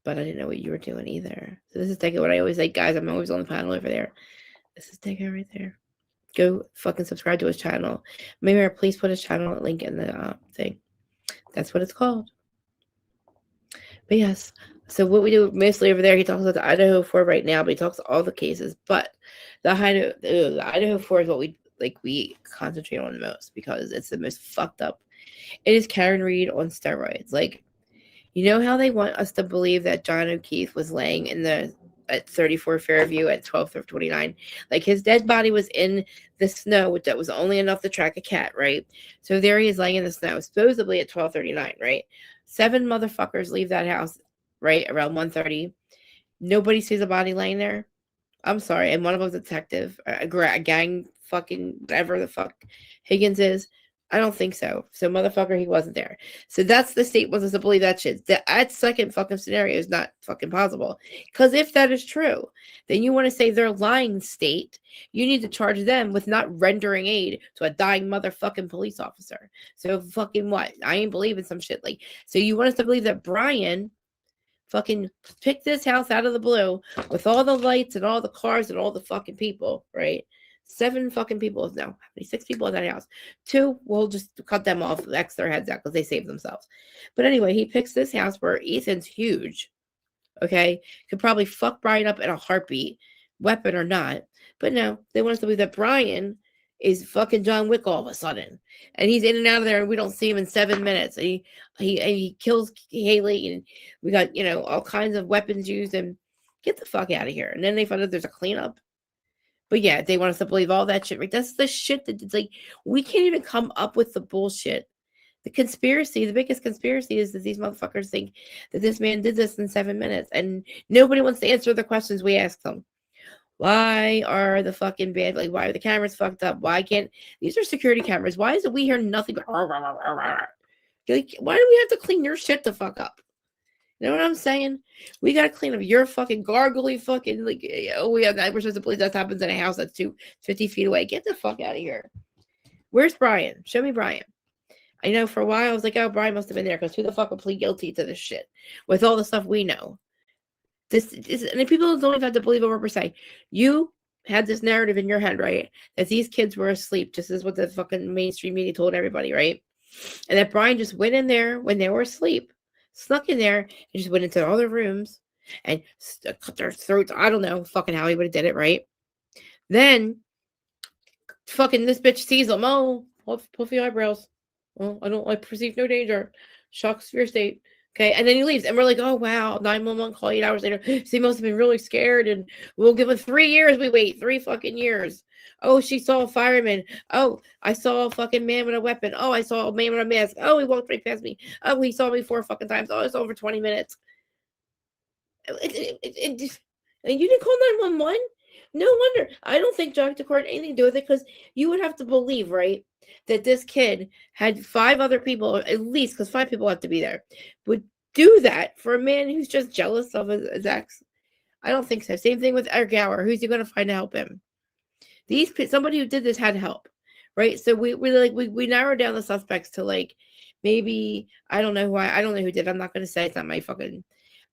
But I didn't know what you were doing either. So this is Dago. What I always say, guys, I'm always on the panel over there. This is Dago right there. Go fucking subscribe to his channel. Maybe please put his channel link in the thing. That's what it's called. But yes. So what we do mostly over there, he talks about the Idaho 4 right now, but he talks all the cases. But the Idaho 4 is what we concentrate on the most because it's the most fucked up. It is Karen Reed on steroids. Like, you know how they want us to believe that John O'Keefe was laying at 34 Fairview at 12:29? Like, his dead body was in the snow, that was only enough to track a cat, right? So there he is laying in the snow, supposedly at 12:39, right? 7 motherfuckers leave that house, right, around 1:30. Nobody sees a body laying there. I'm sorry. And one of them's a detective, a gang fucking whatever the fuck Higgins is. I don't think so. So, motherfucker, he wasn't there. So that's the state wants us to believe that shit. That second fucking scenario is not fucking possible. Because if that is true, then you want to say they're lying, state. You need to charge them with not rendering aid to a dying motherfucking police officer. So fucking what? I ain't believing some shit like. So you want us to believe that Brian fucking picked this house out of the blue with all the lights and all the cars and all the fucking people, right? 7 fucking people. No, how many? 6 people in that house. 2, we'll just cut them off, X their heads out because they saved themselves. But anyway, he picks this house where Ethan's huge. Okay, could probably fuck Brian up in a heartbeat, weapon or not. But no, they want us to believe that Brian is fucking John Wick all of a sudden, and he's in and out of there, and we don't see him in 7 minutes. And he kills Haley, and we got all kinds of weapons used. And get the fuck out of here. And then they find out there's a cleanup. But yeah, they want us to believe all that shit, right? That's the shit that it's like, we can't even come up with the bullshit. The conspiracy, the biggest conspiracy is that these motherfuckers think that this man did this in 7 minutes. And nobody wants to answer the questions we ask them. Why are the fucking bad, like, why are the cameras fucked up? Why can't, these are security cameras. Why is it we hear nothing? Like, why do we have to clean your shit the fuck up? You know what I'm saying? We got to clean up your fucking gargly fucking, like, we have 9% of believe that happens in a house that's 50 feet away. Get the fuck out of here. Where's Brian? Show me Brian. I know for a while I was like, oh, Brian must have been there because who the fuck would plead guilty to this shit with all the stuff we know? This is, and people don't even have to believe what we're saying. You had this narrative in your head, right? That these kids were asleep, just as what the fucking mainstream media told everybody, right? And that Brian just went in there when they were asleep. Snuck in there and just went into all the rooms and cut their throats. I don't know fucking how he would have did it, right? Then fucking this bitch sees him. Oh, puffy eyebrows. Oh, I perceive no danger. Shock severe state. Okay, and then he leaves, and we're like, oh wow, 911 call 8 hours later. So he must have been really scared, and we'll give him 3 years. We wait 3 fucking years. Oh, she saw a fireman. Oh, I saw a fucking man with a weapon. Oh, I saw a man with a mask. Oh, he walked right past me. Oh, he saw me 4 fucking times. Oh, it's over 20 minutes. And you didn't call 911? No wonder. I don't think Jack DeCourt had anything to do with it, because you would have to believe, right, that this kid had 5 other people, at least, because 5 people have to be there, would do that for a man who's just jealous of his ex. I don't think so. Same thing with Eric Gower. Who's he going to find to help him? Somebody who did this had help, right? So we narrowed down the suspects to, like, maybe, I don't know who did. I'm not going to say, it's not my fucking,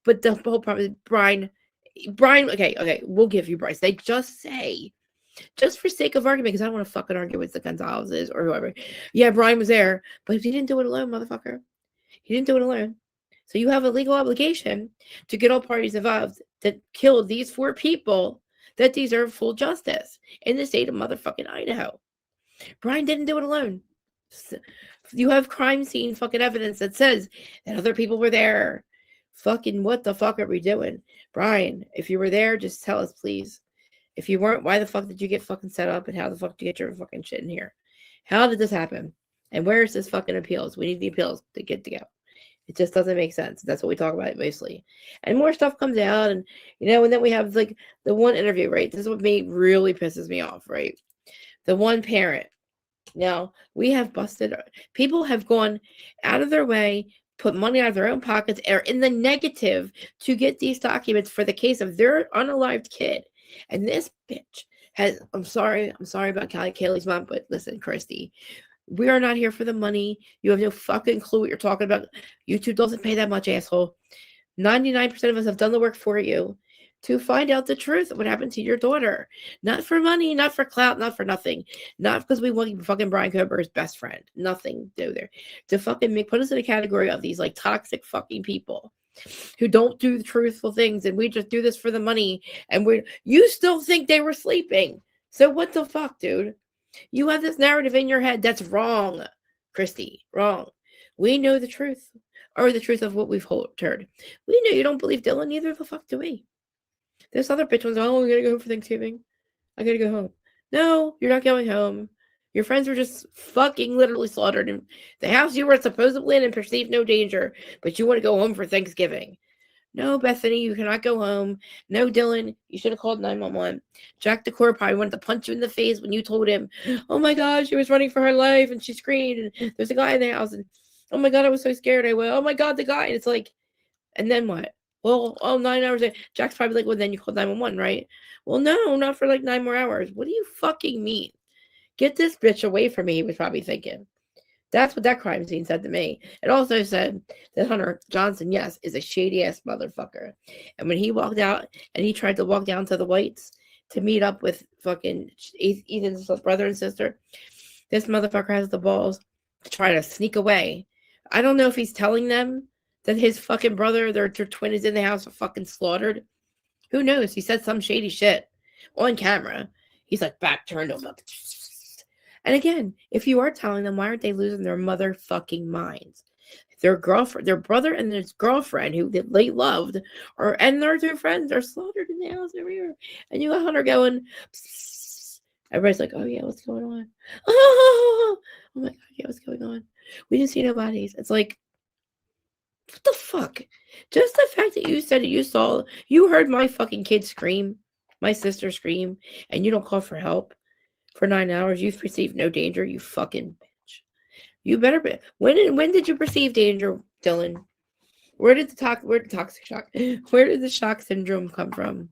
but the whole problem is Brian, okay, we'll give you Bryce. They just say, just for sake of argument, because I don't want to fucking argue with the Gonzalez's or whoever. Yeah, Brian was there, but he didn't do it alone, motherfucker. He didn't do it alone. So you have a legal obligation to get all parties involved that killed these 4 people that deserve full justice in the state of motherfucking Idaho. Brian didn't do it alone. You have crime scene fucking evidence that says that other people were there. Fucking what the fuck are we doing? Brian, if you were there, just tell us, please. If you weren't, why the fuck did you get fucking set up, and how the fuck did you get your fucking shit in here? How did this happen? And where's this fucking appeals? We need the appeals to get to go. It just doesn't make sense. That's what we talk about mostly. And more stuff comes out, and and then we have like the one interview, right? This is what really pisses me off, right? The one parent. Now, we have busted, people have gone out of their way, put money out of their own pockets, are in the negative to get these documents for the case of their unalived kid. And this bitch has, I'm sorry about Kaylee's mom, but listen, Christy, we are not here for the money. You have no fucking clue what you're talking about. YouTube doesn't pay that much, asshole. 99% of us have done the work for you to find out the truth of what happened to your daughter. Not for money, not for clout, not for nothing. Not because we want fucking Brian Kober's best friend. Nothing to do there. To fucking put us in a category of these like toxic fucking people who don't do the truthful things, and we just do this for the money, and you still think they were sleeping. So what the fuck, dude? You have this narrative in your head that's wrong, Christy. Wrong. We know the truth, or the truth of what we've heard. We know you don't believe Dylan, neither the fuck do we. This other bitch was, oh, we gotta go home for Thanksgiving. I gotta go home. No, you're not going home. Your friends were just fucking literally slaughtered in the house you were supposedly in and perceived no danger, but you want to go home for Thanksgiving. No, Bethany, you cannot go home. No, Dylan, you should have called 911. Jack DeCore probably wanted to punch you in the face when you told him, oh my God, she was running for her life and she screamed and there's a guy in the house and oh my God, I was so scared. I went, oh my God, the guy. And it's like, and then what? Well, 9 hours. Jack's probably like, well, then you called 911, right? Well, no, not for like 9 more hours. What do you fucking mean? Get this bitch away from me, he was probably thinking. That's what that crime scene said to me. It also said that Hunter Johnson, yes, is a shady-ass motherfucker. And when he walked out and he tried to walk down to the Whites to meet up with fucking Ethan's brother and sister, this motherfucker has the balls to try to sneak away. I don't know if he's telling them that his fucking brother, their twin, is in the house fucking slaughtered. Who knows? He said some shady shit on camera. He's like back turned on. And again, if you are telling them, why aren't they losing their motherfucking minds? Their girlfriend, their brother, and his girlfriend, who they loved, and their two friends are slaughtered in the house every year. And you got Hunter going. Everybody's like, oh yeah, what's going on? Oh my God, yeah, what's going on? We didn't see no bodies. It's like, what the fuck? Just the fact that you said that you heard my fucking kid scream, my sister scream, and you don't call for help for 9 hours. You've perceived no danger, you fucking bitch. You better be. When did you perceive danger, Dylan? Where did the toxic shock? Where did the shock syndrome come from?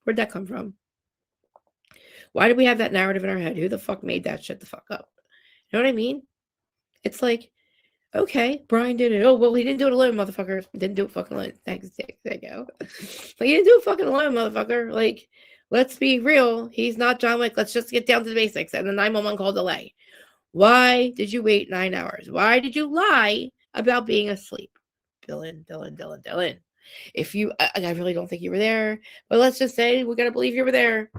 Where'd that come from? Why did we have that narrative in our head? Who the fuck made that shit the fuck up? You know what I mean? It's like, okay, Brian did it. Oh, well, he didn't do it alone, motherfucker. Didn't do it fucking alone. Thanks, there you go. But he didn't do it fucking alone, motherfucker. Like, let's be real. He's not John Wick. Let's just get down to the basics. And the 911 call delay. Why did you wait 9 hours? Why did you lie about being asleep? Dylan. If you, I really don't think you were there, but let's just say we got to believe you were there.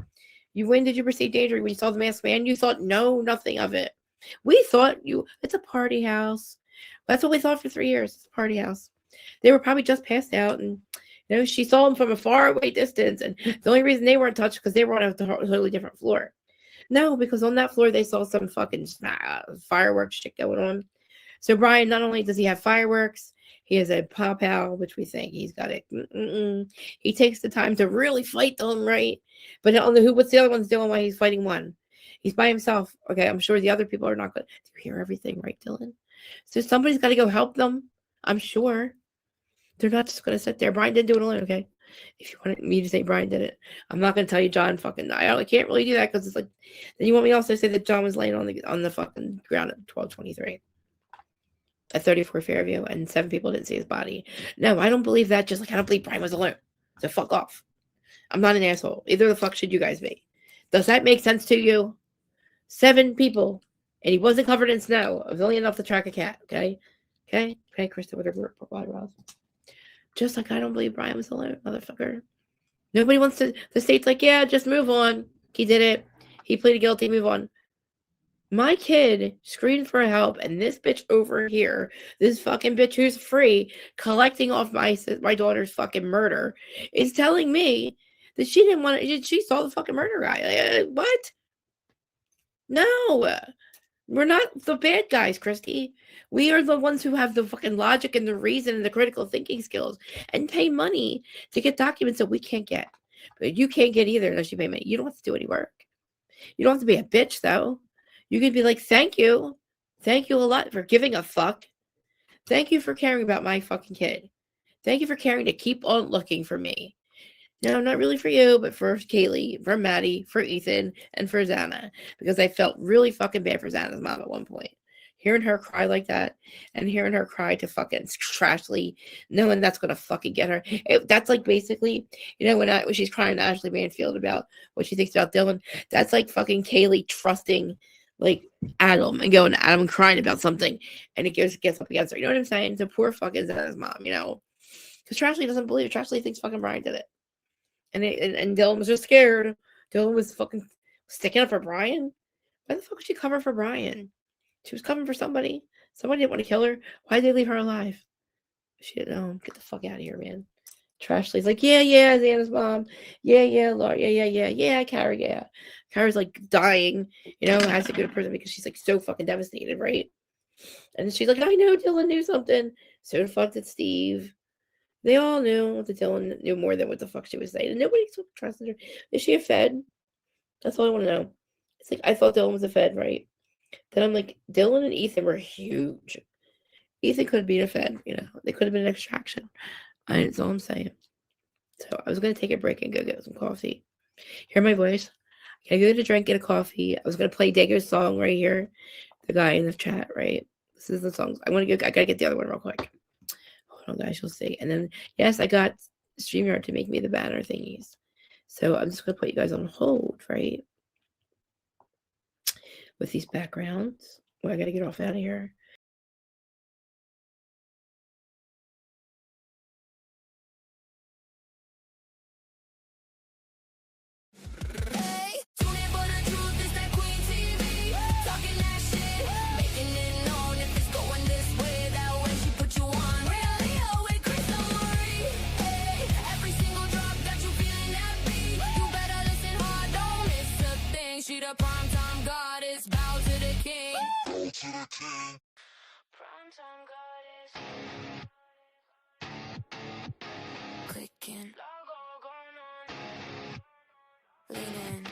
When did you perceive danger? When you saw the masked man, you thought nothing of it. We thought it's a party house. That's what we thought for 3 years. It's a party house. They were probably just passed out, and she saw them from a far away distance. And the only reason they weren't touched because they were on a totally different floor. No, because on that floor they saw some fucking fireworks shit going on. So Brian, not only does he have fireworks, he has a pow, which we think he's got it. He takes the time to really fight them, right? But what's the other one's doing while he's fighting one? He's by himself. Okay, I'm sure the other people are not good. You hear everything, right, Dylan? So somebody's got to go help them. I'm sure. They're not just going to sit there. Brian didn't do it alone, okay? If you want me to say Brian did it, I'm not going to tell you John fucking died. I can't really do that because it's like, then you want me to also say that John was laying on the fucking ground at 12:23 at 34 Fairview and 7 people didn't see his body. No, I don't believe that. Just like I don't believe Brian was alone. So fuck off. I'm not an asshole. Either the fuck should you guys be. Does that make sense to you? 7 people, and he wasn't covered in snow. It was only enough to track a cat. Okay, Krista, whatever. Just like I don't believe Brian was alone, motherfucker. Nobody wants to. The state's like, yeah, just move on. He did it. He pleaded guilty. Move on. My kid screamed for help, and this bitch over here, this fucking bitch who's free, collecting off my daughter's fucking murder, is telling me that she didn't want to. She saw the fucking murder guy. What? No, We're not the bad guys, Christy. We are the ones who have the fucking logic and the reason and the critical thinking skills and pay money to get documents that we can't get. But you can't get either unless you pay money. You don't have to do any work. You don't have to be a bitch, though. You can be like, thank you. Thank you a lot for giving a fuck. Thank you for caring about my fucking kid. Thank you for caring to keep on looking for me. No, not really for you, but for Kaylee, for Maddie, for Ethan, and for Xana. Because I felt really fucking bad for Xana's mom at one point. Hearing her cry like that, and hearing her cry to fucking Trashly, knowing that's gonna fucking get her. That's like basically, you know, when she's crying to Ashley Manfield about what she thinks about Dylan, that's like fucking Kaylee trusting like Adam and going to Adam and crying about something, and it gets up against her. You know what I'm saying? The poor fucking Xana's mom, you know, because Trashly doesn't believe it. Trashly thinks fucking Brian did it. And Dylan was just scared. Dylan was fucking sticking up for Brian. Why the fuck would she cover for Brian? She was covering for somebody. Somebody didn't want to kill her. Why did they leave her alive? She didn't know. Get the fuck out of here, man. Trashly's like, yeah, Xana's mom. Yeah, Laura. Yeah, Carrie, yeah. Carrie's like dying, you know, has to go to prison because she's like so fucking devastated, right? And she's like, I know Dylan knew something. So the fuck did Steve. They all knew that Dylan knew more than what the fuck she was saying. And nobody trusted her. Is she a Fed? That's all I want to know. It's like, I thought Dylan was a Fed, right? Then I'm like, Dylan and Ethan were huge. Ethan could have been a Fed, you know. They could have been an extraction. That's all I'm saying. So I was going to take a break and go get some coffee. Hear my voice? I go to drink, get a coffee. I was going to play Dago's song right here. The guy in the chat, right? This is the song. I got to get the other one real quick. Hold on, guys. You'll see. And then, yes, I got StreamYard to make me the banner thingies. So I'm just going to put you guys on hold, right? With these backgrounds. Well, I got to get off out of here. She the primetime goddess, bow to the king. Bow to the king. Primetime goddess. Clicking. Lean in.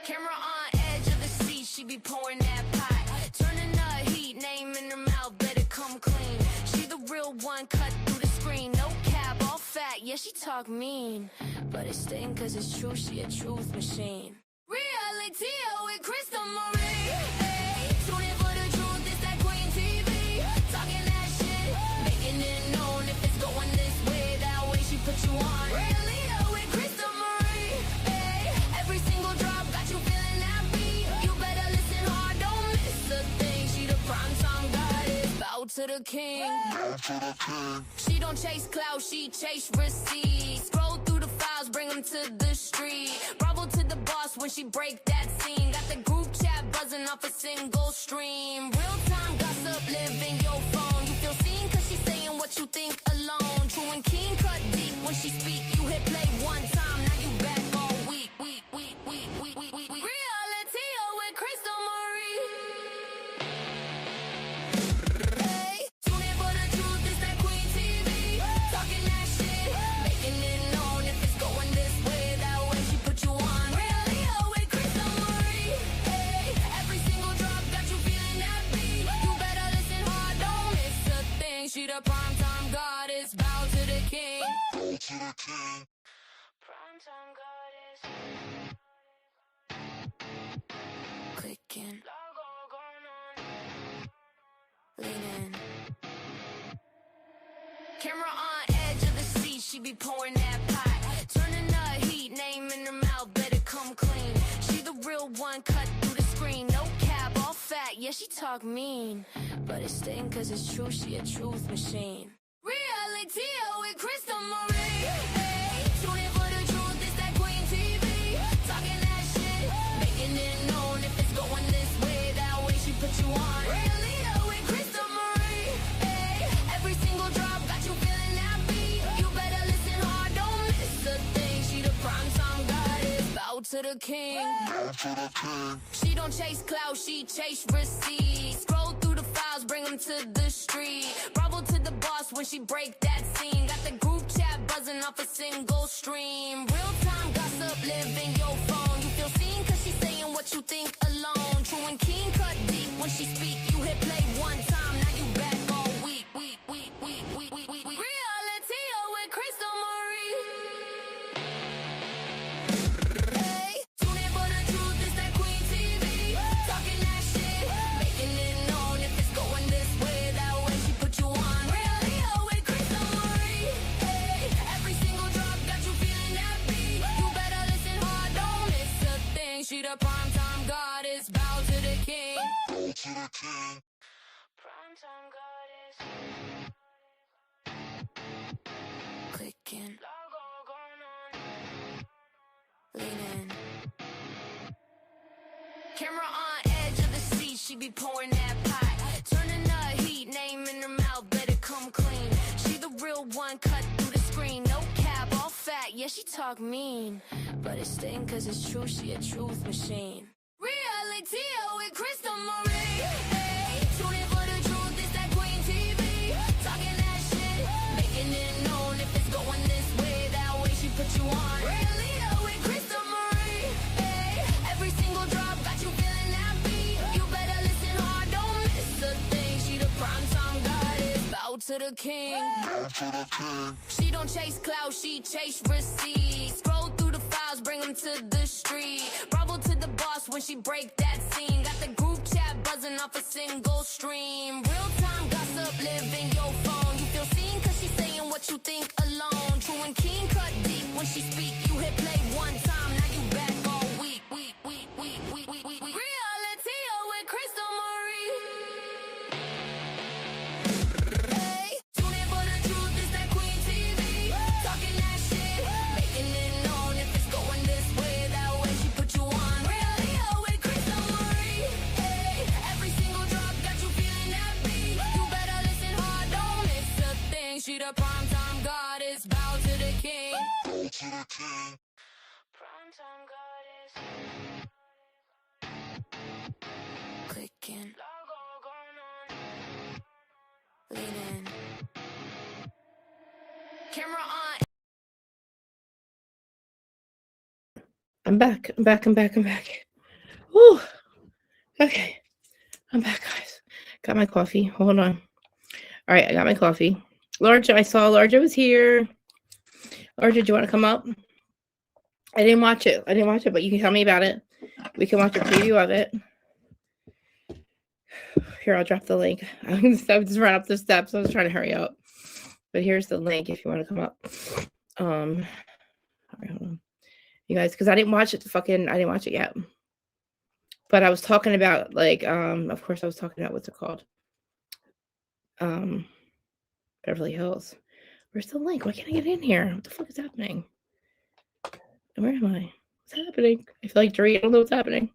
Camera on edge of the seat, she be pouring that pot. Turning the heat, name in her mouth, better come clean. She the real one, cut through the screen. No cap, all fat, yeah, she talk mean. But it's sting cause it's true, she a truth machine. Reality with Crystal Marie. Hey, tune in for the truth, it's that Queen TV. Talking that shit, making it known. If it's going this way, that way she put you on. Reality with Crystal Marie. Hey, every single drop got you feeling that beat. You better listen hard, don't miss a thing. She the primetime goddess, bow to the king. Bow to the king. She don't chase clout, she chase receipts. Scroll through the files, bring them to the street. Bravo to the boss when she break that scene. Got the group chat buzzing off a single stream. Real time gossip, live in your phone. You feel seen cause she's saying what you think alone. True and keen, cut deep when she speak. You hit play one time, now you back all week. Reality with Crystal Marie. Hey, tune in for the truth, it's that Queen TV. Talking that shit, making it known. If it's going this way, that way she put you on. Reality with Crystal Marie. Hey, every single drop got you feeling that beat. You better listen hard, don't miss a thing. She the primetime goddess, bow to the king. Bow to the king. Primetime goddess. Clicking. Lean in. Camera on edge of the seat, she be pouring that pot. Turning the heat, name in her mouth, better come clean. She the real one, cut through the screen. No cap, all fat, yeah, she talk mean. But it's sting cause it's true, she a truth machine. Reality with Crystal Marie. Hey, tune in for the truth, it's that Queen TV. Talking that shit, making it known. If it's going this way, that way she put you on. Reality with Crystal Marie. Hey, every single drop got you feeling that beat. You better listen hard, don't miss a thing. She the primetime goddess, bow to to the king. She don't chase clout, she chase receipts. Scroll through the files, bring them to the street. Bravo to the boss when she break that scene. Got the group chat buzzing off a single stream. Real time gossip, live in your phone. You feel seen cause she's saying what you think alone. True and keen, cut deep when she speak. You hit play one time, now you back all week. Reality with Crystal Marie. Hey, tune in for the truth, it's that Queen TV. Talking that shit, making it known. If it's going this way, that way she put you on. Reality with Crystal Marie. Hey, every single drop got you feeling that beat. You better listen hard, don't miss a thing. She the primetime goddess, bow to the king. Bow to the king. Primetime goddess. Clicking. Lean in. Camera on edge of the seat, she be pouring that pot. Turning the heat, name in her mouth, better come clean. She the real one, cut through the screen. No cap, all fat, yeah, she talk mean. But it's sting cause it's true, she a truth machine. Reality with Crystal Marie. Hey, tune in for the truth, it's that Queen TV. Talking that shit, making it known. If it's going this way, that way she put you on. Reality with Crystal Marie. Hey, every single drop got you feeling that beat. You better listen hard, don't miss a thing. She the primetime goddess, bow to the king. Bow to the king. She don't chase clout, she chase receipts. Scroll through the files, bring them to the street. Bravo to the boss when she break that scene. Got the group chat buzzing off a single stream. Real time gossip, live in your phone. You feel seen cause she's saying what you think alone. True and keen, cut deep when she speak. You hit play one time, now you back all week. Reality with Crystal Marie. Hey, tune in for the truth, it's that Queen TV. Talking that shit, making it known. If it's going this way, that way she put you on. Reality with Crystal Marie. Hey, every single drop got you feeling that beat. You better listen hard, don't miss a thing. She the primetime goddess, bow to the king. Bow to the king. Primetime goddess. Clicking. Lean in. Camera on. I'm back. Whew. Okay. I'm back, guys. Got my coffee. Hold on. All right, I got my coffee. Larja, I saw Larja was here. Larja, do you want to come up? I didn't watch it, but you can tell me about it. We can watch a preview of it. Here, I'll drop the link. I just ran up the steps. I was trying to hurry up. But here's the link if you want to come up. All right, hold on. You guys, because I didn't watch it yet. But I was talking about, like, of course I was talking about what's it called? Beverly Hills. Where's the link? Why can't I get in here? What the fuck is happening? Where am I? What's happening? I feel like Dorit. I don't know what's happening.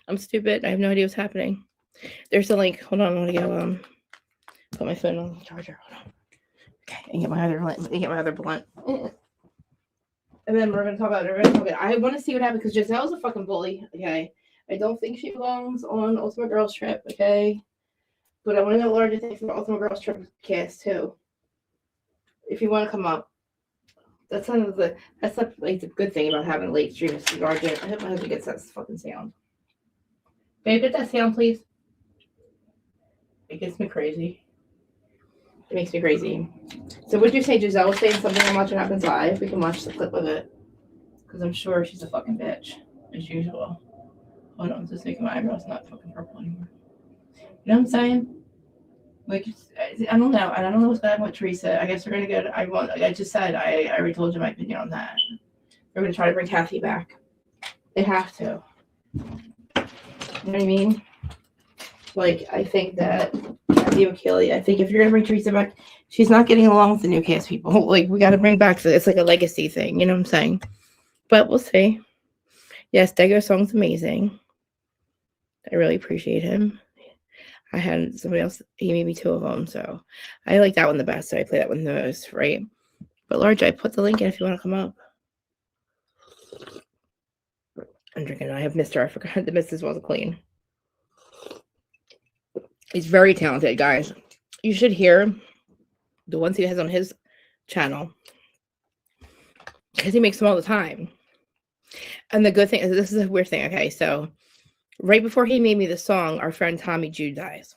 I'm stupid. I have no idea what's happening. There's the link. Hold on. I want to go put my phone on the charger. Hold on. Okay, and get my other blunt. And then we're gonna talk about it. I want to see what happens because Giselle's a fucking bully. Okay. I don't think she belongs on Ultimate Girls Trip. Okay. But I want to know what Larja thinks from Ultimate Girls Trip cast too. If you want to come up. That's like the good thing about having a late stream is Larja. I hope my husband gets that fucking sound. Babe, get that sound, please. It gets me crazy. It makes me crazy. So would you say Giselle was saying something on Watch What Happens Live? We can watch the clip of it. Because I'm sure she's a fucking bitch. As usual. Hold on, just making my eyebrows not fucking purple anymore. You know what I'm saying? Like, I don't know. I don't know what's going to happen with Teresa. I guess we're going to go. I just said, I already told you my opinion on that. We're going to try to bring Kathy back. They have to. You know what I mean? Like, I think that Kathy O'Keefe, I think if you're going to bring Teresa back, she's not getting along with the new cast people. Like, we got to bring back, it's like a legacy thing. You know what I'm saying? But we'll see. Yes, Dego's song's amazing. I really appreciate him. I had somebody else, he made me 2 of them, so I like that one the best, so I play that one the most, right? But Larja, I put the link in if you want to come up. I'm drinking. I have Mr. I forgot the Mrs. wasn't clean. He's very talented, guys. You should hear the ones he has on his channel because he makes them all the time. And the good thing is, this is a weird thing. Okay, so right before he made me the song, our friend Tommy Jude dies.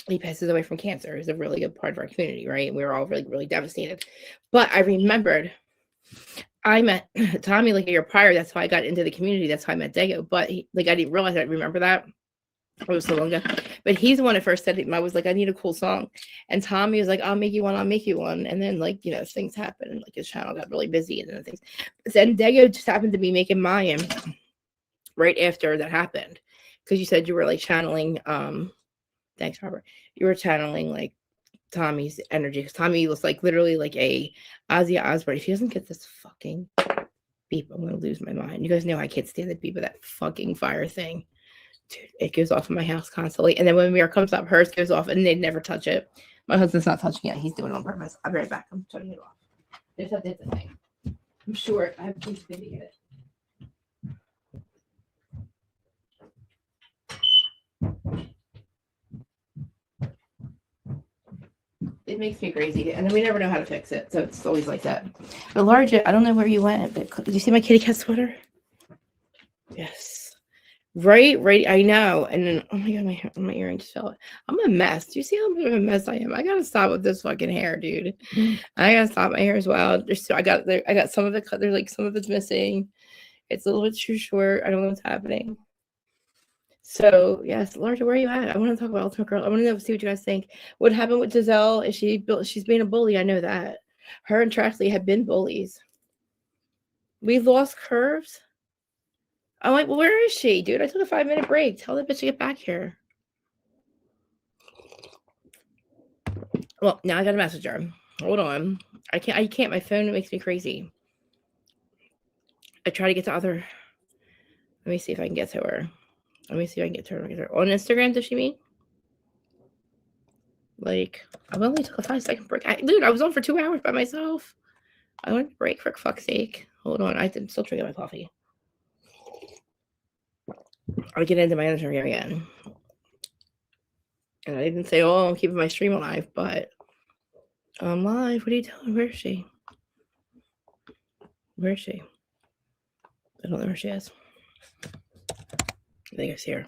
He passes away from cancer. He's a really good part of our community, right? We were all really, really devastated. But I remembered I met Tommy like a year prior. That's how I got into the community. That's how I met Dago. But I didn't realize I remember that. It was so long ago. But he's the one that first said it. I was like, I need a cool song. And Tommy was like, I'll make you one. I'll make you one. And then, like, you know, things happened. Like, his channel got really busy and then things. Then Dago just happened to be making mine right after that happened. Because you said you were, like, channeling. Thanks, Robert. You were channeling, like, Tommy's energy. Because Tommy was, like, literally like a Ozzy Osbourne. If he doesn't get this fucking beep, I'm going to lose my mind. You guys know I can't stand the beep of that fucking fire thing. Dude, it goes off in my house constantly. And then when Mira comes up, hers goes off and they never touch it. My husband's not touching it. He's doing it on purpose. I'll be right back. I'm turning it off. There's a thing. I'm sure I have to get it. It makes me crazy. And then we never know how to fix it. So it's always like that. But Large, I don't know where you went. But did you see my kitty cat sweater? Yes. Right. I know. And then, oh my god, my earring just fell. I'm a mess. Do you see how much of a mess I am? I gotta stop with this fucking hair, dude. I gotta stop. My hair as well. I got some of it cut. There's like some of it's missing. It's a little bit too short. I don't know what's happening. So yes, Large, where are you at? I want to talk about Ultimate Girl. I want to see what you guys think. What happened with Giselle? Is she's being a bully? I know that. Her and Trackley have been bullies. We lost Curves. I'm like, well, where is she, dude? I took a 5-minute break. Tell the bitch to get back here. Well, now I got a message her. Hold on. I can't. My phone makes me crazy. I try to get to other. Let me see if I can get to her. Let me see if I can get to her. On Instagram, does she mean? Like, I only took a 5-second break. Dude, I was on for 2 hours by myself. I went to break for fuck's sake. Hold on. I'm still drinking my coffee. I'll get into my Instagram again. And I didn't say, oh, I'm keeping my stream alive, but I'm live. What are you telling? Where is she? Where is she? I don't know where she is. I think I see her.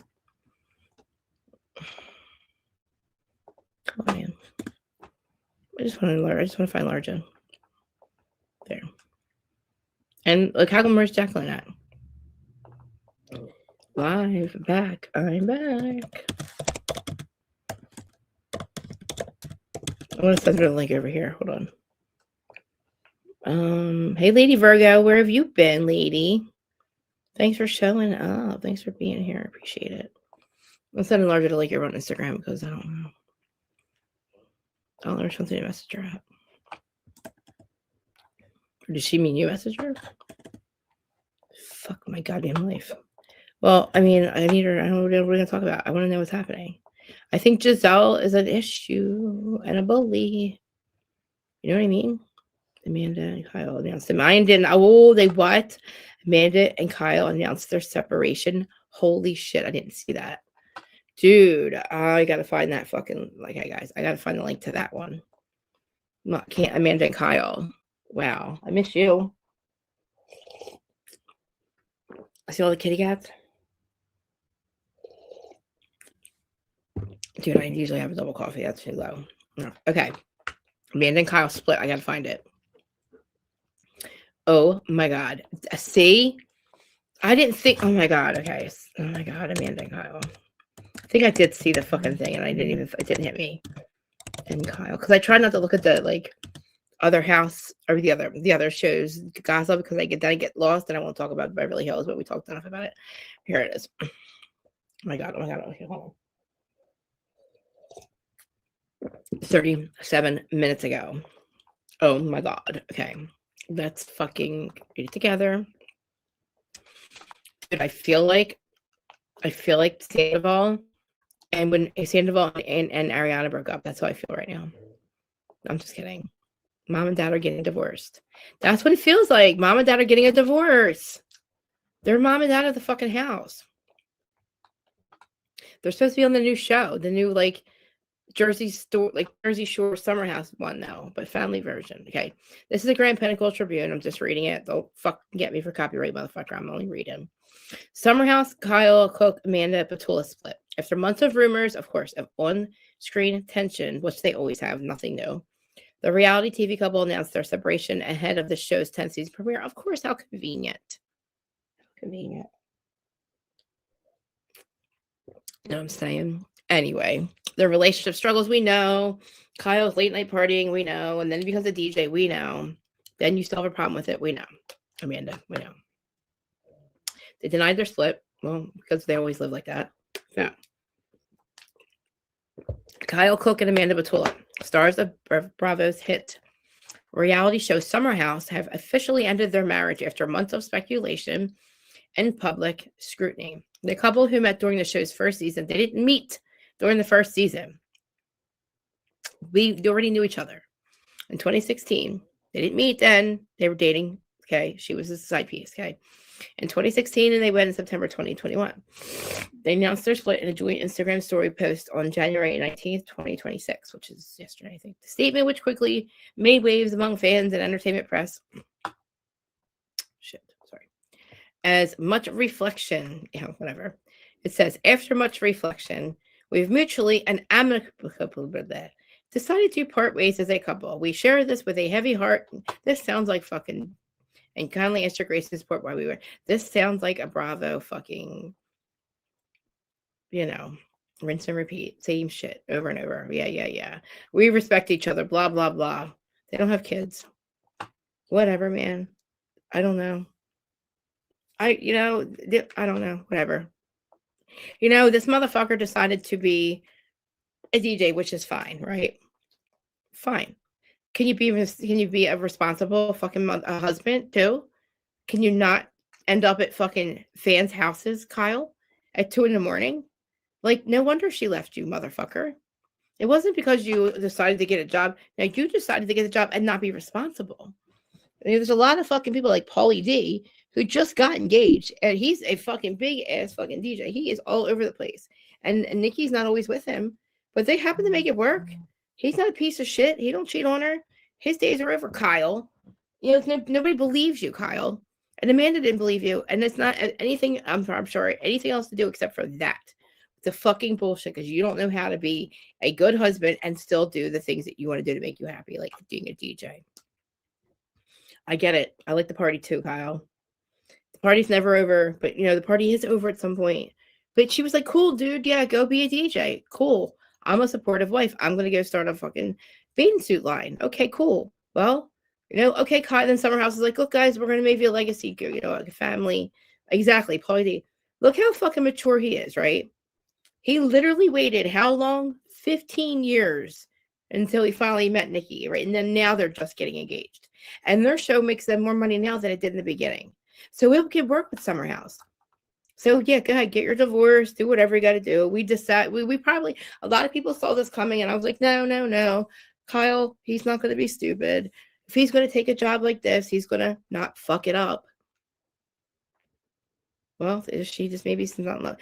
Come on, man. I just want to find Larja. There. And look, how come where's Jacqueline at? Live, back. I'm back. I want to send her the link over here. Hold on. Hey, Lady Virgo, where have you been, lady? Thanks for showing up. Thanks for being here. I appreciate it. I'm sending Larja the link over on Instagram because I don't know. Oh, there's something to message her at. Or did she mean you message her? Fuck my goddamn life. Well, I mean, I need her. I don't know what we're going to talk about. I want to know what's happening. I think Giselle is an issue and a bully. You know what I mean? Amanda and Kyle announced them. They what? Amanda and Kyle announced their separation. Holy shit, I didn't see that. Dude, I got to find that fucking, like, hey guys, I got to find the link to that one. Amanda and Kyle. Wow, I miss you. I see all the kitty cats. Dude, I usually have a double coffee. That's too low. No. Okay. Amanda and Kyle split. I gotta find it. Oh my god. See? I didn't think. Oh my god. Okay. Oh my god, Amanda and Kyle. I think I did see the fucking thing, and it didn't hit me. And Kyle, because I try not to look at the like other house or the other shows gossip because I get lost and I won't talk about Beverly Hills, but we talked enough about it. Here it is. Oh my god. Okay, hold on. 37 minutes ago. Oh my god. Okay. Let's fucking get it together. Dude, I feel like Sandoval and when Sandoval and Ariana broke up, that's how I feel right now. I'm just kidding. Mom and dad are getting divorced. That's what it feels like. Mom and dad are getting a divorce. Their mom is out of the fucking house. They're supposed to be on the new show, the new like Jersey Shore Summer House one now, but family version. Okay. This is the Grand Pinnacle Tribune. I'm just reading it. They'll fucking get me for copyright, motherfucker. I'm only reading. Summer House, Kyle, Cook, Amanda, Petula split. After months of rumors, of course, of on-screen tension, which they always have, nothing new. The reality TV couple announced their separation ahead of the show's 10th season premiere. Of course, how convenient. Convenient. You know what I'm saying? Anyway, the relationship struggles, we know. Kyle's late night partying, we know. And then he becomes a DJ, we know. Then you still have a problem with it, we know. Amanda, we know. They denied their split. Well, because they always live like that. Yeah. Kyle Cook and Amanda Batula, stars of Bravo's hit reality show Summer House, have officially ended their marriage after months of speculation and public scrutiny. The couple who met during the show's first season, they didn't meet during the first season. We already knew each other. In 2016, they didn't meet then. They were dating. Okay. She was a side piece. Okay. In 2016, and they wed in September 2021. They announced their split in a joint Instagram story post on January 19th, 2026, which is yesterday, I think. The statement, which quickly made waves among fans and entertainment press. As much reflection, whatever. It says, after much reflection, we've mutually and amicably decided to part ways as a couple. We share this with a heavy heart. This sounds like fucking, and kindly ask your grace to support while we were. This sounds like a Bravo fucking, rinse and repeat. Same shit over and over. Yeah. We respect each other, blah, blah, blah. They don't have kids. Whatever, man. I don't know. I don't know, whatever. This motherfucker decided to be a DJ, which is fine, right? Fine. Can you be a responsible fucking husband too? Can you not end up at fucking fans' houses, Kyle, at 2 a.m? Like, no wonder she left you, motherfucker. It wasn't because you decided to get a job. Now, you decided to get a job and not be responsible. There's a lot of fucking people like Paulie D who just got engaged, and he's a fucking big ass fucking DJ. He is all over the place, and Nikki's not always with him, but they happen to make it work. He's not a piece of shit. He don't cheat on her. His days are over, Kyle. Nobody believes you, Kyle, and Amanda didn't believe you, and it's not anything. I'm sorry, anything else to do except for that. It's a fucking bullshit because you don't know how to be a good husband and still do the things that you want to do to make you happy, like being a DJ. I get it. I like the party too, Kyle. The party's never over, but the party is over at some point. But she was like, cool, dude. Yeah, go be a DJ. Cool. I'm a supportive wife. I'm going to go start a fucking bathing suit line. Okay, cool. Well, okay, Kyle. Then Summer House is like, look, guys, we're going to make you a legacy, like a family. Exactly. Paulie D. Look how fucking mature he is, right? He literally waited how long? 15 years until he finally met Nikki, right? And then now they're just getting engaged. And their show makes them more money now than it did in the beginning. So it can work with Summer House. So yeah, go ahead, get your divorce, do whatever you got to do. We decide, we probably, a lot of people saw this coming and I was like, no. Kyle, he's not going to be stupid. If he's going to take a job like this, he's going to not fuck it up. Well, is she just maybe she's not in love?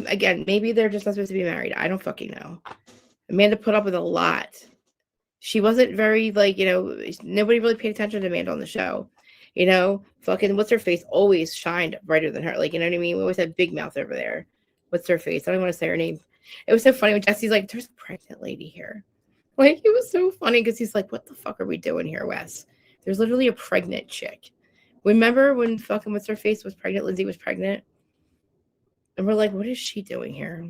Again, maybe they're just not supposed to be married. I don't fucking know. Amanda put up with a lot. She wasn't very, nobody really paid attention to Amanda on the show. Fucking what's her face always shined brighter than her. Like, you know what I mean? We always had big mouth over there. What's her face? I don't want to say her name. It was so funny when Jesse's like, there's a pregnant lady here. Like, it was so funny because he's like, what the fuck are we doing here, Wes? There's literally a pregnant chick. Remember when fucking what's her face was pregnant? Lindsay was pregnant. And we're like, what is she doing here?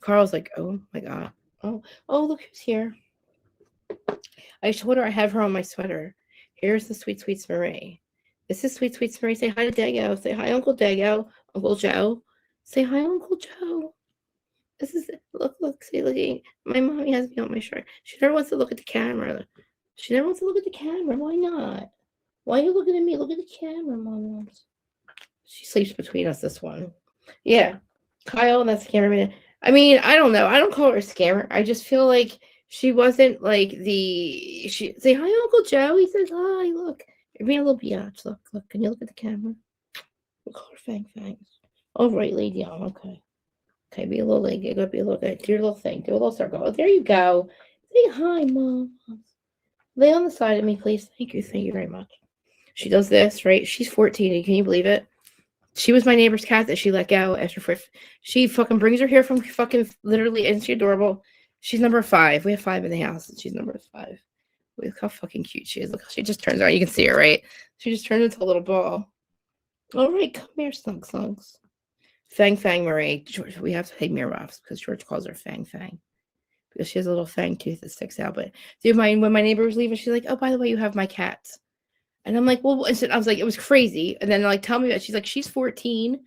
Carl's like, oh my God. Oh, look who's here. I told her I have her on my sweater. Here's the Sweet Sweets Marie. This is Sweet Sweets Marie. Say hi to Dago. Say hi, Uncle Dago. Uncle Joe. Say hi, Uncle Joe. This is look. See, look. My mommy has me on my shirt. She never wants to look at the camera. Why not? Why are you looking at me? Look at the camera, Mom. She sleeps between us. This one. Yeah, Kyle. That's the cameraman. I mean, I don't know. I don't call her a scammer. I just feel like she wasn't like she say hi, Uncle Joe. He says hi. Look, you're being a little biatch. Look. Can you look at the camera? We call her Fang Fangs. All right, Lady Young. Okay. Okay, be a little lady. Go be a little good. Do your little thing. Do a little circle. Oh, there you go. Say hi, Mom. Lay on the side of me, please. Thank you. Thank you very much. She does this, right? She's 14. Can you believe it? She was my neighbor's cat that she let go after she fucking brings her here from fucking literally, and she's adorable. She's number 5. We have 5 in the house, and she's number 5. Look how fucking cute she is. Look how she just turns around. You can see her, right? She just turns into a little ball. All right, come here, Snugs. Fang Marie. George, we have to take mirror offs because George calls her Fang because she has a little fang tooth that sticks out. But dude, when my neighbor was leaving, she's like, "Oh, by the way, you have my cats." And I'm like, well, I was like, it was crazy. And then like, tell me about it. She's like, she's 14,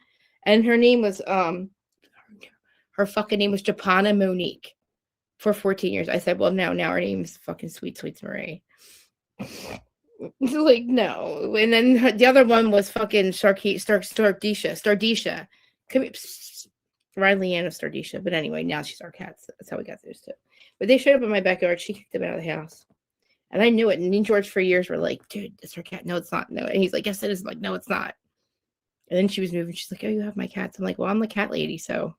and her name was her fucking name was Japana Monique for 14 years. I said, well, now her name's fucking Sweets Marie. Like, no. And then the other one was fucking Stardisha. Come here. Riley Ann of Stardisha. But anyway, now she's our cat. So that's how we got those two. But they showed up in my backyard. She kicked them out of the house. And I knew it. And me and George for years were like, dude, it's her cat. No, it's not. No. And he's like, yes, it is. I'm like, no, it's not. And then she was moving. She's like, oh, you have my cats. I'm like, well, I'm the cat lady. So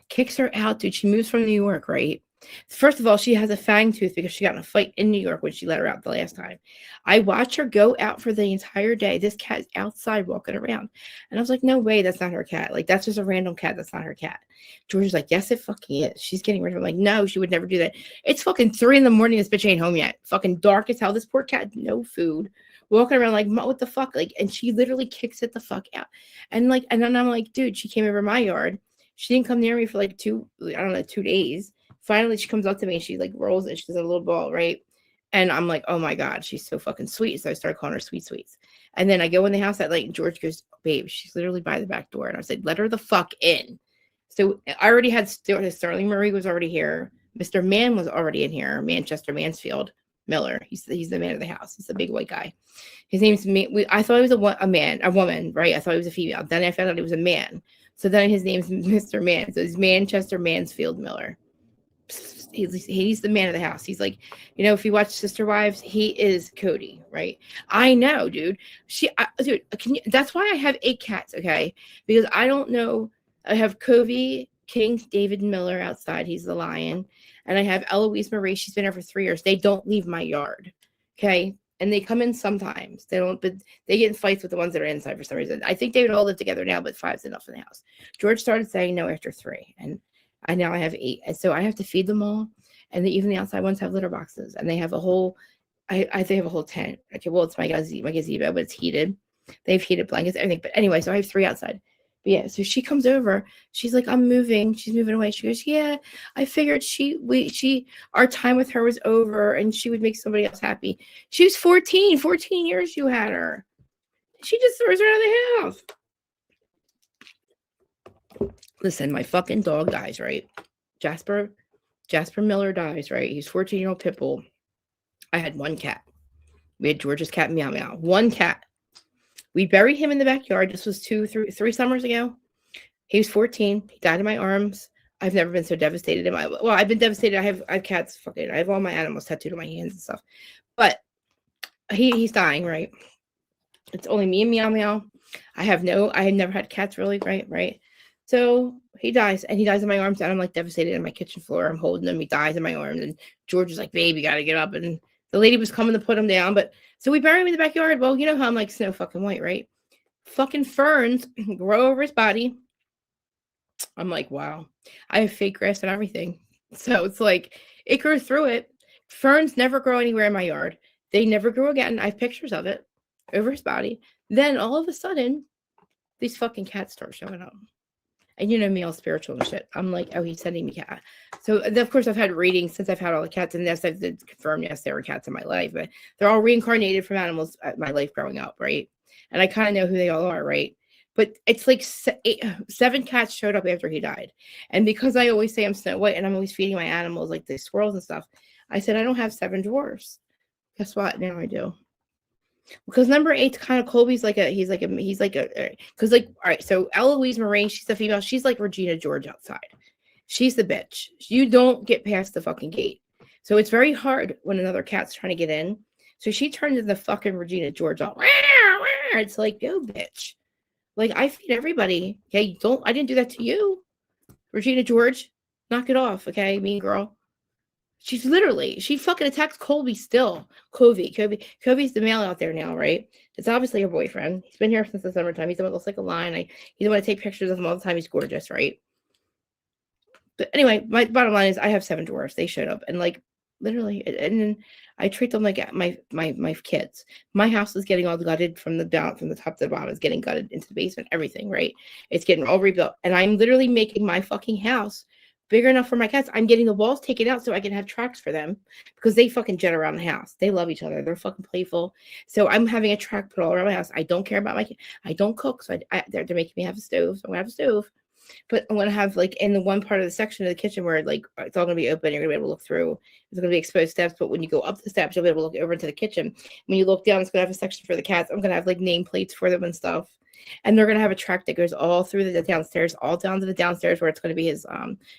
kicks her out, dude. She moves from New York, right? First of all, she has a fang tooth because she got in a fight in New York when she let her out the last time. I watched her go out for the entire day. This cat is outside walking around. And I was like, no way, that's not her cat. Like, that's just a random cat. That's not her cat. George was like, yes, it fucking is. She's getting rid of her. I'm like, no, she would never do that. It's fucking 3 a.m. This bitch ain't home yet. Fucking dark as hell. This poor cat, no food. Walking around like, what the fuck? Like, and she literally kicks it the fuck out. And then I'm like, dude, she came over my yard. She didn't come near me for like 2 days. Finally, she comes up to me and she like rolls it. She's a little ball, right? And I'm like, oh my God, she's so fucking sweet. So I started calling her Sweets. And then I go in the house that night and George goes, babe, she's literally by the back door. And I said, let her the fuck in. So I already had Sterling Murray was already here. Mr. Mann was already in here. Manchester Mansfield Miller. He's the man of the house. He's the big white guy. His name's I thought he was a woman, right? I thought he was a female. Then I found out he was a man. So then his name's Mr. Mann. So it's Manchester Mansfield Miller. He's the man of the house. He's like, if you watch Sister Wives, he is Cody, right? I know, dude. That's why I have 8 cats, okay? Because I don't know. I have Covey, King David Miller outside. He's the lion. And I have Eloise Marie. She's been there for 3 years. They don't leave my yard, okay? And they come in sometimes. They don't, but they get in fights with the ones that are inside for some reason. I think they would all live together now, but 5's enough in the house. George started saying no after 3, and I have 8, and so I have to feed them all. And even the outside ones have litter boxes, and they have a whole. I think they have a whole tent. Okay, well, it's my gazebo, but it's heated. They have heated blankets, everything. But anyway, so I have 3 outside. But yeah, so she comes over. She's like, I'm moving. She's moving away. She goes, yeah, I figured our time with her was over, and she would make somebody else happy. She was 14 years you had her. She just throws her out of the house. Listen, my fucking dog dies, right? Jasper Miller dies, right? He's 14-year-old pit bull. I had 1 cat. We had George's cat, Meow Meow. 1 cat. We buried him in the backyard. This was 3 summers ago. He was 14. He died in my arms. I've never been so devastated I've been devastated. I have cats. I have all my animals tattooed on my hands and stuff. But he's dying, right? It's only me and Meow Meow. I had never had cats really, right? So he dies, and he dies in my arms, and I'm like devastated on my kitchen floor. I'm holding him. He dies in my arms, and George is like, babe, you got to get up. And the lady was coming to put him down, but so we bury him in the backyard. Well, you know how I'm like snow fucking white, right? Fucking ferns grow over his body. I'm like, wow. I have fake grass and everything. So it's like, it grew through it. Ferns never grow anywhere in my yard. They never grew again. I have pictures of it over his body. Then all of a sudden, these fucking cats start showing up. And you know me, all spiritual and shit. I'm like, oh, he's sending me cat. So, of course, I've had readings since I've had all the cats. And yes, I've confirmed, yes, there were cats in my life. But they're all reincarnated from animals at my life growing up, right? And I kind of know who they all are, right? But it's like 7 cats showed up after he died. And because I always say I'm Snow White and I'm always feeding my animals like the squirrels and stuff, I said, I don't have 7 dwarfs. Guess what? Now I do. Because number 8's kind of Colby's all right, so Eloise Marie, she's the female, she's like Regina George outside. She's the bitch. You don't get past the fucking gate. So it's very hard when another cat's trying to get in. So she turns into fucking Regina George all parents. Like, yo, bitch. Like, I feed everybody. Okay, I didn't do that to you. Regina George, knock it off, okay, mean girl. She fucking attacks Colby still. Kobe's the male out there now, right? It's obviously her boyfriend. He's been here since the summertime. He's the one that looks like a lion. He's the one to take pictures of him all the time. He's gorgeous, right? But anyway, my bottom line is I have 7 dwarfs. They showed up and like literally, and then I treat them like my kids. My house is getting all gutted from the top to the bottom. It's getting gutted into the basement, everything, right? It's getting all rebuilt. And I'm literally making my fucking house bigger enough for my cats. I'm getting the walls taken out so I can have tracks for them because they fucking jet around the house. They love each other. They're fucking playful. So I'm having a track put all around my house. I don't care about I don't cook. So they're making me have a stove. So I'm gonna have a stove. But I'm going to have like in the one part of the section of the kitchen where like it's all going to be open, you're going to be able to look through. There's going to be exposed steps, but when you go up the steps, you'll be able to look over into the kitchen. When you look down, it's going to have a section for the cats. I'm going to have like nameplates for them and stuff. And they're going to have a track that goes all through the downstairs, all down to the downstairs where it's going to be his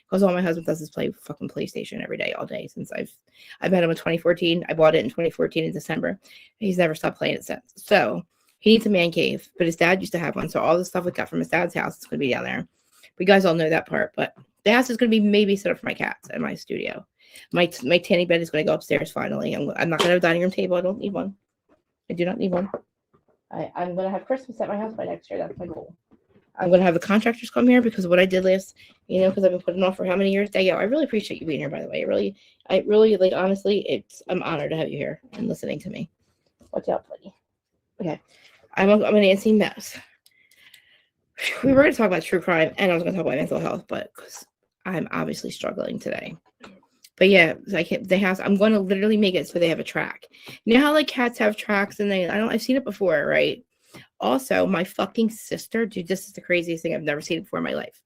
because all my husband does is play fucking PlayStation every day, all day since I've met him in 2014. I bought it in 2014 in December. He's never stopped playing it since. So he needs a man cave, but his dad used to have one. So all the stuff we got from his dad's house is going to be down there. You guys all know that part, but the house is going to be maybe set up for my cats and my studio. My tanning bed is going to go upstairs finally. I'm not going to have a dining room table. I don't need one. I do not need one. I'm going to have Christmas at my house by next year. That's my goal. I'm going to have the contractors come here because of what I did last, because I've been putting off for how many years? I really appreciate you being here, by the way. I really like, honestly, I'm honored to have you here and listening to me. Watch out, buddy. Okay. I'm a Nancy mess. We were going to talk about true crime and I was going to talk about mental health, but because I'm obviously struggling today. But yeah, I'm going to literally make it so they have a track. You know how like cats have tracks and I've seen it before, right? Also, my fucking sister, dude, this is the craziest thing. I've never seen it before in my life.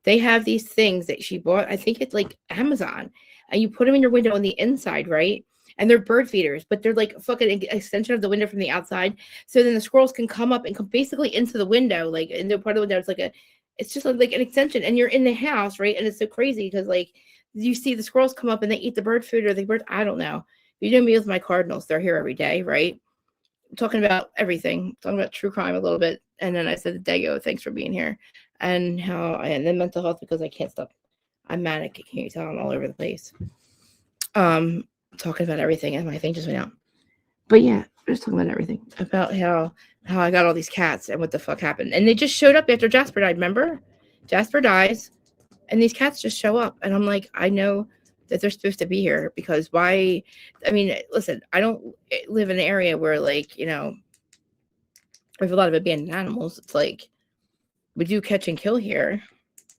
They have these things that she bought. I think it's like Amazon, and you put them in your window on the inside, right? And they're bird feeders, but they're like fucking extension of the window from the outside. So then the squirrels can come up and come basically into the window, like into part of the window. It's just like an extension, and you're in the house, right? And it's so crazy because like you see the squirrels come up and they eat the bird food or the bird. I don't know. You know me with my cardinals; they're here every day, right? I'm talking about everything, talking about true crime a little bit, and then I said, "Dago, thanks for being here," and then mental health because I can't stop. I'm manic. Can you tell? I'm all over the place. Talking about everything, and my thing just went out. But yeah, just talking about everything about how I got all these cats and what the fuck happened, and they just showed up after Jasper died. Remember, Jasper dies, and these cats just show up, and I'm like, I know that they're supposed to be here because why? I mean, listen, I don't live in an area where like we have a lot of abandoned animals. It's like we do catch and kill here.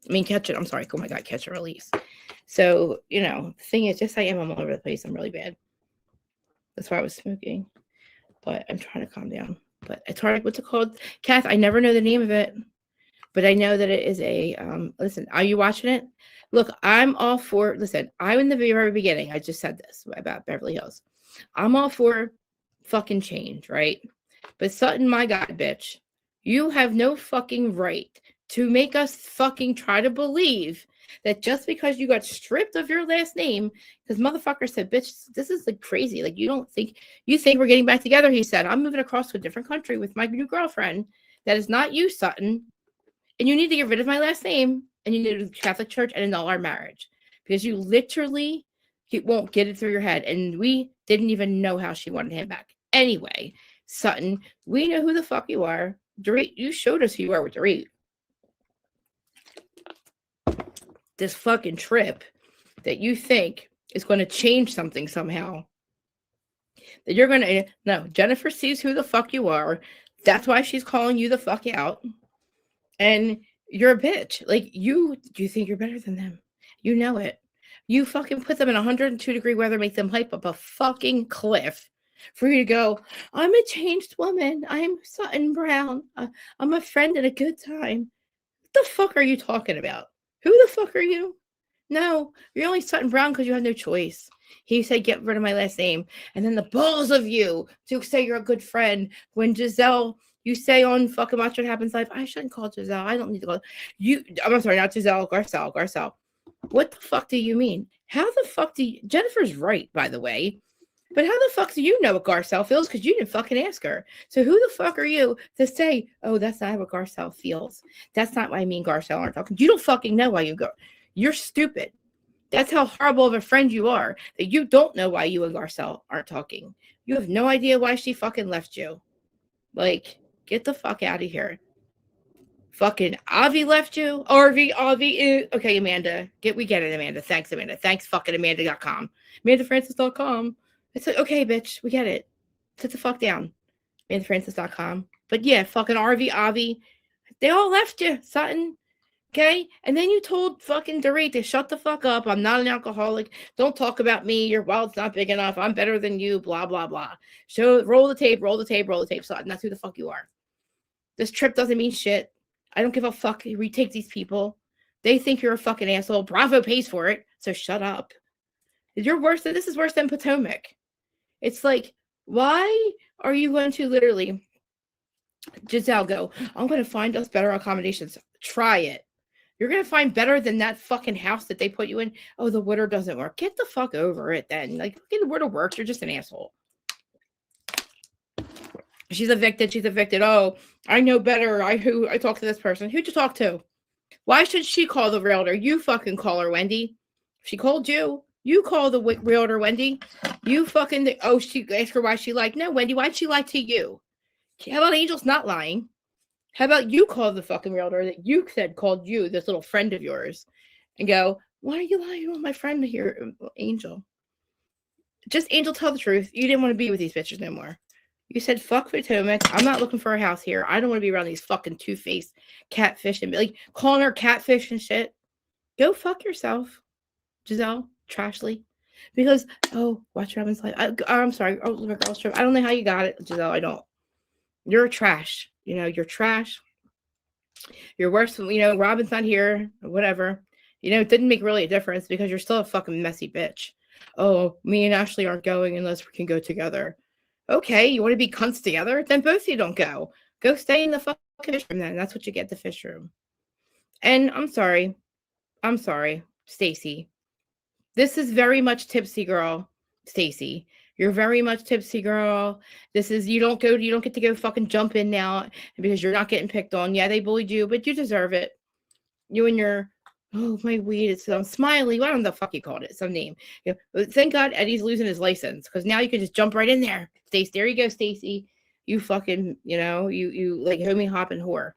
I mean, catch and release. So, the thing is, just I'm all over the place. I'm really bad. That's why I was smoking. But I'm trying to calm down. But it's hard. What's it called? Kath, I never know the name of it. But I know that it is a, listen, are you watching it? Look, I'm all for, listen, I'm in the very beginning. I just said this about Beverly Hills. I'm all for fucking change, right? But Sutton, my God, bitch, you have no fucking right to make us fucking try to believe that just because you got stripped of your last name, because motherfucker said, bitch, this is like crazy. Like, you think we're getting back together? He said, I'm moving across to a different country with my new girlfriend. That is not you, Sutton. And you need to get rid of my last name and you need to go to the Catholic Church and annul our marriage because you literally won't get it through your head. And we didn't even know how she wanted him back. Anyway, Sutton, we know who the fuck you are. Dorit, you showed us who you are with Dorit. This fucking trip that you think is going to change something somehow. That you're going to, no, Jennifer sees who the fuck you are. That's why she's calling you the fuck out. And you're a bitch. Like, you think you're better than them. You know it. You fucking put them in 102-degree weather, make them hype up a fucking cliff for you to go, I'm a changed woman. I'm Sutton Brown. I'm a friend and a good time. What the fuck are you talking about? Who the fuck are you? No, you're only Sutton Brown because you have no choice. He said, get rid of my last name. And then the balls of you to say you're a good friend when Giselle, you say on fucking Watch What Happens Live, I shouldn't call Giselle. I don't need to call you. I'm sorry, not Giselle, Garcelle. What the fuck do you mean? How the fuck do you? Jennifer's right, by the way. But how the fuck do you know what Garcelle feels? Because you didn't fucking ask her. So who the fuck are you to say, oh, that's not what Garcelle feels? That's not why me and Garcelle aren't talking. You don't fucking know why you go. You're stupid. That's how horrible of a friend you are, that you don't know why you and Garcelle aren't talking. You have no idea why she fucking left you. Like, get the fuck out of here. Fucking Avi left you. Avi. Okay, Amanda. We get it, Amanda. Thanks, Amanda. Thanks, fucking Amanda.com. AmandaFrancis.com. It's like, okay, bitch. We get it. Sit the fuck down. AmandaFrancis.com. But yeah, fucking Avi. They all left you, Sutton. Okay? And then you told fucking Dorit to shut the fuck up. I'm not an alcoholic. Don't talk about me. Your wallet's not big enough. I'm better than you. Blah, blah, blah. Roll the tape, Sutton. That's who the fuck you are. This trip doesn't mean shit. I don't give a fuck. Retake these people. They think you're a fucking asshole. Bravo pays for it. So shut up. This is worse than Potomac. It's like, why are you going to literally, Giselle, go, I'm going to find us better accommodations. Try it. You're going to find better than that fucking house that they put you in. Oh, the water doesn't work. Get the fuck over it then. Like, get the water works. You're just an asshole. She's evicted. Oh, I know better. I talked to this person. Who'd you talk to? Why should she call the realtor? You fucking call her, Wendy. If she called you, you call the realtor, Wendy. You fucking, she asked her why she lied. No, Wendy, why'd she lie to you? How about Angel's not lying? How about you call the fucking realtor that you said called you, this little friend of yours, and go, why are you lying on my friend here, Angel? Just, Angel, tell the truth. You didn't want to be with these bitches no more. You said, fuck Potomac. I'm not looking for a house here. I don't want to be around these fucking two-faced catfish and like calling her catfish and shit. Go fuck yourself, Giselle, Trashly. Because, watch your Robin's life. I'm sorry. Oh, my girl's trip. I don't know how you got it, Giselle. I don't. You're trash. You're trash. You're worse than, Robin's not here, or whatever. It didn't make really a difference because you're still a fucking messy bitch. Oh, me and Ashley aren't going unless we can go together. Okay, you want to be cunts together? Then both of you don't go. Go stay in the fucking fish room then. That's what you get, the fish room. And I'm sorry, Stacy. This is very much tipsy girl, Stacy. You're very much tipsy girl. This is, you don't get to go fucking jump in now because you're not getting picked on. Yeah, they bullied you, but you deserve it. You and your, oh, my weed, it's Smiley. I don't know the fuck you called it, some name. Thank God Eddie's losing his license because now you can just jump right in there. Stacy, there you go, Stacy. You fucking, you like homie hopping whore.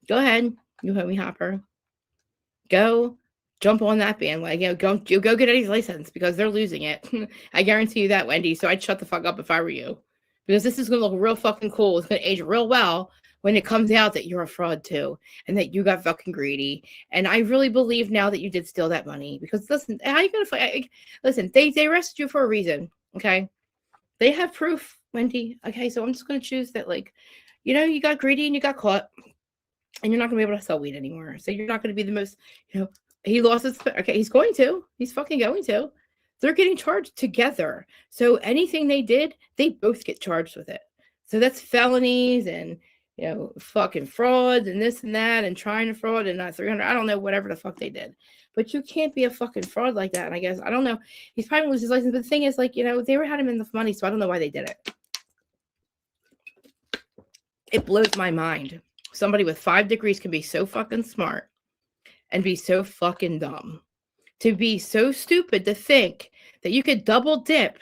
Go ahead, you homie hopper. Go jump on that bandwagon. Go get Eddie's license because they're losing it. I guarantee you that, Wendy. So I'd shut the fuck up if I were you. Because this is going to look real fucking cool. It's going to age real well when it comes out that you're a fraud too. And that you got fucking greedy. And I really believe now that you did steal that money. Because listen, how are you going to fight? Listen, they arrested you for a reason. Okay? They have proof, Wendy. Okay, so I'm just going to choose that, you got greedy and you got caught. And you're not going to be able to sell weed anymore. So you're not going to be the most, he lost his, okay, he's going to. He's fucking going to. They're getting charged together. So anything they did, they both get charged with it. So that's felonies and, fucking frauds and this and that and trying to fraud and not 300. I don't know, whatever the fuck they did. But you can't be a fucking fraud like that. And I guess, I don't know. He's probably going to lose his license. But the thing is, they had him enough money, so I don't know why they did it. It blows my mind. Somebody with 5 degrees can be so fucking smart and be so fucking dumb. To be so stupid to think that you could double dip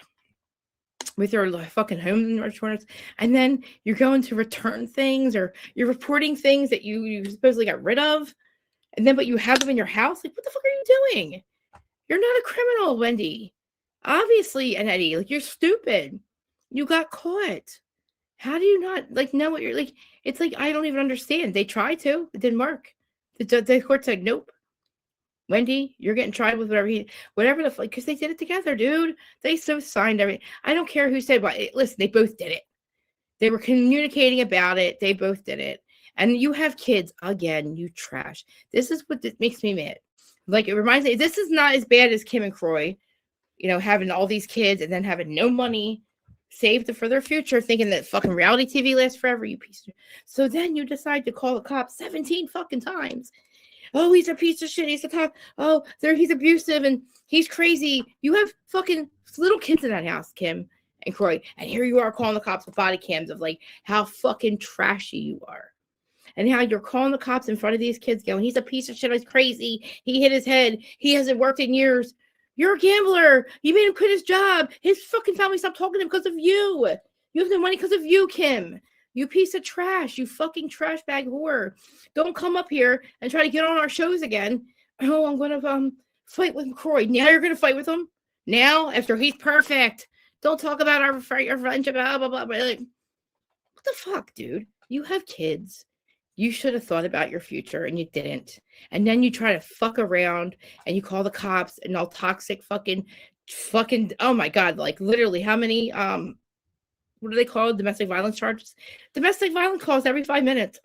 with your fucking home insurance and then you're going to return things or you're reporting things that you supposedly got rid of but you have them in your house. Like, what the fuck are you doing? You're not a criminal, Wendy. Obviously, and Eddie, you're stupid. You got caught. How do you not know what you're It's like, I don't even understand. They tried to, it didn't work. The court said, nope. Wendy, you're getting tried with whatever the fuck, because they did it together, dude. They so signed everything. I don't care who said what. Listen, they both did it. They were communicating about it. They both did it. And you have kids, again, you trash. This is what makes me mad. It reminds me, this is not as bad as Kim and Croy, having all these kids and then having no money saved for their future, thinking that fucking reality TV lasts forever, you piece of. So then you decide to call the cops 17 fucking times. Oh, he's a piece of shit. He's a cop. Oh, he's abusive and he's crazy. You have fucking little kids in that house, Kim. and Croy. And here you are calling the cops with body cams of like how fucking trashy you are. And how you're calling the cops in front of these kids going, he's a piece of shit. He's crazy. He hit his head. He hasn't worked in years. You're a gambler. You made him quit his job. His fucking family stopped talking to him because of you. You have no money because of you, Kim. You piece of trash. You fucking trash bag whore. Don't come up here and try to get on our shows again. Oh, I'm going to fight with Croy. Now you're going to fight with him? Now? After he's perfect. Don't talk about our friendship, blah, blah, blah. Like, what the fuck, dude? You have kids. You should have thought about your future and you didn't. And then you try to fuck around and you call the cops and all toxic fucking, oh my God, like literally how many, what do they call it? Domestic violence charges? Domestic violence calls every 5 minutes.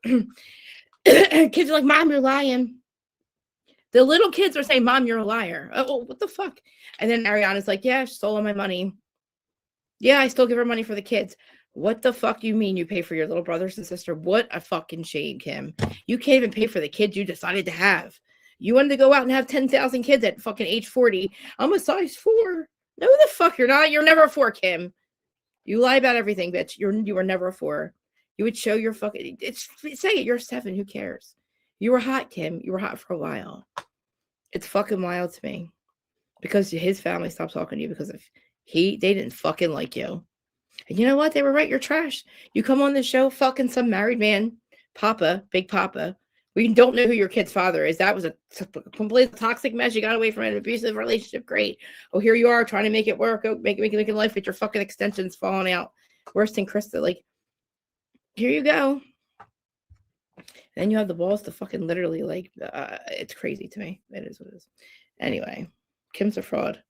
Kids are like, Mom, you're lying. The little kids are saying, Mom, you're a liar. Oh, what the fuck? And then Ariana's like, yeah, she stole all my money. Yeah, I still give her money for the kids. What the fuck you mean you pay for your little brothers and sister? What a fucking shame, Kim. You can't even pay for the kids you decided to have. You wanted to go out and have 10,000 kids at fucking age 40. I'm a size 4. No, the fuck you're not. You're never a 4, Kim. You lie about everything, bitch. You were never a 4. You would show your fucking... say it. You're 7. Who cares? You were hot, Kim. You were hot for a while. It's fucking wild to me. Because his family stopped talking to you because of they didn't fucking like you. And you know what? They were right. You're trash. You come on the show, fucking some married man, Papa, Big Papa. We don't know who your kid's father is. That was a complete toxic mess. You got away from an abusive relationship. Great. Oh, here you are trying to make it work. Oh, making life, but your fucking extensions falling out. Worse than Krista. Like, here you go. Then you have the balls to fucking literally like, it's crazy to me. It is what it is. Anyway, Kim's a fraud.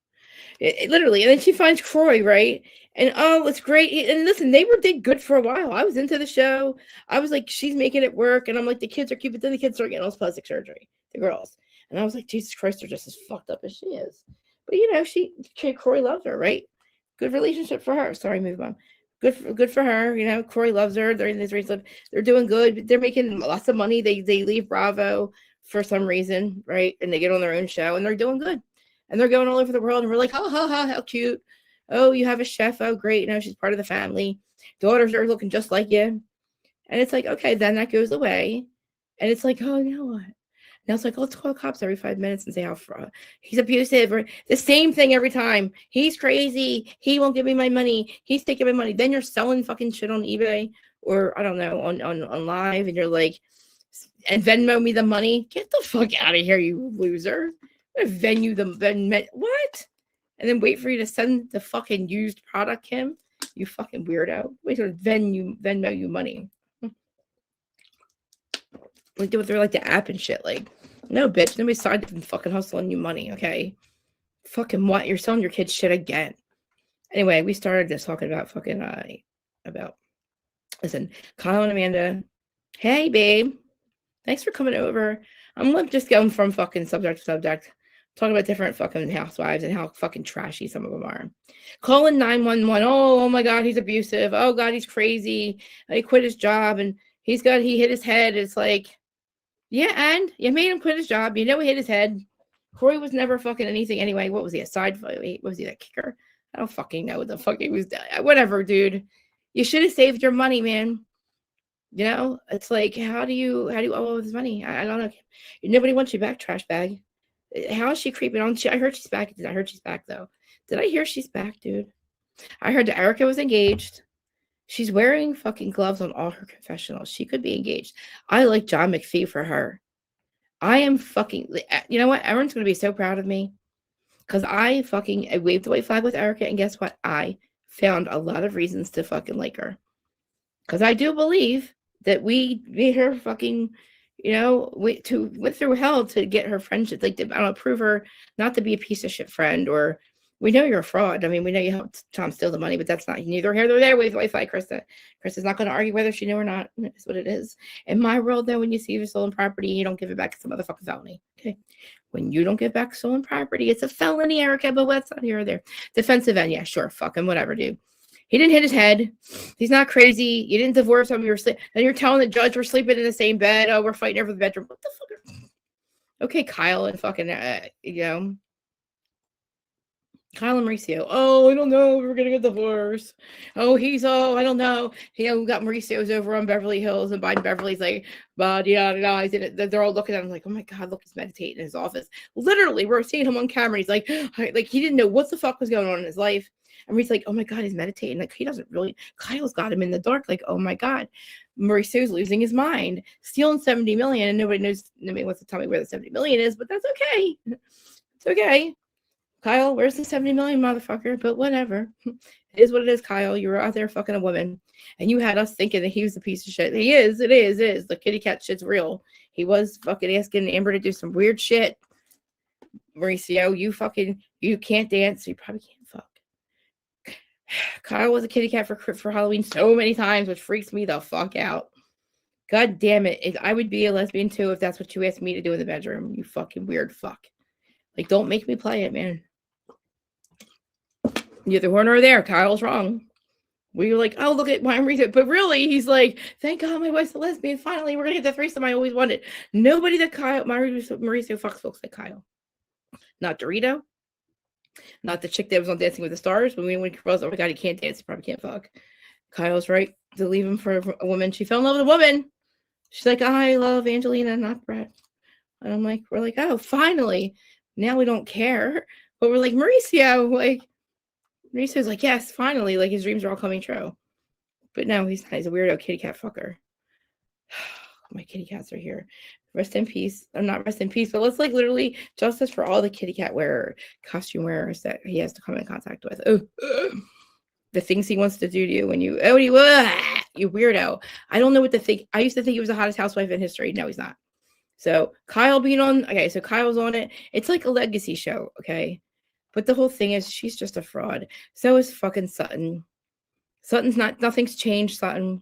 It literally, and then she finds Croy, right? And oh, it's great. And listen, they did good for a while. I was into the show. I was like, she's making it work, and I'm like, the kids are cute, but then the kids start getting all this plastic surgery, the girls, and I was like, Jesus Christ, they're just as fucked up as she is. But you know, Croy loves her, right? Good relationship for her. Sorry, move on. Good for her. You know, Croy loves her. They're in this relationship. They're doing good. They're making lots of money. They leave Bravo for some reason, right? And they get on their own show, and they're doing good. And they're going all over the world, and we're like, oh, how cute. Oh, you have a chef. Oh, great. You know, she's part of the family. Daughters are looking just like you. And it's like, okay, then that goes away. And it's like, oh, you know what? Now it's like, let's call the cops every 5 minutes and say how he's abusive, or the same thing every time. He's crazy. He won't give me my money. He's taking my money. Then you're selling fucking shit on eBay or I don't know, on live, and you're like, and Venmo me the money. Get the fuck out of here, you loser. What? And then wait for you to send the fucking used product, Kim. You fucking weirdo. Wait till Venmo you money. Like do it through like the app and shit. Like, no, bitch. Nobody signed up and fucking hustling you money, okay? Fucking what? You're selling your kids shit again. Anyway, we started just talking about fucking listen, Kyle and Amanda. Hey, babe. Thanks for coming over. I'm just going from fucking subject to subject. Talking about different fucking housewives and how fucking trashy some of them are. Calling 911. Oh my God, he's abusive. Oh God, he's crazy. He quit his job and he hit his head. It's like, yeah, and you made him quit his job. You know he hit his head. Corey was never fucking anything anyway. What was he? What was he, that kicker? I don't fucking know what the fuck he was. Whatever, dude. You should have saved your money, man. You know, it's like, how do you owe all this money? I don't know. Nobody wants you back, trash bag. How is she creeping on? I heard she's back. I heard she's back, though. Did I hear she's back, dude? I heard that Erica was engaged. She's wearing fucking gloves on all her confessionals. She could be engaged. I like John McPhee for her. I am fucking... You know what? Everyone's going to be so proud of me. Because I waved the white flag with Erica, and guess what? I found a lot of reasons to fucking like her. Because I do believe that we made her fucking... You know, went through hell to get her friendship, like I don't prove her not to be a piece of shit friend, or we know you're a fraud. I mean, we know you helped Tom steal the money, but that's not neither here nor there with Wi-Fi, Krista. Krista's not going to argue whether she knew or not. It's what it is. In my world, though, when you see you're stolen property, you don't give it back to some motherfucking felony. Okay. When you don't give back stolen property, it's a felony, Erica, but what's not here or there? Defensive end, yeah, sure, fucking whatever, dude. He didn't hit his head. He's not crazy. You didn't divorce him. You were sleeping. And you're telling the judge we're sleeping in the same bed. Oh, we're fighting over the bedroom. What the fuck? Okay, Kyle and fucking, you know. Kyle and Mauricio. Oh, I don't know. We're gonna get divorced. Oh, I don't know. We got Mauricio's over on Beverly Hills, and Biden Beverly's like, but yeah, they're all looking at him like, oh my god, look, he's meditating in his office. Literally, we're seeing him on camera. He's like he didn't know what the fuck was going on in his life. And he's like, oh my god, he's meditating. Like, he doesn't really. Kyle's got him in the dark. Like, oh my god, Mauricio's losing his mind, stealing $70 million, and nobody wants to tell me where the $70 million is, but that's okay. It's okay. Kyle, where's the $70 million, motherfucker? But whatever. It is what it is, Kyle. You were out there fucking a woman, and you had us thinking that he was a piece of shit. He is. It is. The kitty cat shit's real. He was fucking asking Amber to do some weird shit. Mauricio, you can't dance. So you probably can't fuck. Kyle was a kitty cat for Halloween so many times, which freaks me the fuck out. God damn it. I would be a lesbian too if that's what you asked me to do in the bedroom. You fucking weird fuck. Like, don't make me play it, man. Neither here nor there. Kyle's wrong. We were like, oh, look at my Mauricio. But really, he's like, thank God my wife's a lesbian. Finally, we're going to get the threesome I always wanted. Nobody that Mauricio fucks folks like Kyle. Not Dorito. Not the chick that was on Dancing with the Stars. When he was, oh my God, he can't dance. He probably can't fuck. Kyle's right to leave him for a woman. She fell in love with a woman. She's like, I love Angelina, not Brett. And I'm like, we're like, oh, finally. Now we don't care. But we're like, Mauricio's like, yes, finally, like his dreams are all coming true. But no, he's not. He's a weirdo kitty cat fucker. My kitty cats are here. Rest in peace. I'm not rest in peace, but let's like literally justice for all the kitty cat costume wearers that he has to come in contact with. The things he wants to do to you when you weirdo. I don't know what to think. I used to think he was the hottest housewife in history. No, he's not. So Kyle being on, okay, so Kyle's on it. It's like a legacy show, okay? But the whole thing is she's just a fraud. So is fucking Sutton. Nothing's changed, Sutton.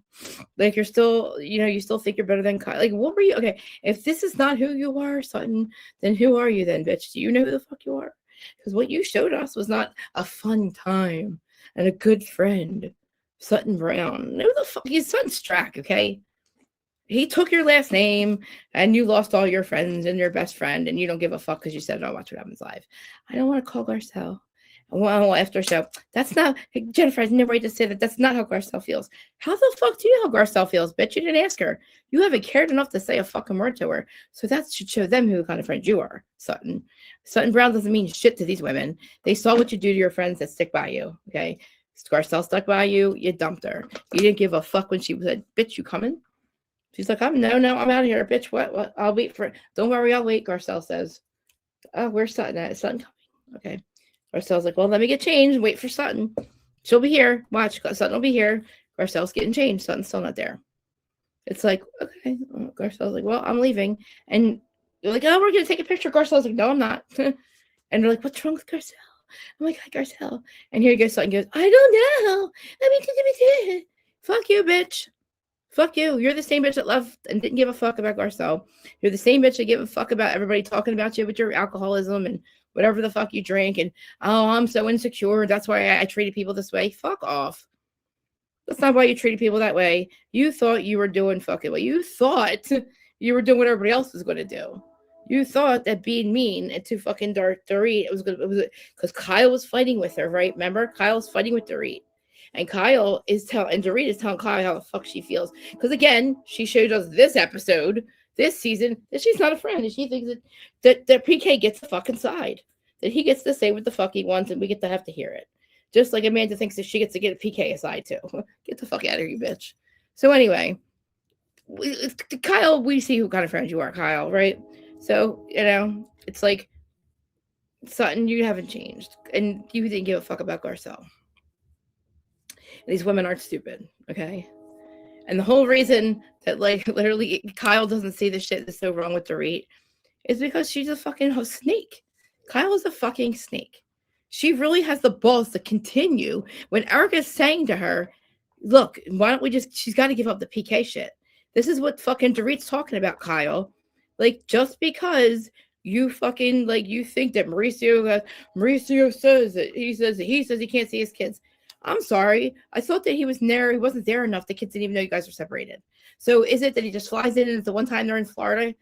Like, you're still, you still think you're better than Kyle. Like, what were you? Okay, if this is not who you are, Sutton, then who are you then, bitch? Do you know who the fuck you are? Because what you showed us was not a fun time and a good friend. Sutton Brown. Who the fuck? He's Sutton Strack, okay? He took your last name and you lost all your friends and your best friend and you don't give a fuck because you said, oh, watch what happens live. I don't want to call Garcelle. Well, after show. That's not, Jennifer has no right to say that. That's not how Garcelle feels. How the fuck do you know how Garcelle feels, bitch? You didn't ask her. You haven't cared enough to say a fucking word to her. So that should show them who kind of friend you are, Sutton. Sutton Brown doesn't mean shit to these women. They saw what you do to your friends that stick by you, okay? Garcelle stuck by you. You dumped her. You didn't give a fuck when she said, bitch, you coming? She's like, I'm out of here, bitch. What? I'll wait for it. Don't worry, I'll wait, Garcelle says. Oh, where's Sutton at? Is Sutton coming? Okay. Garcelle's like, well, let me get changed and wait for Sutton. She'll be here. Watch, Sutton will be here. Garcelle's getting changed. Sutton's still not there. It's like, okay. Garcelle's like, well, I'm leaving. And they're like, oh, we're going to take a picture. Garcelle's like, no, I'm not. And they're like, what's wrong with Garcelle? I'm like, hi, Garcelle. And here goes Sutton goes, I don't know. Fuck you, bitch. Fuck you. You're the same bitch that left and didn't give a fuck about Garcelle. You're the same bitch that gave a fuck about everybody talking about you with your alcoholism and whatever the fuck you drink. And, oh, I'm so insecure. That's why I treated people this way. Fuck off. That's not why you treated people that way. You thought you were doing fucking what you thought you were doing what everybody else was going to do. You thought that being mean to fucking Dorit, it was because Kyle was fighting with her, right? Remember? Kyle's fighting with Dorit. And Dorit is telling Kyle how the fuck she feels. Because again, she showed us this episode, this season, that she's not a friend. And she thinks that PK gets the fucking side. That he gets to say what the fuck he wants and we get to have to hear it. Just like Amanda thinks that she gets to get a PK aside too. Get the fuck out of here, you bitch. So anyway, Kyle, we see who kind of friend you are, Kyle, right? So, it's like, Sutton, you haven't changed. And you didn't give a fuck about Garcelle. These women aren't stupid, okay? And the whole reason that, like, literally Kyle doesn't see the shit that's so wrong with Dorit is because she's a fucking snake. Kyle is a fucking snake. She really has the balls to continue when Erica's saying to her, look, why don't we she's got to give up the PK shit. This is what fucking Dorit's talking about, Kyle. Like, just because you fucking, like, you think that Mauricio says that he says he can't see his kids. I'm sorry. I thought that he was there. He wasn't there enough. The kids didn't even know you guys were separated. So is it that he just flies in and it's the one time they're in Florida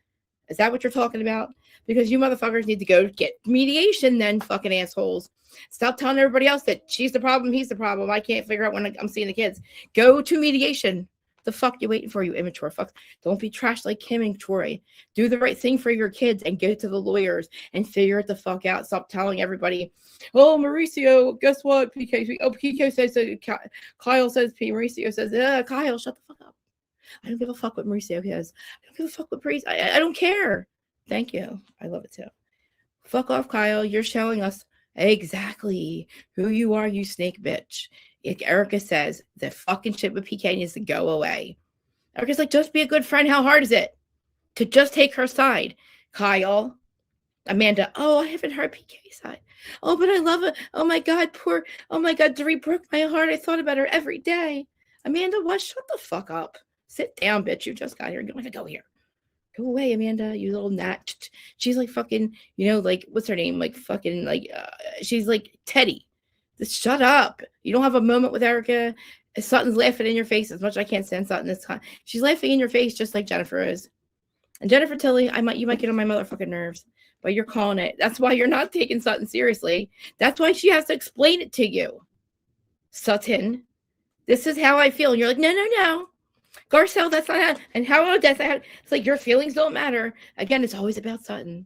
Is that what you're talking about? Because you motherfuckers need to go get mediation then, fucking assholes. Stop telling everybody else that she's the problem, he's the problem. I can't figure out when I'm seeing the kids. Go to mediation. The fuck you waiting for, you immature fuck? Don't be trash like Kim and Troy. Do the right thing for your kids and go to the lawyers and figure it the fuck out. Stop telling everybody, oh, Mauricio, guess what? PK, oh, PK says that. Kyle says, Mauricio says, Kyle, shut the fuck up. I don't give a fuck what Mauricio says. I don't give a fuck what Mauricio. I don't care. Thank you. I love it too. Fuck off, Kyle. You're showing us exactly who you are, you snake bitch. Like Erica says, the fucking shit with PK needs to go away. Erica's like, just be a good friend. How hard is it to just take her side? Kyle, Amanda, oh, I haven't heard PK's side. Oh, but I love it. Oh my God, poor, oh my God, Doree broke my heart. I thought about her every day. Amanda, what? Shut the fuck up. Sit down, bitch. You just got here. You don't have to go here. Go away, Amanda, you little gnat. She's like fucking, like, what's her name? Like fucking, she's like Teddy. Just shut up. You don't have a moment with Erica. Sutton's laughing in your face as much as I can't stand Sutton this time. She's laughing in your face just like Jennifer is. And Jennifer Tilly, you might get on my motherfucking nerves, but you're calling it. That's why you're not taking Sutton seriously. That's why she has to explain it to you. Sutton, this is how I feel. And you're like, no. Garcelle, that's not how. And how that's how. It's like your feelings don't matter. Again, it's always about Sutton.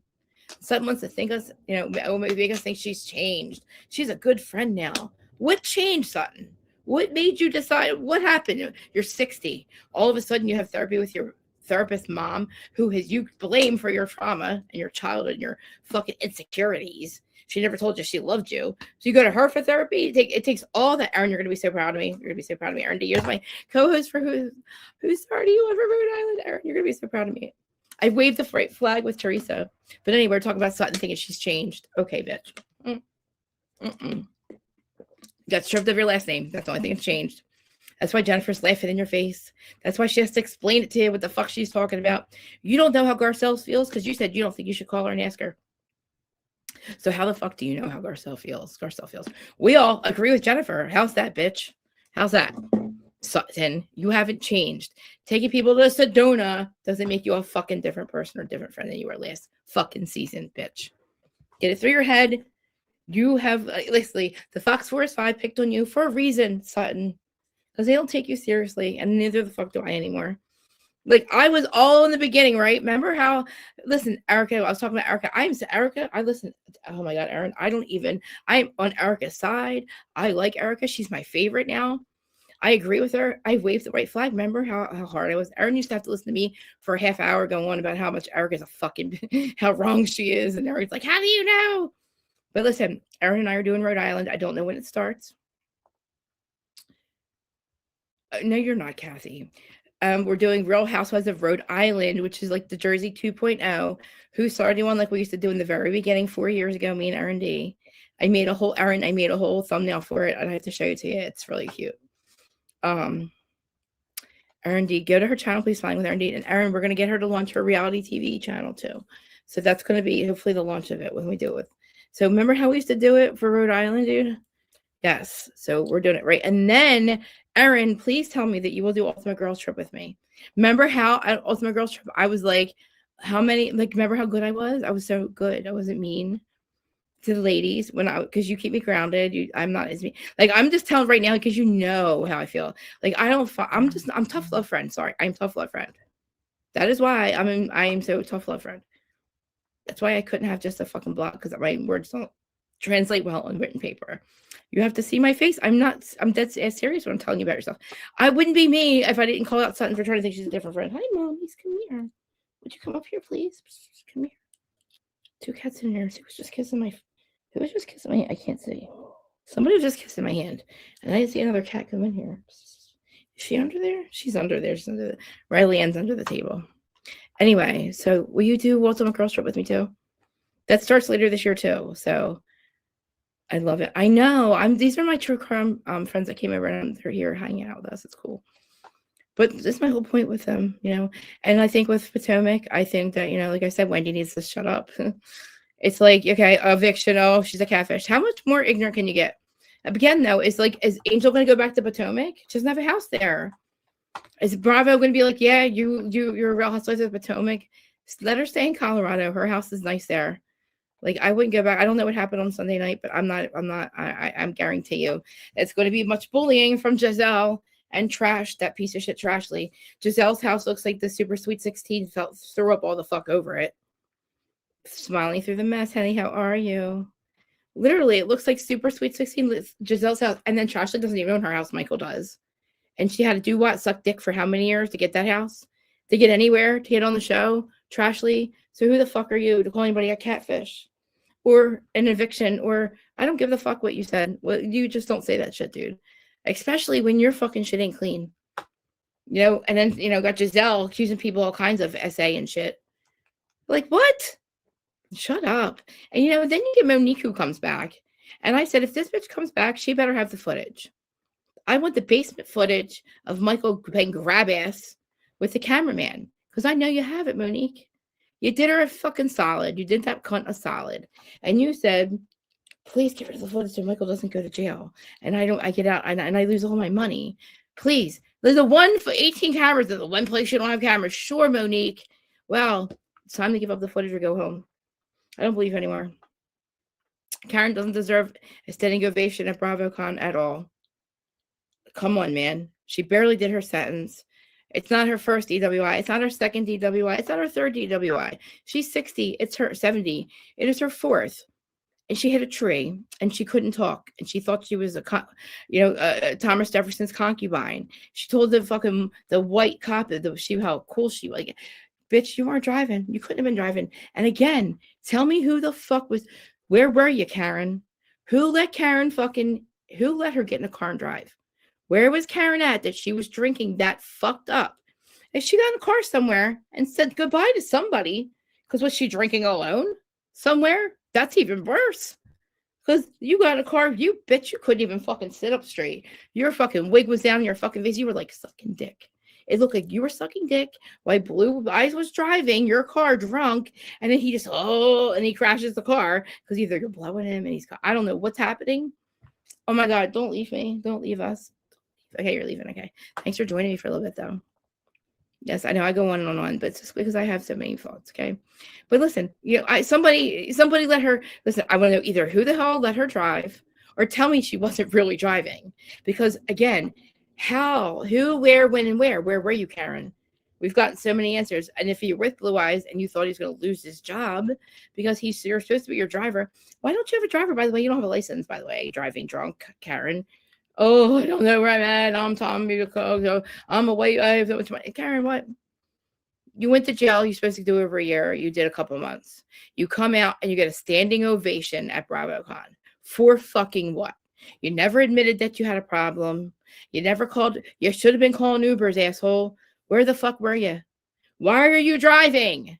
Sutton wants to think us, make us think she's changed. She's a good friend now. What changed, Sutton? What made you decide? What happened? You're 60. All of a sudden, you have therapy with your therapist mom, who has you blame for your trauma and your childhood and your fucking insecurities. She never told you she loved you. So you go to her for therapy. It takes all that. Aaron, you're going to be so proud of me. You're going to be so proud of me. Aaron D, you're my co-host for Who's Sorry You Live for Rhode Island. Aaron, you're going to be so proud of me. I waved the flag with Teresa. But anyway, we're talking about Sutton thinking she's changed. Okay, bitch. You got stripped of your last name. That's the only thing that's changed. That's why Jennifer's laughing in your face. That's why she has to explain it to you what the fuck she's talking about. You don't know how Garcelle feels because you said you don't think you should call her and ask her. So how the fuck do you know how Garcelle feels? Garcelle feels. We all agree with Jennifer. How's that, bitch? How's that? Sutton, you haven't changed. Taking people to Sedona doesn't make you a fucking different person or different friend than you were last fucking season, bitch. Get it through your head. You have, listen, the Fox Forest 5 picked on you for a reason, Sutton. Because they don't take you seriously, and neither the fuck do I anymore. Like, I was all in the beginning, right? Remember how, listen, Erica, I was talking about Erica. I listen, oh my God, Aaron, I'm on Erica's side. I like Erica. She's my favorite now. I agree with her. I waved the right flag. Remember how hard I was? Aaron used to have to listen to me for a half hour going on about how much Erica's a fucking, how wrong she is. And Aaron's like, how do you know? But listen, Aaron and I are doing Rhode Island. I don't know when it starts. No, you're not, Kathy. We're doing Real Housewives of Rhode Island, which is like the Jersey 2.0. Who started one like we used to do in the very beginning 4 years ago, me and Aaron D. I made a whole thumbnail for it. I'd have to show it to you. It's really cute. Aaron D, go to her channel, please find with Aaron D. And Aaron, we're going to get her to launch her reality TV channel too. So that's going to be hopefully the launch of it when we do it with. So remember how we used to do it for Rhode Island, dude? Yes. So we're doing it right. And then Aaron, please tell me that you will do Ultimate Girls Trip with me. Remember how at Ultimate Girls Trip, I was like, remember how good I was? I was so good. I wasn't mean to the ladies because you keep me grounded. I'm not as mean. Like, I'm just telling right now because you know how I feel. Like, I'm tough love friend. Sorry. I'm tough love friend. That is why I am so tough love friend. That's why I couldn't have just a fucking block because my words don't translate well on written paper. You have to see my face. I'm dead serious when I'm telling you about yourself. I wouldn't be me if I didn't call out Sutton for trying to think she's a different friend. Hi, mommies, come here. Would you come up here, please? Come here. Two cats in here. Who was just kissing my hand? I can't see. Somebody was just kissing my hand. And I didn't see another cat come in here. Is she under there? She's under there. She's under Riley Ann's under the table. Anyway, so will you do Ultimate Girls Trip with me too? That starts later this year too. So I love it. I know. These are my true crime friends that came over and they're here hanging out with us. It's cool. But this is my whole point with them, And I think with Potomac, I think that, like I said, Wendy needs to shut up. It's like, okay, eviction. Oh, she's a catfish. How much more ignorant can you get? Again, though, is Angel going to go back to Potomac? She doesn't have a house there. Is Bravo going to be like, yeah, you're a Real Housewives of Potomac? Let her stay in Colorado. Her house is nice there. Like, I wouldn't go back. I don't know what happened on Sunday night, but I'm guarantee you it's going to be much bullying from Giselle and Trash, that piece of shit Trashly. Giselle's house looks like the Super Sweet 16 threw up all the fuck over it. Smiling through the mess, honey. How are you? Literally, it looks like Super Sweet 16, Giselle's house. And then Trashly doesn't even own her house. Michael does. And she had to do what? Suck dick for how many years to get that house? To get anywhere? To get on the show? Trashly. So who the fuck are you to call anybody a catfish? Or an eviction? Or I don't give a fuck what you said. Well, you just don't say that shit, dude. Especially when your fucking shit ain't clean. You know, and then, you know, got Giselle accusing people all kinds of SA and shit. Like, what? Shut up. And, you know, then you get Monique who comes back. And I said, if this bitch comes back, she better have the footage. I want the basement footage of Michael playing grab ass with the cameraman. Because I know you have it, Monique. You did her a fucking solid. You did that cunt a solid. And you said, please get rid of the footage so Michael doesn't go to jail. And I get out and I lose all my money. Please. There's the one for 18 cameras. There's the one place you don't have cameras. Sure, Monique. Well, it's time to give up the footage or go home. I don't believe you anymore. Karen doesn't deserve a standing ovation at BravoCon at all. Come on, man. She barely did her sentence. It's not her first DWI. It's not her second DWI. It's not her third DWI. She's 60. It's her 70. It is her fourth. And she hit a tree and she couldn't talk. And she thought she was Thomas Jefferson's concubine. She told the white cop how cool she was. Like, bitch, you weren't driving. You couldn't have been driving. And again, tell me who the fuck was, where were you, Karen? Who let her get in a car and drive? Where was Karen at that she was drinking that fucked up? If she got in a car somewhere and said goodbye to somebody, because was she drinking alone somewhere? That's even worse. Because you got in a car, you bitch, you couldn't even fucking sit up straight. Your fucking wig was down your fucking face. You were like sucking dick. It looked like you were sucking dick while Blue Eyes was driving your car drunk. And then he just, and he crashes the car because either you're blowing him and I don't know what's happening. Oh my God, don't leave me. Don't leave us. Okay, you're leaving. Okay. Thanks for joining me for a little bit, though. Yes, I know I go on and on, but it's just because I have so many thoughts. Okay. But listen, somebody let her listen. I want to know either who the hell let her drive or tell me she wasn't really driving. Because again, how, who, where, when, and where were you, Karen? We've gotten so many answers. And if you're with Blue Eyes and you thought he's going to lose his job because you're supposed to be your driver, why don't you have a driver? By the way, you don't have a license, by the way, driving drunk, Karen. Oh, I don't know where I'm at. I'm Tommy because I'm away. I have so much money. Karen, what? You went to jail. You're supposed to do over a year. You did a couple months. You come out and you get a standing ovation at BravoCon. For fucking what? You never admitted that you had a problem. You never called. You should have been calling Ubers, asshole. Where the fuck were you? Why are you driving?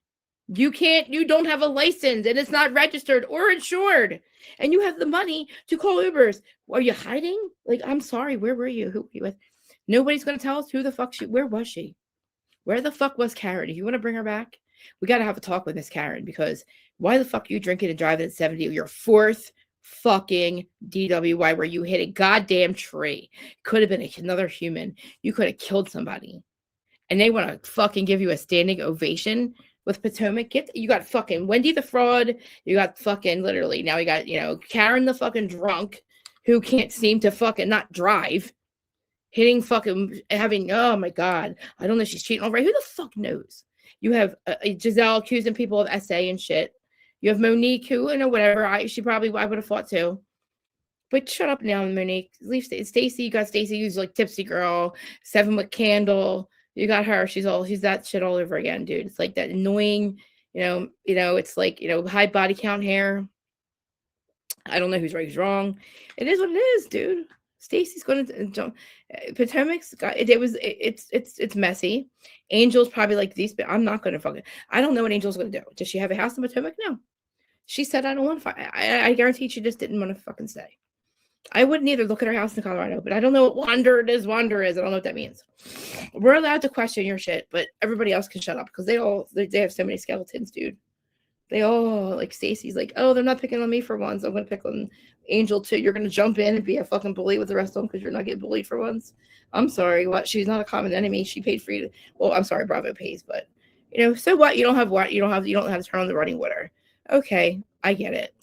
You don't have a license and it's not registered or insured. And you have the money to call Ubers. Are you hiding? Like, I'm sorry. Where were you? Who were you with? Nobody's going to tell us who the fuck where was she? Where the fuck was Karen? If you want to bring her back, we got to have a talk with Miss Karen because why the fuck are you drinking and driving at 70? Your fourth fucking DWI where you hit a goddamn tree. Could have been another human. You could have killed somebody. And they want to fucking give you a standing ovation with Potomac. You got fucking Wendy the fraud. You got fucking literally now you got, Karen the fucking drunk who can't seem to fucking not drive. Hitting fucking having, oh my God. I don't know if she's cheating already. Who the fuck knows? You have Giselle accusing people of SA and shit. You have Monique who, whatever. I would have fought too. But shut up now, Monique. Leave Stacy. You got Stacy who's like tipsy girl, 7 with candle. You got her. She's that shit all over again, dude. It's like that annoying, it's like, high body count hair. I don't know who's right, who's wrong. It is what it is, dude. Stacy's going to jump. Potomac's got it. It's messy. Angel's probably like these, but I'm not going to fucking. I don't know what Angel's going to do. Does she have a house in Potomac? No. She said, I don't want to fight. I guarantee she just didn't want to fucking stay. I wouldn't either look at her house in Colorado, but I don't know what wander is. I don't know what that means. We're allowed to question your shit, but everybody else can shut up because they have so many skeletons, dude. They all like Stacy's like, oh, they're not picking on me for once. I'm gonna pick on Angel too. You're gonna jump in and be a fucking bully with the rest of them because you're not getting bullied for once. I'm sorry, what? She's not a common enemy. She paid for you to. Well, I'm sorry, Bravo pays, but You know, so what? You don't have to turn on the running water. Okay, I get it.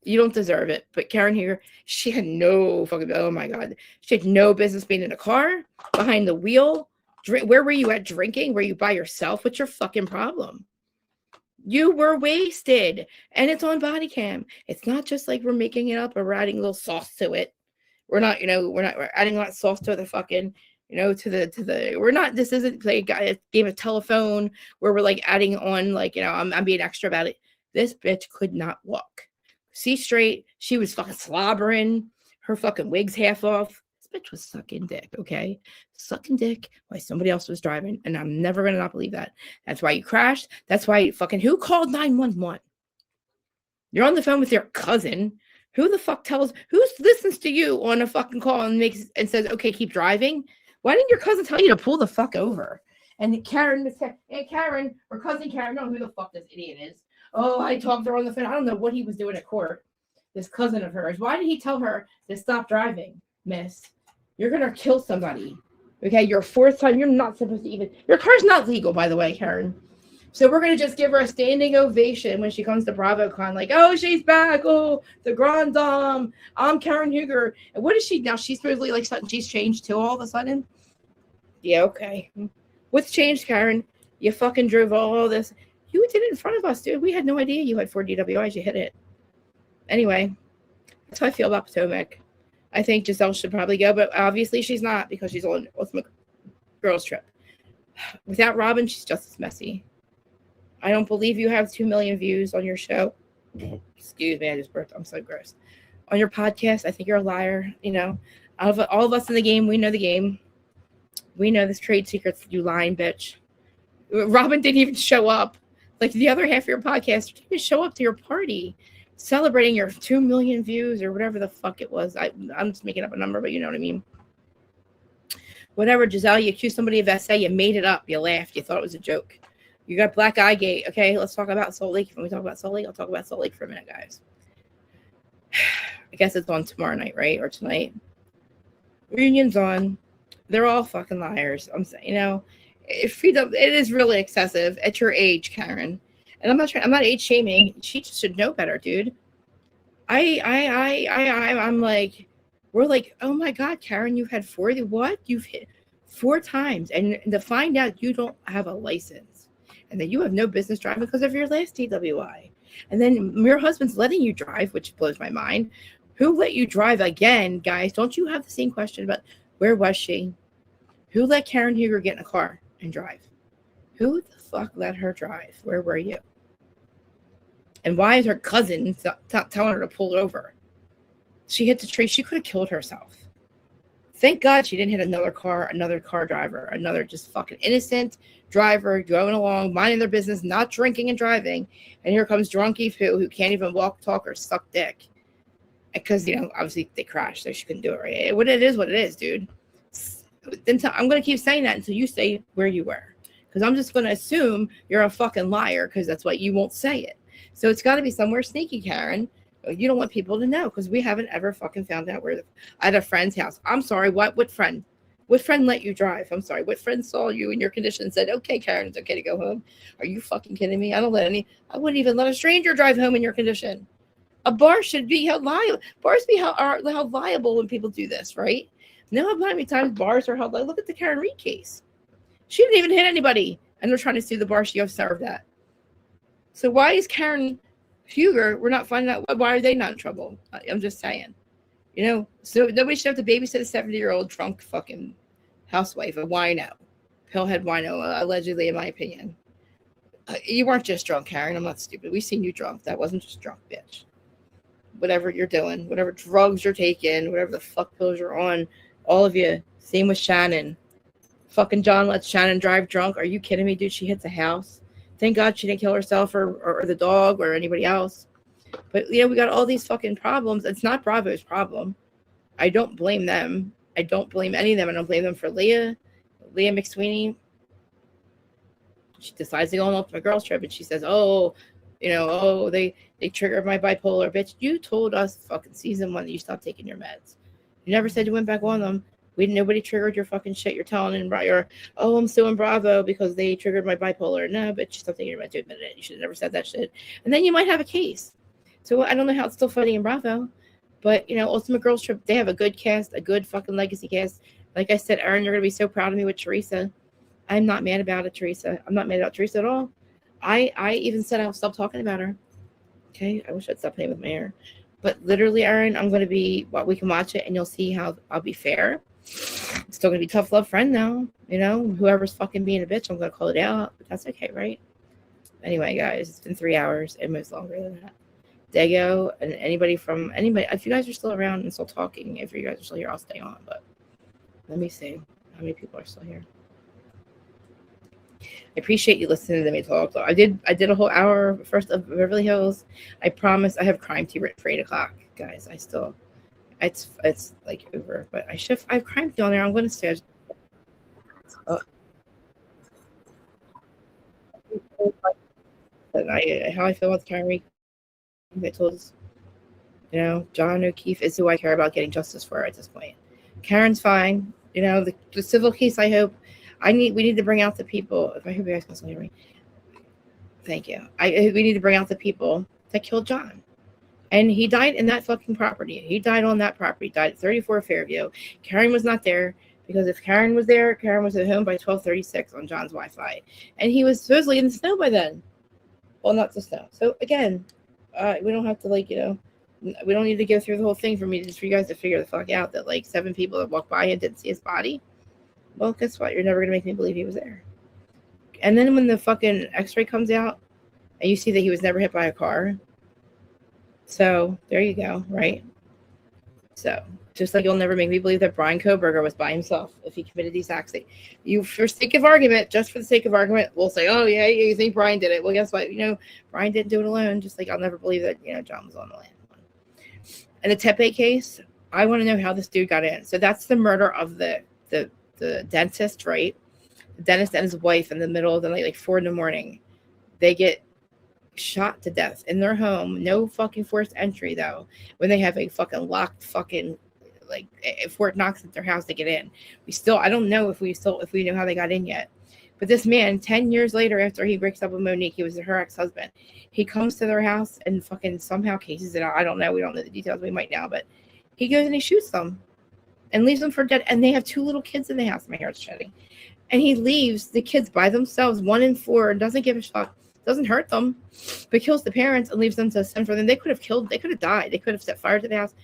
You don't deserve it. But Karen here, she had no fucking, oh my God. She had no business being in a car, behind the wheel. Where were you at drinking? Were you by yourself? What's your fucking problem? You were wasted. And it's on body cam. It's not just like we're making it up or we're adding a little sauce to it. We're adding a lot of sauce to the fucking, this isn't like a game of telephone where we're like adding on, like, I'm being extra about it. This bitch could not walk. See straight. She was fucking slobbering. Her fucking wig's half off. This bitch was sucking dick, okay? Sucking dick while somebody else was driving. And I'm never going to not believe that. That's why you crashed. That's why who called 911? You're on the phone with your cousin. Who the fuck who listens to you on a fucking call and says, okay, keep driving? Why didn't your cousin tell you to pull the fuck over? And Karen, or cousin Karen, I don't know who the fuck this idiot is. Oh, I talked to her on the phone. I don't know what he was doing at court. This cousin of hers. Why did he tell her to stop driving, miss? You're going to kill somebody. Okay, your fourth time. You're not supposed to even. Your car's not legal, by the way, Karen. So we're going to just give her a standing ovation when she comes to BravoCon. Like, oh, she's back. Oh, the Grand Dame. I'm Karen Huger. And what is she now? She's supposedly like something. She's changed too all of a sudden. Yeah, okay. What's changed, Karen? You fucking drove all this. You did it in front of us, dude. We had no idea you had 4 DWIs. You hit it. Anyway, that's how I feel about Potomac. I think Giselle should probably go, but obviously she's not because she's on Ultimate Girls Trip. Without Robin, she's just as messy. I don't believe you have 2 million views on your show. Excuse me, I just burped. I'm so gross. On your podcast, I think you're a liar. All of us in the game, we know the game. We know this trade secrets, you lying bitch. Robin didn't even show up. Like the other half of your podcast, didn't even show up to your party celebrating your 2 million views or whatever the fuck it was. I'm just making up a number, but you know what I mean. Whatever, Giselle, you accused somebody of SA, you made it up, you laughed, you thought it was a joke. You got black eye gate. Okay, let's talk about Salt Lake. When we talk about Salt Lake, I'll talk about Salt Lake for a minute, guys. I guess it's on tomorrow night, right? Or tonight. Reunion's on. They're all fucking liars. I'm saying, it is really excessive at your age, Karen. And I'm not age shaming. She just should know better, dude. I'm like, we're like, oh my God, Karen, you've had 40. What? You've hit 4 times. And to find out you don't have a license and that you have no business driving because of your last DWI. And then your husband's letting you drive, which blows my mind. Who let you drive again, guys? Don't you have the same question about where was she? Who let Karen Huger get in a car and drive? Who the fuck let her drive? Where were you? And why is her cousin telling her to pull over? She hit the tree. She could have killed herself. Thank God she didn't hit another car driver, another just fucking innocent driver going along, minding their business, not drinking and driving. And here comes drunky Pooh who can't even walk, talk, or suck dick. Because, obviously they crashed, so she couldn't do it right. It is what it is, dude. I'm going to keep saying that until you say where you were. Because I'm just going to assume you're a fucking liar because that's why you won't say it. So it's got to be somewhere sneaky, Karen. You don't want people to know because we haven't ever fucking found out where at a friend's house. I'm sorry, what friend? What friend let you drive? I'm sorry, what friend saw you in your condition and said, okay, Karen, it's okay to go home? Are you fucking kidding me? I wouldn't even let a stranger drive home in your condition. A bar should be held liable. Bars are held liable when people do this, right? Know how many times bars are held liable? Look at the Karen Reed case. She didn't even hit anybody, and they're trying to sue the bar she served at. So why is Karen Huger, we're not finding out why are they not in trouble? I'm just saying. So nobody should have to babysit a 70-year-old drunk fucking housewife, a wino. Pillhead wino, allegedly, in my opinion. You weren't just drunk, Karen. I'm not stupid. We've seen you drunk. That wasn't just drunk, bitch. Whatever you're doing, whatever drugs you're taking, whatever the fuck pills you're on, all of you. Same with Shannon. Fucking John lets Shannon drive drunk. Are you kidding me, dude? She hits a house. Thank God she didn't kill herself or the dog or anybody else. But, we got all these fucking problems. It's not Bravo's problem. I don't blame them. I don't blame any of them. I don't blame them for Leah McSweeney. She decides to go on Ultimate Girls Trip and she says, they triggered my bipolar. Bitch, you told us fucking season 1 that you stopped taking your meds. You never said you went back on them. Nobody triggered your fucking shit. You're telling in your, oh, I'm suing Bravo because they triggered my bipolar. No, but you something you're meant to admit it. You should have never said that shit. And then you might have a case. So I don't know how it's still fighting in Bravo. But, you know, Ultimate Girls Trip, they have a good cast, a good fucking legacy cast. Like I said, Aaron, you're going to be so proud of me with Teresa. I'm not mad about it, Teresa. I'm not mad about Teresa at all. I even said I'll stop talking about her. Okay? I wish I'd stop playing with my hair. But literally, Aaron, I'm going to be, we can watch it and you'll see how I'll be fair. It's still going to be tough love friend now. You know, whoever's fucking being a bitch, I'm going to call it out. But that's okay, right? Anyway, guys, it's been 3 hours and most longer than that. Dago and anybody, if you guys are still around and still talking, if you guys are still here, I'll stay on. But let me see how many people are still here. I appreciate you listening to me talk. So I did a whole hour first of Beverly Hills. I promise I have Crime Tea written for 8 o'clock, guys. It's like over, but I have Crime Tea on there. I'm going to stay. How I feel about Tyreek. I told, you know, John O'Keefe is who I care about getting justice for at this point. Karen's fine. You know, the civil case, I hope. We need to bring out the people. I hope you guys can still hear me. Thank you. We need to bring out the people that killed John. And he died in that fucking property. He died on that property. Died at 34 Fairview. Karen was not there because if Karen was there, Karen was at home by 12:36 on John's Wi-Fi. And he was supposedly in the snow by then. Well, not the snow. So again, we don't have to we don't need to go through the whole thing for you guys to figure the fuck out that 7 people that walked by and didn't see his body. Well, guess what? You're never going to make me believe he was there. And then when the fucking x-ray comes out and you see that he was never hit by a car. So there you go, right? So just like you'll never make me believe that Brian Koberger was by himself if he committed these acts. For sake of argument, just for the sake of argument, we'll say, oh, yeah, you think Brian did it. Well, guess what? You know, Brian didn't do it alone. Just like I'll never believe that, you know, John was on the land. And the Tepe case, I want to know how this dude got in. So that's the murder of the dentist, right? The dentist and his wife in the middle of the night, 4 in. They get shot to death in their home. No fucking forced entry though. When they have a fucking locked fucking Fort Knox at their house to get in. I don't know if we know how they got in yet. But this man, 10 years later, after he breaks up with Monique, he was her ex-husband. He comes to their house and fucking somehow cases it out. I don't know. We don't know the details. We might now, but he goes and he shoots them. And leaves them for dead. And they have 2 little kids in the house. My hair's shedding. And he leaves the kids by themselves, 1 and 4, and doesn't give a fuck. Doesn't hurt them, but kills the parents and leaves them to send for them. They could have died. They could have set fire to the house.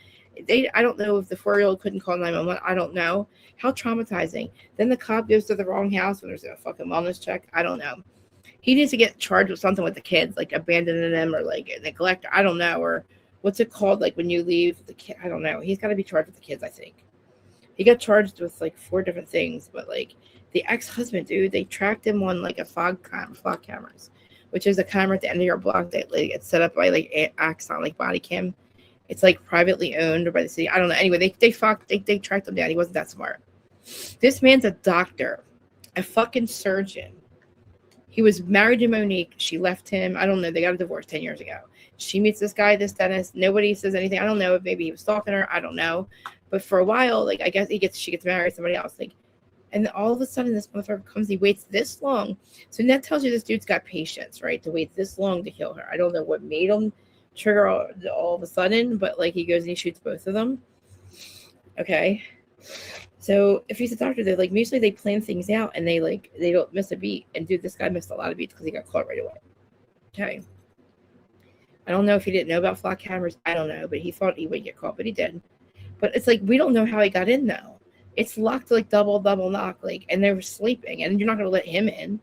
I don't know if the 4-year-old couldn't call 911. I don't know. How traumatizing. Then the cop goes to the wrong house when there's a fucking wellness check. I don't know. He needs to get charged with something with the kids, like abandoning them or neglect. I don't know. Or what's it called? When you leave the kid. I don't know. He's got to be charged with the kids, I think. He got charged with 4 different things, but the ex-husband, dude, they tracked him on a fog cameras, which is a camera at the end of your block that it's set up by Axon, body cam. It's privately owned by the city. I don't know. Anyway, they tracked him down. He wasn't that smart. This man's a doctor, a fucking surgeon. He was married to Monique. She left him. I don't know. They got a divorce 10 years ago. She meets this guy, this dentist. Nobody says anything. I don't know if maybe he was stalking her. I don't know. But for a while, I guess she gets married to somebody else. And then all of a sudden, this motherfucker comes. He waits this long. So that tells you this dude's got patience, right? To wait this long to kill her. I don't know what made him trigger all of a sudden, but he goes and he shoots both of them. Okay. So if he's a doctor, they're usually they plan things out and they don't miss a beat. And dude, this guy missed a lot of beats because he got caught right away. Okay. I don't know if he didn't know about flock cameras. I don't know, but he thought he would get caught, but he did. But it's we don't know how he got in though. It's locked double knock, and they were sleeping, and you're not gonna let him in.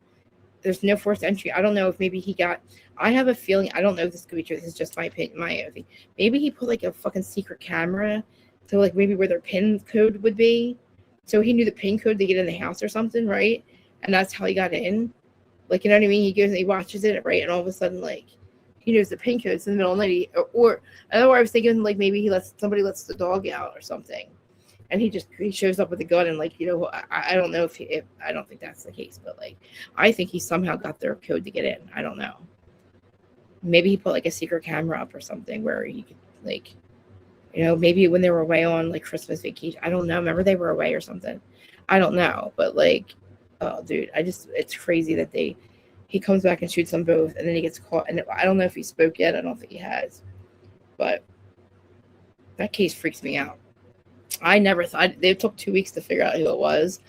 There's no forced entry. I don't know if maybe he got. I have a feeling. I don't know if this could be true. This is just my opinion. My thing. Maybe he put a fucking secret camera, so maybe where their PIN code would be, so he knew the PIN code to get in the house or something, right? And that's how he got in. You know what I mean? He goes and he watches it, right? And all of a sudden, he knows the PIN codes in the middle of the night. Or I was thinking maybe somebody lets the dog out or something, and he shows up with a gun and I don't know if I don't think that's the case, but I think he somehow got their code to get in. I don't know. Maybe he put a secret camera up or something where he could You know, maybe when they were away on like Christmas vacation. I don't know. Remember they were away or something. I don't know. But like, oh dude, it's crazy that he comes back and shoots them both and then he gets caught. And I don't know if he spoke yet. I don't think he has. But that case freaks me out. I never thought they took 2 weeks to figure out who it was.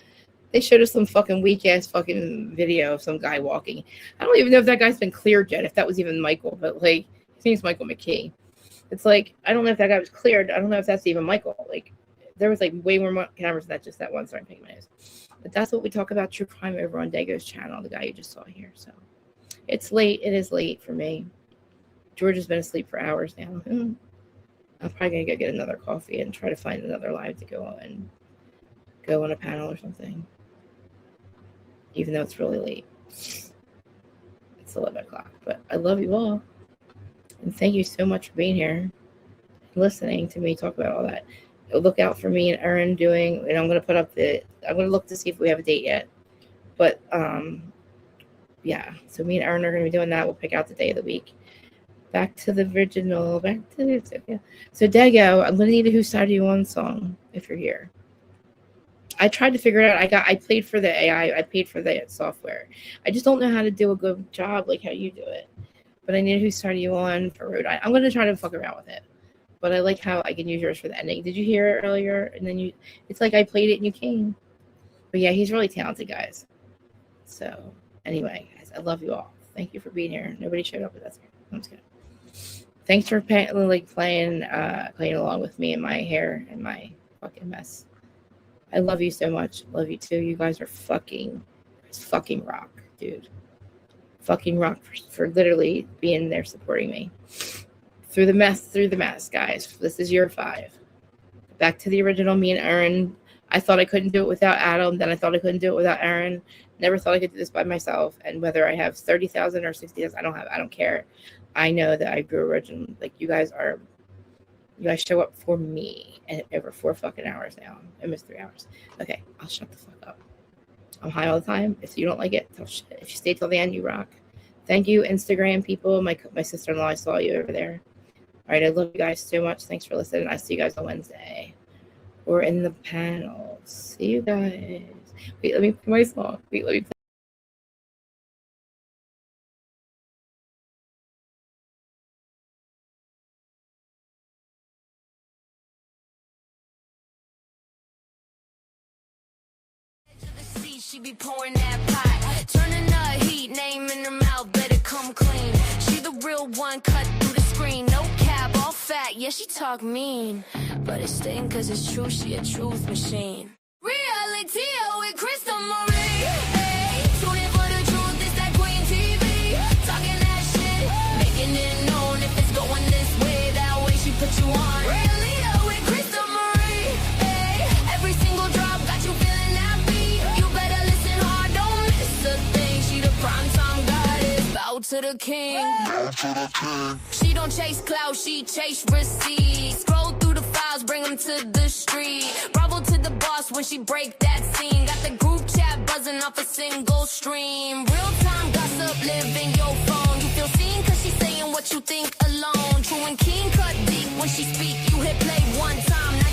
They showed us some fucking weak ass fucking video of some guy walking. I don't even know if that guy's been cleared yet, if that was even Michael, but like his name's Michael McKee. It's like, I don't know if that guy was cleared. I don't know if that's even Michael. Like, there was like way more cameras than that, just that one. Sorry, I'm picking my nose. But that's what we talk about true crime over on Dago's channel, the guy you just saw here. So it's late. It is late for me. George has been asleep for hours now. I'm probably going to go get another coffee and try to find another live to go on a panel or something. Even though it's really late. It's 11 o'clock. But I love you all. And thank you so much for being here and listening to me talk about all that. Look out for me and Erin doing, and I'm going to look to see if we have a date yet. But, yeah. So me and Erin are going to be doing that. We'll pick out the day of the week. Back to the original. So Dago, I'm going to need a Whose Side Are You On song if you're here. I tried to figure it out. I paid for the AI. I paid for the software. I just don't know how to do a good job like how you do it. But I need Whose Side Are You On for Rhode Island. I'm going to try to fuck around with it. But I like how I can use yours for the ending. Did you hear it earlier? And then it's like I played it and you came. But yeah, he's really talented, guys. So anyway, guys, I love you all. Thank you for being here. Nobody showed up, but that's good. I'm just kidding. Thanks for playing along with me and my hair and my fucking mess. I love you so much. Love you too. You guys are fucking rock, dude. Fucking rock for literally being there supporting me. Through the mess, guys. This is year 5. Back to the original, me and Erin. I thought I couldn't do it without Adam. Then I thought I couldn't do it without Erin. Never thought I could do this by myself. And whether I have 30,000 or 60,000, I don't care. I know that I grew original. Like you guys show up for me and over 4 fucking hours now. Almost 3 hours. Okay, I'll shut the fuck up. I'm high all the time. If you don't like it, if you stay till the end, you rock. Thank you, Instagram people. My sister-in-law, I saw you over there. All right, I love you guys so much. Thanks for listening. I'll see you guys on Wednesday. Or in the panel. See you guys. Wait, let me play my song. Let me play. She be pouring that pot, turning the heat, name in her mouth, better come clean. She the real one, cut through the screen, no cap, all fat, yeah, she talk mean. But it's sting cause it's true, she a truth machine. Reality with Krista Marie, hey, tune in for the truth, it's that Queen TV. Talking that shit, making it known, if it's going this way, that way she put you on. Reality with Krista Marie, hey, every single drop got you feeling that beat. You better listen hard, don't miss a thing. She the primetime goddess, bow to the king. She don't chase clout, she chase receipts. Scroll through the files, bring them to the street. Bravo to the boss when she break that scene. Got the group chat buzzing off a single stream. Real time gossip, live in your phone. You feel seen cause she's saying what you think alone. True and keen, cut deep when she speak. You hit play one time.